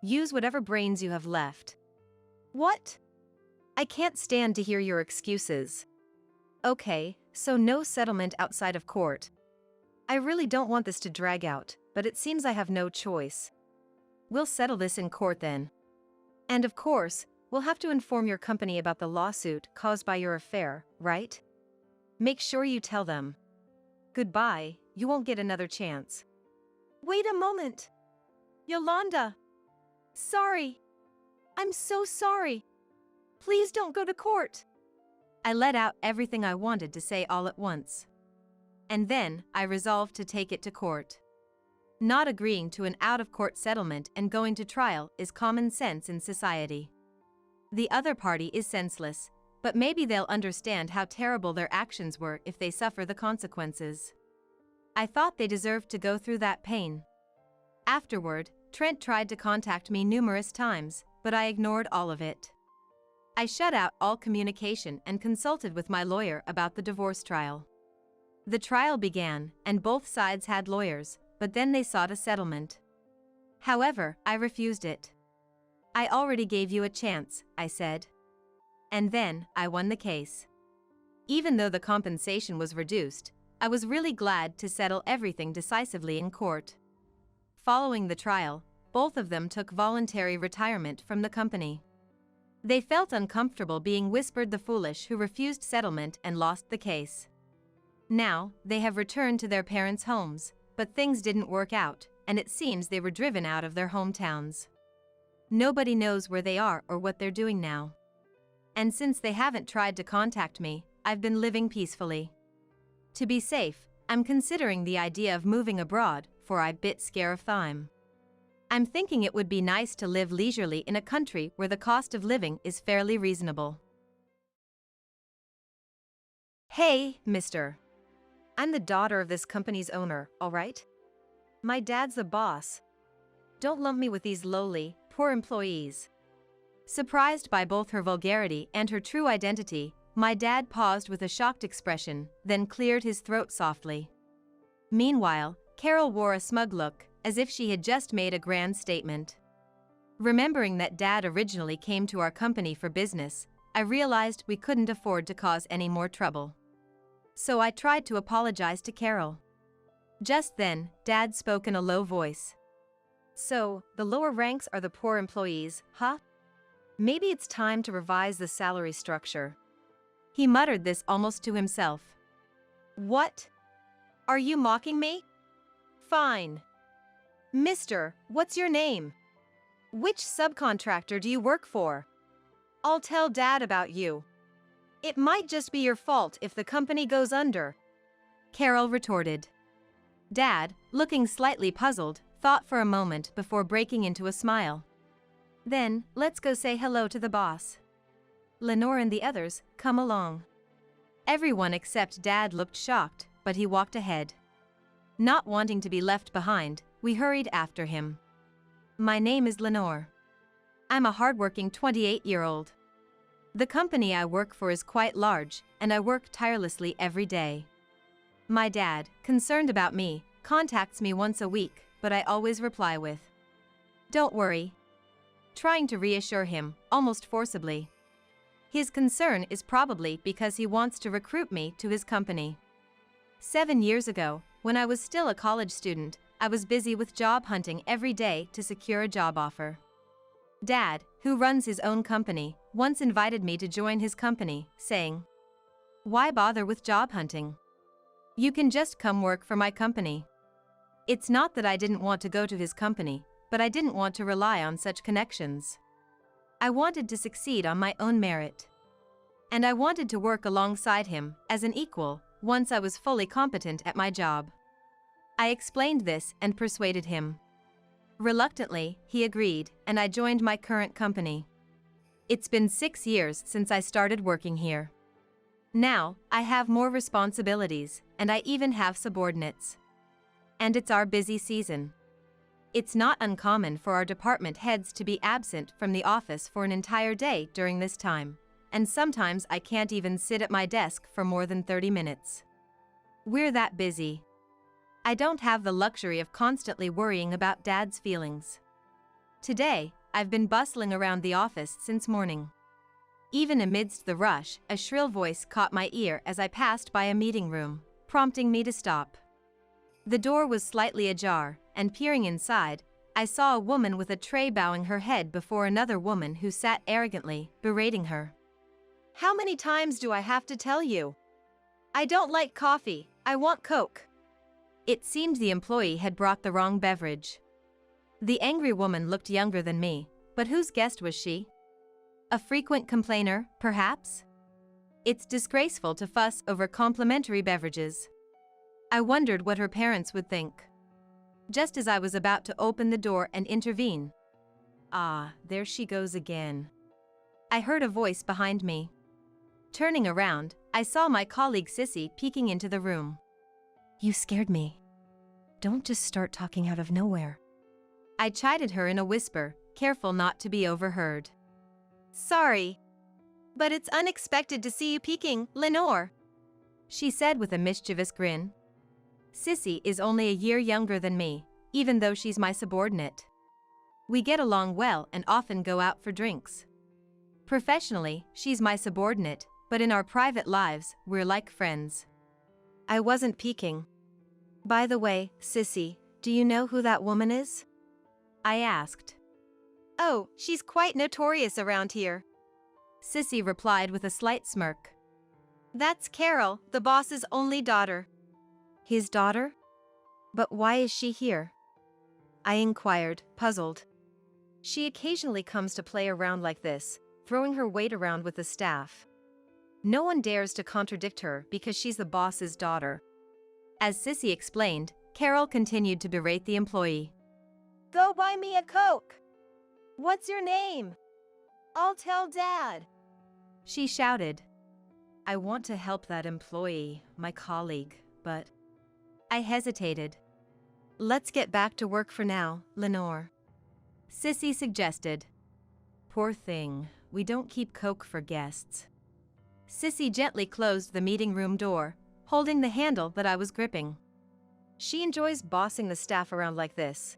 Use whatever brains you have left. What? I can't stand to hear your excuses. Okay, so no settlement outside of court. I really don't want this to drag out, but it seems I have no choice. We'll settle this in court then. And of course, we'll have to inform your company about the lawsuit caused by your affair, right? Make sure you tell them. Goodbye, you won't get another chance. Wait a moment. Yolanda. Sorry. I'm so sorry. Please don't go to court. I let out everything I wanted to say all at once. And then, I resolved to take it to court. Not agreeing to an out-of-court settlement and going to trial is common sense in society. The other party is senseless, but maybe they'll understand how terrible their actions were if they suffer the consequences. I thought they deserved to go through that pain. Afterward, Trent tried to contact me numerous times, but I ignored all of it. I shut out all communication and consulted with my lawyer about the divorce trial. The trial began, and both sides had lawyers, but then they sought a settlement. However, I refused it. I already gave you a chance, I said. And then, I won the case. Even though the compensation was reduced, I was really glad to settle everything decisively in court. Following the trial, both of them took voluntary retirement from the company. They felt uncomfortable being whispered the foolish who refused settlement and lost the case. Now, they have returned to their parents' homes, but things didn't work out, and it seems they were driven out of their hometowns. Nobody knows where they are or what they're doing now. And since they haven't tried to contact me, I've been living peacefully. To be safe, I'm considering the idea of moving abroad, for I bit scare of time. I'm thinking it would be nice to live leisurely in a country where the cost of living is fairly reasonable. Hey, mister. I'm the daughter of this company's owner, all right? My dad's the boss. Don't lump me with these lowly, poor employees. Surprised by both her vulgarity and her true identity, my dad paused with a shocked expression, then cleared his throat softly. Meanwhile, Carol wore a smug look, as if she had just made a grand statement. Remembering that Dad originally came to our company for business, I realized we couldn't afford to cause any more trouble. So I tried to apologize to Carol. Just then, Dad spoke in a low voice. So, the lower ranks are the poor employees, huh? Maybe it's time to revise the salary structure. He muttered this almost to himself. What? Are you mocking me? Fine. Mister, what's your name? Which subcontractor do you work for? I'll tell Dad about you. It might just be your fault if the company goes under. Carol retorted. Dad, looking slightly puzzled, thought for a moment before breaking into a smile. Then, let's go say hello to the boss. Lenore and the others, come along. Everyone except Dad looked shocked, but he walked ahead. Not wanting to be left behind, we hurried after him. My name is Lenore. I'm a hardworking 28-year-old. The company I work for is quite large, and I work tirelessly every day. My dad, concerned about me, contacts me once a week, but I always reply with, "Don't worry," trying to reassure him, almost forcibly. His concern is probably because he wants to recruit me to his company. 7 years ago, when I was still a college student, I was busy with job hunting every day to secure a job offer. Dad, who runs his own company, once invited me to join his company, saying, "Why bother with job hunting? You can just come work for my company." It's not that I didn't want to go to his company, but I didn't want to rely on such connections. I wanted to succeed on my own merit. And I wanted to work alongside him, as an equal, once I was fully competent at my job. I explained this and persuaded him. Reluctantly, he agreed, and I joined my current company. It's been 6 years since I started working here. Now, I have more responsibilities, and I even have subordinates. And it's our busy season. It's not uncommon for our department heads to be absent from the office for an entire day during this time, and sometimes I can't even sit at my desk for more than 30 minutes. We're that busy. I don't have the luxury of constantly worrying about Dad's feelings. Today, I've been bustling around the office since morning. Even amidst the rush, a shrill voice caught my ear as I passed by a meeting room, prompting me to stop. The door was slightly ajar, and peering inside, I saw a woman with a tray bowing her head before another woman who sat arrogantly, berating her. How many times do I have to tell you? I don't like coffee, I want Coke. It seemed the employee had brought the wrong beverage. The angry woman looked younger than me, but whose guest was she? A frequent complainer, perhaps? It's disgraceful to fuss over complimentary beverages. I wondered what her parents would think. Just as I was about to open the door and intervene. Ah, there she goes again. I heard a voice behind me. Turning around, I saw my colleague Sissy peeking into the room. You scared me. Don't just start talking out of nowhere. I chided her in a whisper, careful not to be overheard. Sorry. But it's unexpected to see you peeking, Lenore, she said with a mischievous grin. Sissy is only a year younger than me, even though she's my subordinate. We get along well and often go out for drinks. Professionally, she's my subordinate, but in our private lives, we're like friends. I wasn't peeking. By the way, Sissy, do you know who that woman is? I asked. Oh, she's quite notorious around here, Sissy replied with a slight smirk. That's Carol, the boss's only daughter. His daughter? But why is she here? I inquired, puzzled. She occasionally comes to play around like this, throwing her weight around with the staff. No one dares to contradict her because she's the boss's daughter. As Sissy explained, Carol continued to berate the employee. Go buy me a Coke. What's your name? I'll tell Dad, she shouted. I want to help that employee, my colleague, but I hesitated. Let's get back to work for now, Lenore, Sissy suggested. Poor thing, we don't keep Coke for guests. Sissy gently closed the meeting room door, holding the handle that I was gripping. She enjoys bossing the staff around like this.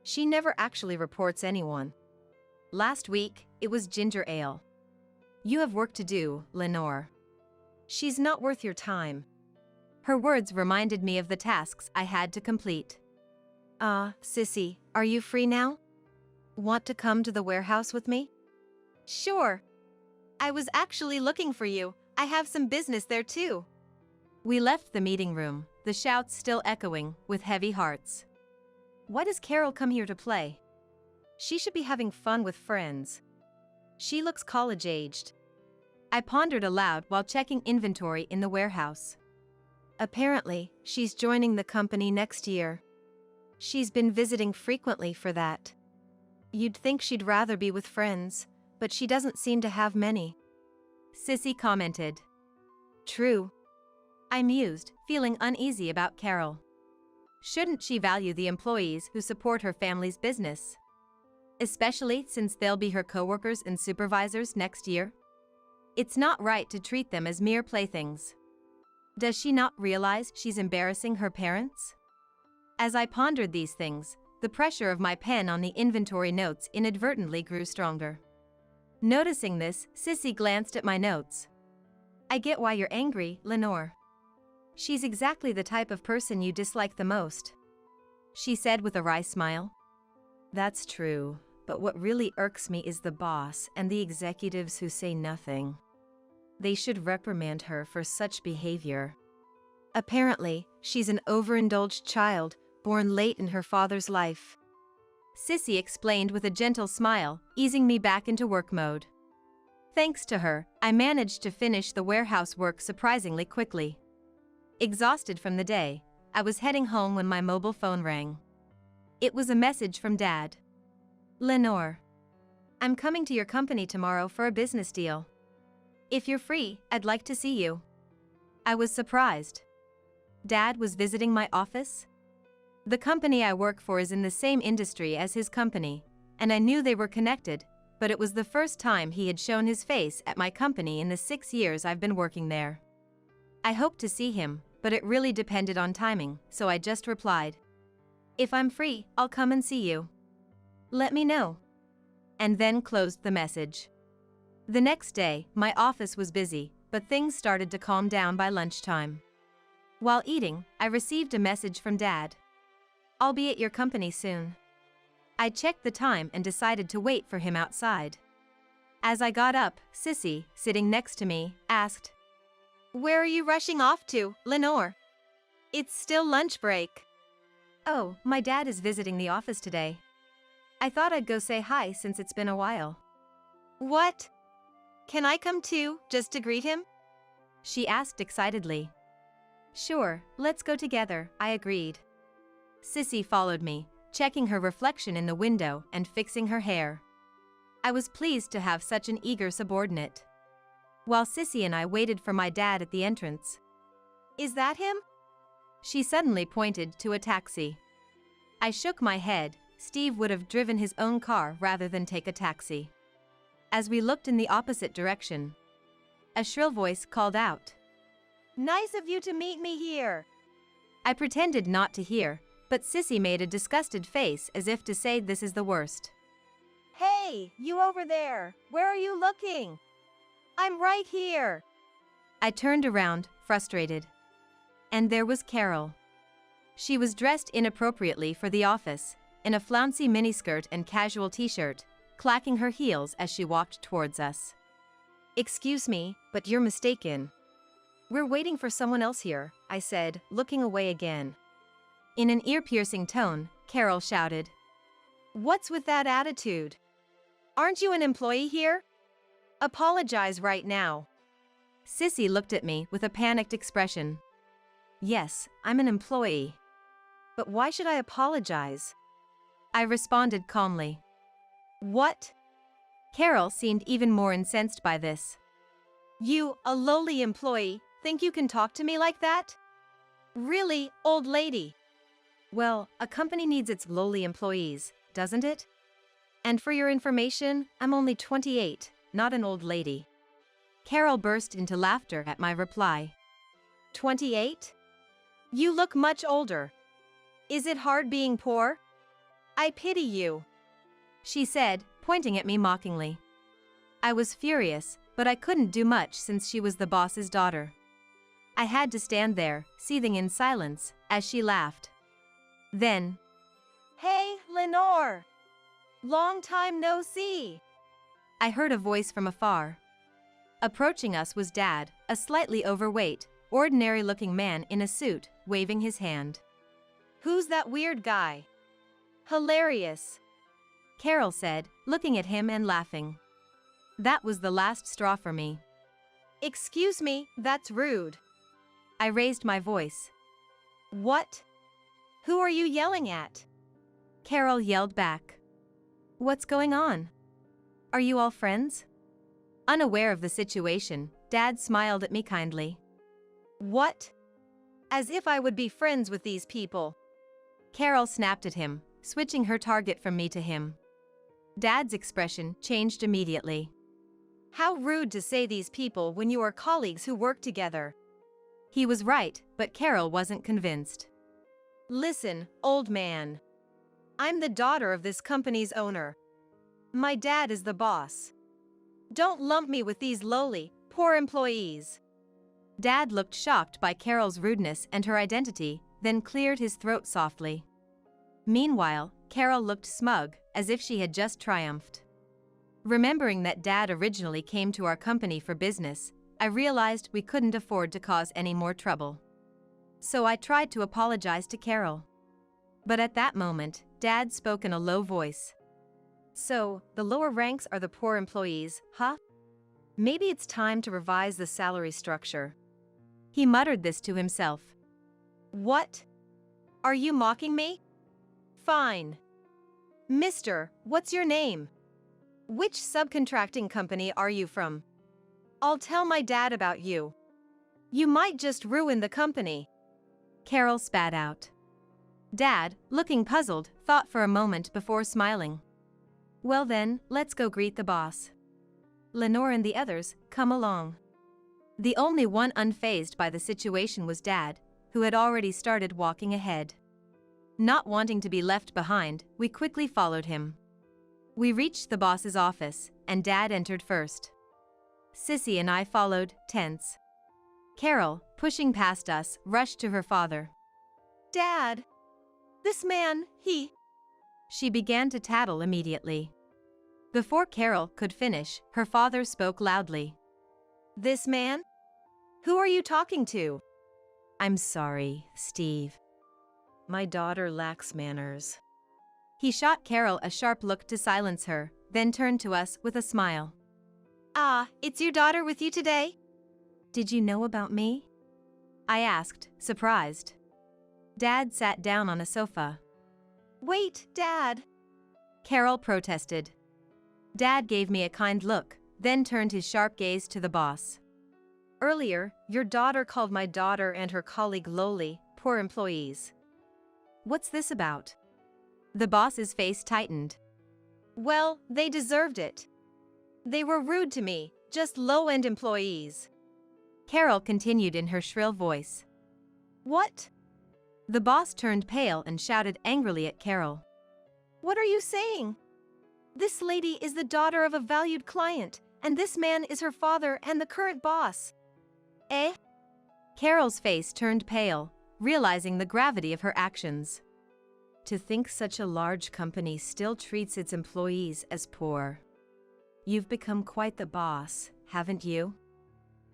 She never actually reports anyone. Last week, it was ginger ale. You have work to do, Lenore. She's not worth your time. Her words reminded me of the tasks I had to complete. Sissy, are you free now? Want to come to the warehouse with me? Sure. I was actually looking for you. I have some business there too. We left the meeting room, the shouts still echoing, with heavy hearts. Why does Carol come here to play? She should be having fun with friends. She looks college-aged. I pondered aloud while checking inventory in the warehouse. Apparently, she's joining the company next year. She's been visiting frequently for that. You'd think she'd rather be with friends, but she doesn't seem to have many, Sissy commented. True. I mused, feeling uneasy about Carol. Shouldn't she value the employees who support her family's business? Especially since they'll be her coworkers and supervisors next year? It's not right to treat them as mere playthings. Does she not realize she's embarrassing her parents? As I pondered these things, the pressure of my pen on the inventory notes inadvertently grew stronger. Noticing this, Sissy glanced at my notes. I get why you're angry, Lenore. She's exactly the type of person you dislike the most, she said with a wry smile. That's true, but what really irks me is the boss and the executives who say nothing. They should reprimand her for such behavior. Apparently, she's an overindulged child, born late in her father's life. Sissy explained with a gentle smile, easing me back into work mode. Thanks to her, I managed to finish the warehouse work surprisingly quickly. Exhausted from the day, I was heading home when my mobile phone rang. It was a message from Dad. Lenore. I'm coming to your company tomorrow for a business deal. If you're free, I'd like to see you. I was surprised. Dad was visiting my office? The company I work for is in the same industry as his company, and I knew they were connected, but it was the first time he had shown his face at my company in the 6 years I've been working there. I hoped to see him, but it really depended on timing, so I just replied, "If I'm free, I'll come and see you. Let me know." And then closed the message. The next day, my office was busy, but things started to calm down by lunchtime. While eating, I received a message from Dad. "I'll be at your company soon." I checked the time and decided to wait for him outside. As I got up, Sissy, sitting next to me, asked, Where are you rushing off to, Lenore? It's still lunch break. "Oh, my dad is visiting the office today. I thought I'd go say hi since it's been a while." What? Can I come too, just to greet him? She asked excitedly. "Sure, let's go together," I agreed. Sissy followed me, checking her reflection in the window and fixing her hair. I was pleased to have such an eager subordinate. While Sissy and I waited for my dad at the entrance. Is that him? She suddenly pointed to a taxi. I shook my head. Steve would have driven his own car rather than take a taxi. As we looked in the opposite direction, a shrill voice called out, Nice of you to meet me here. I pretended not to hear, but Sissy made a disgusted face as if to say this is the worst. Hey, you over there, where are you looking? I'm right here. I turned around, frustrated. And there was Carol. She was dressed inappropriately for the office, in a flouncy miniskirt and casual t-shirt, clacking her heels as she walked towards us. Excuse me, but you're mistaken. We're waiting for someone else here, I said, looking away again. In an ear-piercing tone, Carol shouted, What's with that attitude? Aren't you an employee here? Apologize right now. Sissy looked at me with a panicked expression. Yes, I'm an employee. But why should I apologize? I responded calmly. What? Carol seemed even more incensed by this. You, a lowly employee, think you can talk to me like that? Really, old lady? Well, a company needs its lowly employees, doesn't it? And for your information, I'm only 28, not an old lady. Carol burst into laughter at my reply. 28? You look much older. Is it hard being poor? I pity you, she said, pointing at me mockingly. I was furious, but I couldn't do much since she was the boss's daughter. I had to stand there, seething in silence, as she laughed. Then, Hey, Lenore! Long time no see! I heard a voice from afar. Approaching us was Dad, a slightly overweight, ordinary-looking man in a suit, waving his hand. Who's that weird guy? Hilarious, Carol said, looking at him and laughing. That was the last straw for me. Excuse me, that's rude. I raised my voice. What? Who are you yelling at? Carol yelled back. What's going on? Are you all friends? Unaware of the situation, Dad smiled at me kindly. What? As if I would be friends with these people. Carol snapped at him, switching her target from me to him. Dad's expression changed immediately. How rude to say these people when you are colleagues who work together. He was right, but Carol wasn't convinced. Listen, old man. I'm the daughter of this company's owner. My dad is the boss. Don't lump me with these lowly, poor employees. Dad looked shocked by Carol's rudeness and her identity, then cleared his throat softly. Meanwhile, Carol looked smug, as if she had just triumphed. Remembering that Dad originally came to our company for business, I realized we couldn't afford to cause any more trouble. So I tried to apologize to Carol. But at that moment, Dad spoke in a low voice. So, the lower ranks are the poor employees, huh? Maybe it's time to revise the salary structure. He muttered this to himself. What? Are you mocking me? Fine. Mister, what's your name? Which subcontracting company are you from? I'll tell my dad about you. You might just ruin the company. Carol spat out. Dad, looking puzzled, thought for a moment before smiling. Well then, let's go greet the boss. Lenore and the others, come along. The only one unfazed by the situation was Dad, who had already started walking ahead. Not wanting to be left behind, we quickly followed him. We reached the boss's office, and Dad entered first. Sissy and I followed, tense. Carol, pushing past us, rushed to her father. Dad! This man, he… She began to tattle immediately. Before Carol could finish, her father spoke loudly. This man? Who are you talking to? I'm sorry, Steve. My daughter lacks manners. He shot Carol a sharp look to silence her, then turned to us with a smile. Ah, it's your daughter with you today? Did you know about me? I asked, surprised. Dad sat down on a sofa. Wait, Dad. Carol protested. Dad gave me a kind look, then turned his sharp gaze to the boss. Earlier, your daughter called my daughter and her colleague lowly, poor employees. What's this about? The boss's face tightened. Well, they deserved it. They were rude to me, just low-end employees. Carol continued in her shrill voice. What? The boss turned pale and shouted angrily at Carol. What are you saying? This lady is the daughter of a valued client, and this man is her father and the current boss. Eh? Carol's face turned pale, realizing the gravity of her actions. To think such a large company still treats its employees as poor. You've become quite the boss, haven't you?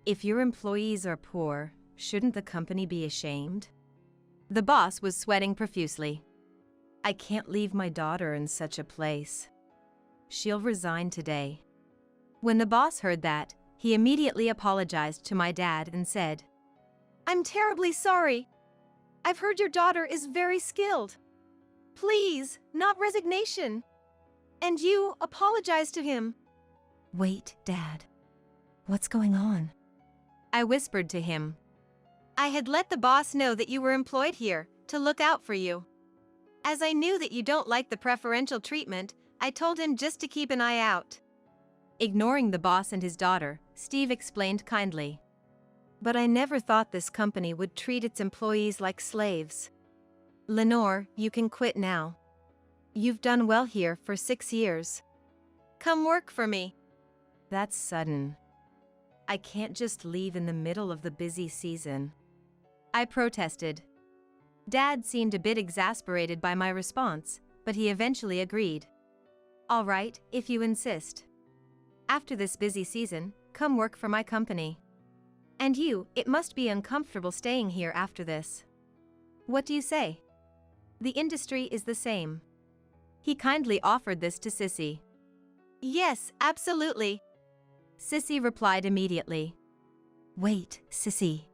If your employees are poor, shouldn't the company be ashamed? The boss was sweating profusely. I can't leave my daughter in such a place. She'll resign today. When the boss heard that, he immediately apologized to my dad and said, I'm terribly sorry. I've heard your daughter is very skilled. Please, not resignation. And you, apologize to him. Wait, Dad. What's going on? I whispered to him. I had let the boss know that you were employed here, to look out for you. As I knew that you don't like the preferential treatment, I told him just to keep an eye out. Ignoring the boss and his daughter, Steve explained kindly. But I never thought this company would treat its employees like slaves. Lenore, you can quit now. You've done well here for 6 years. Come work for me. That's sudden. I can't just leave in the middle of the busy season. I protested. Dad seemed a bit exasperated by my response, but he eventually agreed. All right, if you insist. After this busy season, come work for my company. And you, it must be uncomfortable staying here after this. What do you say? The industry is the same. He kindly offered this to Sissy. Yes, absolutely. Sissy replied immediately. Wait, Sissy.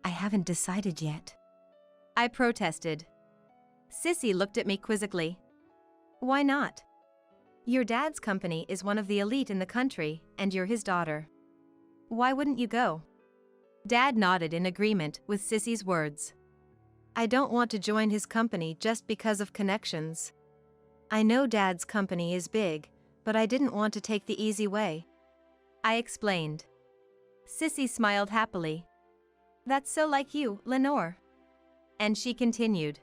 I haven't decided yet. I protested. Sissy looked at me quizzically. Why not? Your dad's company is one of the elite in the country, and you're his daughter. Why wouldn't you go? Dad nodded in agreement with Sissy's words. I don't want to join his company just because of connections. I know Dad's company is big, but I didn't want to take the easy way. I explained. Sissy smiled happily. That's so like you, Lenore. And she continued.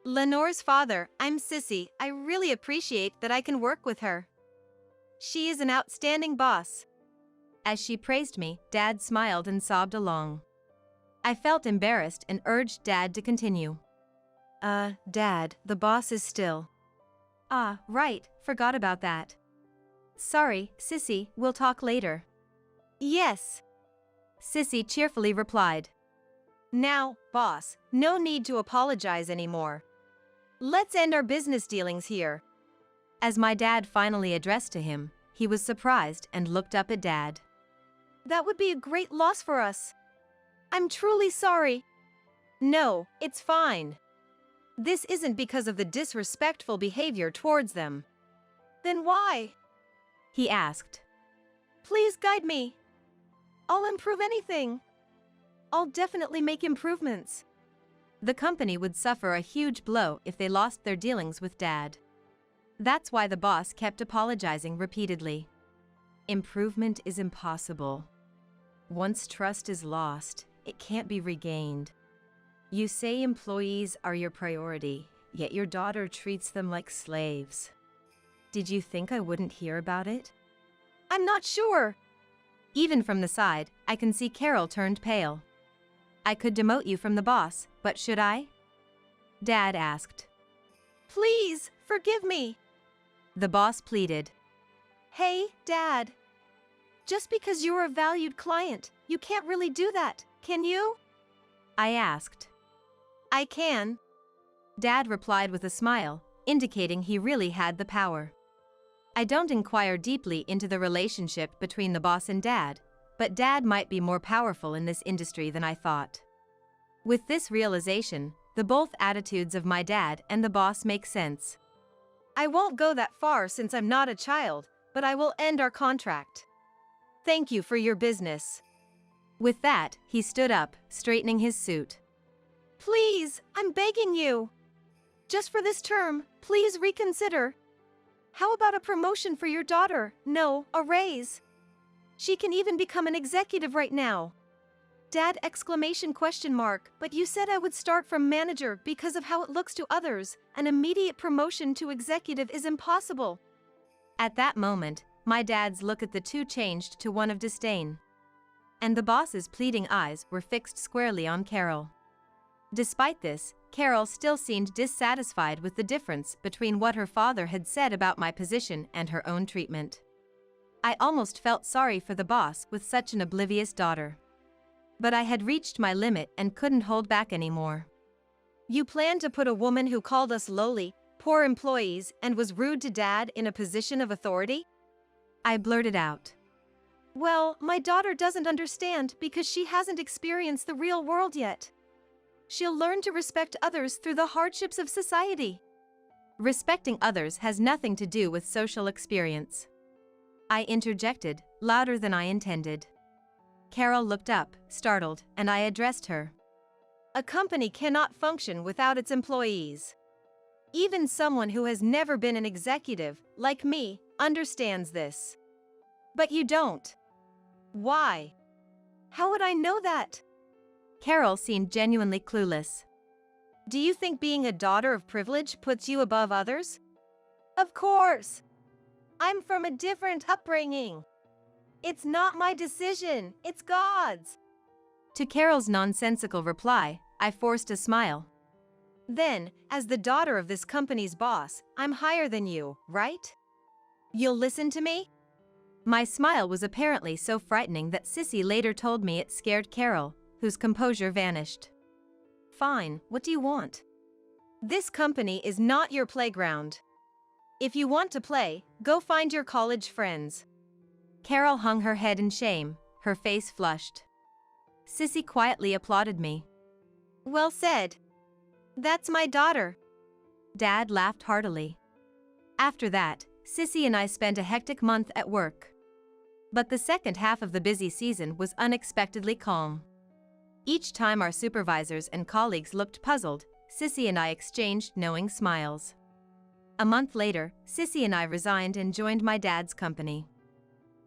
Lenore's father, I'm Sissy. I really appreciate that I can work with her. She is an outstanding boss. As she praised me, Dad smiled and sobbed along. I felt embarrassed and urged Dad to continue. Dad, the boss is still. Ah, right, forgot about that. Sorry, Sissy, we'll talk later. Yes. Sissy cheerfully replied. Now, boss, no need to apologize anymore. Let's end our business dealings here. As my dad finally addressed to him, he was surprised and looked up at Dad. That would be a great loss for us. I'm truly sorry. No, it's fine. This isn't because of the disrespectful behavior towards them. Then why? He asked. Please guide me. I'll improve anything. I'll definitely make improvements. The company would suffer a huge blow if they lost their dealings with Dad. That's why the boss kept apologizing repeatedly. Improvement is impossible. Once trust is lost, it can't be regained. You say employees are your priority, yet your daughter treats them like slaves. Did you think I wouldn't hear about it? I'm not sure. Even from the side, I can see Carol turned pale. I could demote you from the boss, but should I? Dad asked. Please, forgive me. The boss pleaded. Hey, Dad. Just because you're a valued client, you can't really do that, can you? I asked. I can. Dad replied with a smile, indicating he really had the power. I don't inquire deeply into the relationship between the boss and Dad, but Dad might be more powerful in this industry than I thought. With this realization, the both attitudes of my dad and the boss make sense. I won't go that far since I'm not a child, but I will end our contract. Thank you for your business. With that, he stood up, straightening his suit. Please, I'm begging you. Just for this term, please reconsider. How about a promotion for your daughter? No, a raise. She can even become an executive right now. Dad! But you said I would start from manager because of how it looks to others. An immediate promotion to executive is impossible. At that moment, my dad's look at the two changed to one of disdain. And the boss's pleading eyes were fixed squarely on Carol. Despite this, Carol still seemed dissatisfied with the difference between what her father had said about my position and her own treatment. I almost felt sorry for the boss with such an oblivious daughter. But I had reached my limit and couldn't hold back anymore. You plan to put a woman who called us lowly, poor employees and was rude to Dad in a position of authority? I blurted out. Well, my daughter doesn't understand because she hasn't experienced the real world yet. She'll learn to respect others through the hardships of society. Respecting others has nothing to do with social experience. I interjected, louder than I intended. Carol looked up, startled, and I addressed her. A company cannot function without its employees. Even someone who has never been an executive, like me, understands this. But you don't. Why? How would I know that? Carol seemed genuinely clueless. Do you think being a daughter of privilege puts you above others? Of course. I'm from a different upbringing. It's not my decision, it's God's. To Carol's nonsensical reply, I forced a smile. Then, as the daughter of this company's boss, I'm higher than you, right? You'll listen to me? My smile was apparently so frightening that Sissy later told me it scared Carol, whose composure vanished. Fine, what do you want? This company is not your playground. If you want to play, go find your college friends. Carol hung her head in shame, her face flushed. Sissy quietly applauded me. Well said. That's my daughter. Dad laughed heartily. After that, Sissy and I spent a hectic month at work. But the second half of the busy season was unexpectedly calm. Each time our supervisors and colleagues looked puzzled, Sissy and I exchanged knowing smiles. A month later, Sissy and I resigned and joined my dad's company.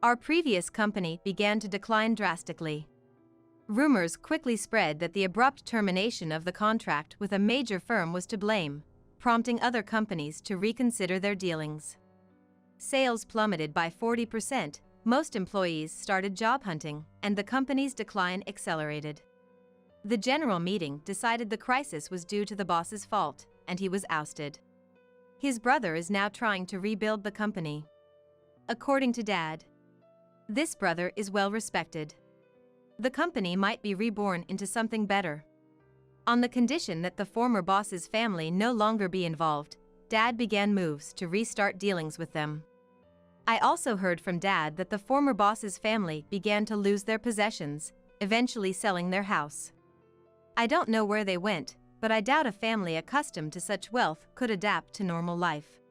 Our previous company began to decline drastically. Rumors quickly spread that the abrupt termination of the contract with a major firm was to blame, prompting other companies to reconsider their dealings. Sales plummeted by 40%, most employees started job hunting, and the company's decline accelerated. The general meeting decided the crisis was due to the boss's fault, and he was ousted. His brother is now trying to rebuild the company. According to Dad, this brother is well respected. The company might be reborn into something better. On the condition that the former boss's family no longer be involved, Dad began moves to restart dealings with them. I also heard from Dad that the former boss's family began to lose their possessions, eventually selling their house. I don't know where they went, but I doubt a family accustomed to such wealth could adapt to normal life.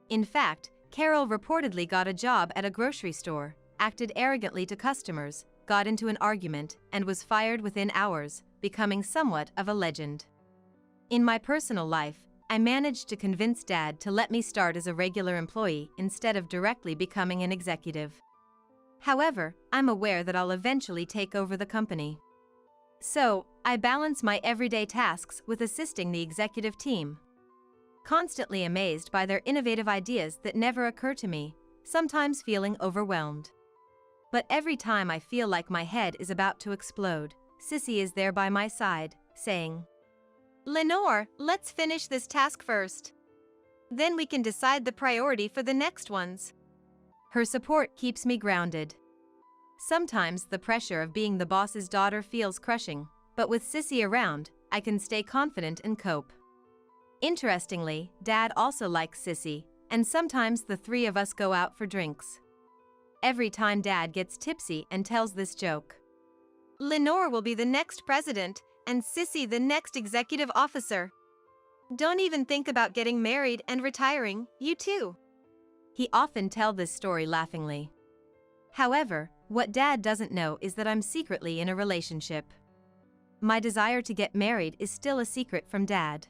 In fact, Carol reportedly got a job at a grocery store, acted arrogantly to customers, got into an argument, and was fired within hours, becoming somewhat of a legend. In my personal life, I managed to convince Dad to let me start as a regular employee instead of directly becoming an executive. However, I'm aware that I'll eventually take over the company. So, I balance my everyday tasks with assisting the executive team. Constantly amazed by their innovative ideas that never occur to me, sometimes feeling overwhelmed. But every time I feel like my head is about to explode, Sissy is there by my side, saying, "Lenore, let's finish this task first. Then we can decide the priority for the next ones." Her support keeps me grounded. Sometimes the pressure of being the boss's daughter feels crushing, but with Sissy around, I can stay confident and cope. Interestingly, Dad also likes Sissy, and sometimes the three of us go out for drinks. Every time Dad gets tipsy and tells this joke, "Lenore will be the next president, and Sissy the next executive officer. Don't even think about getting married and retiring, you too." He often tells this story laughingly. However, what Dad doesn't know is that I'm secretly in a relationship. My desire to get married is still a secret from Dad.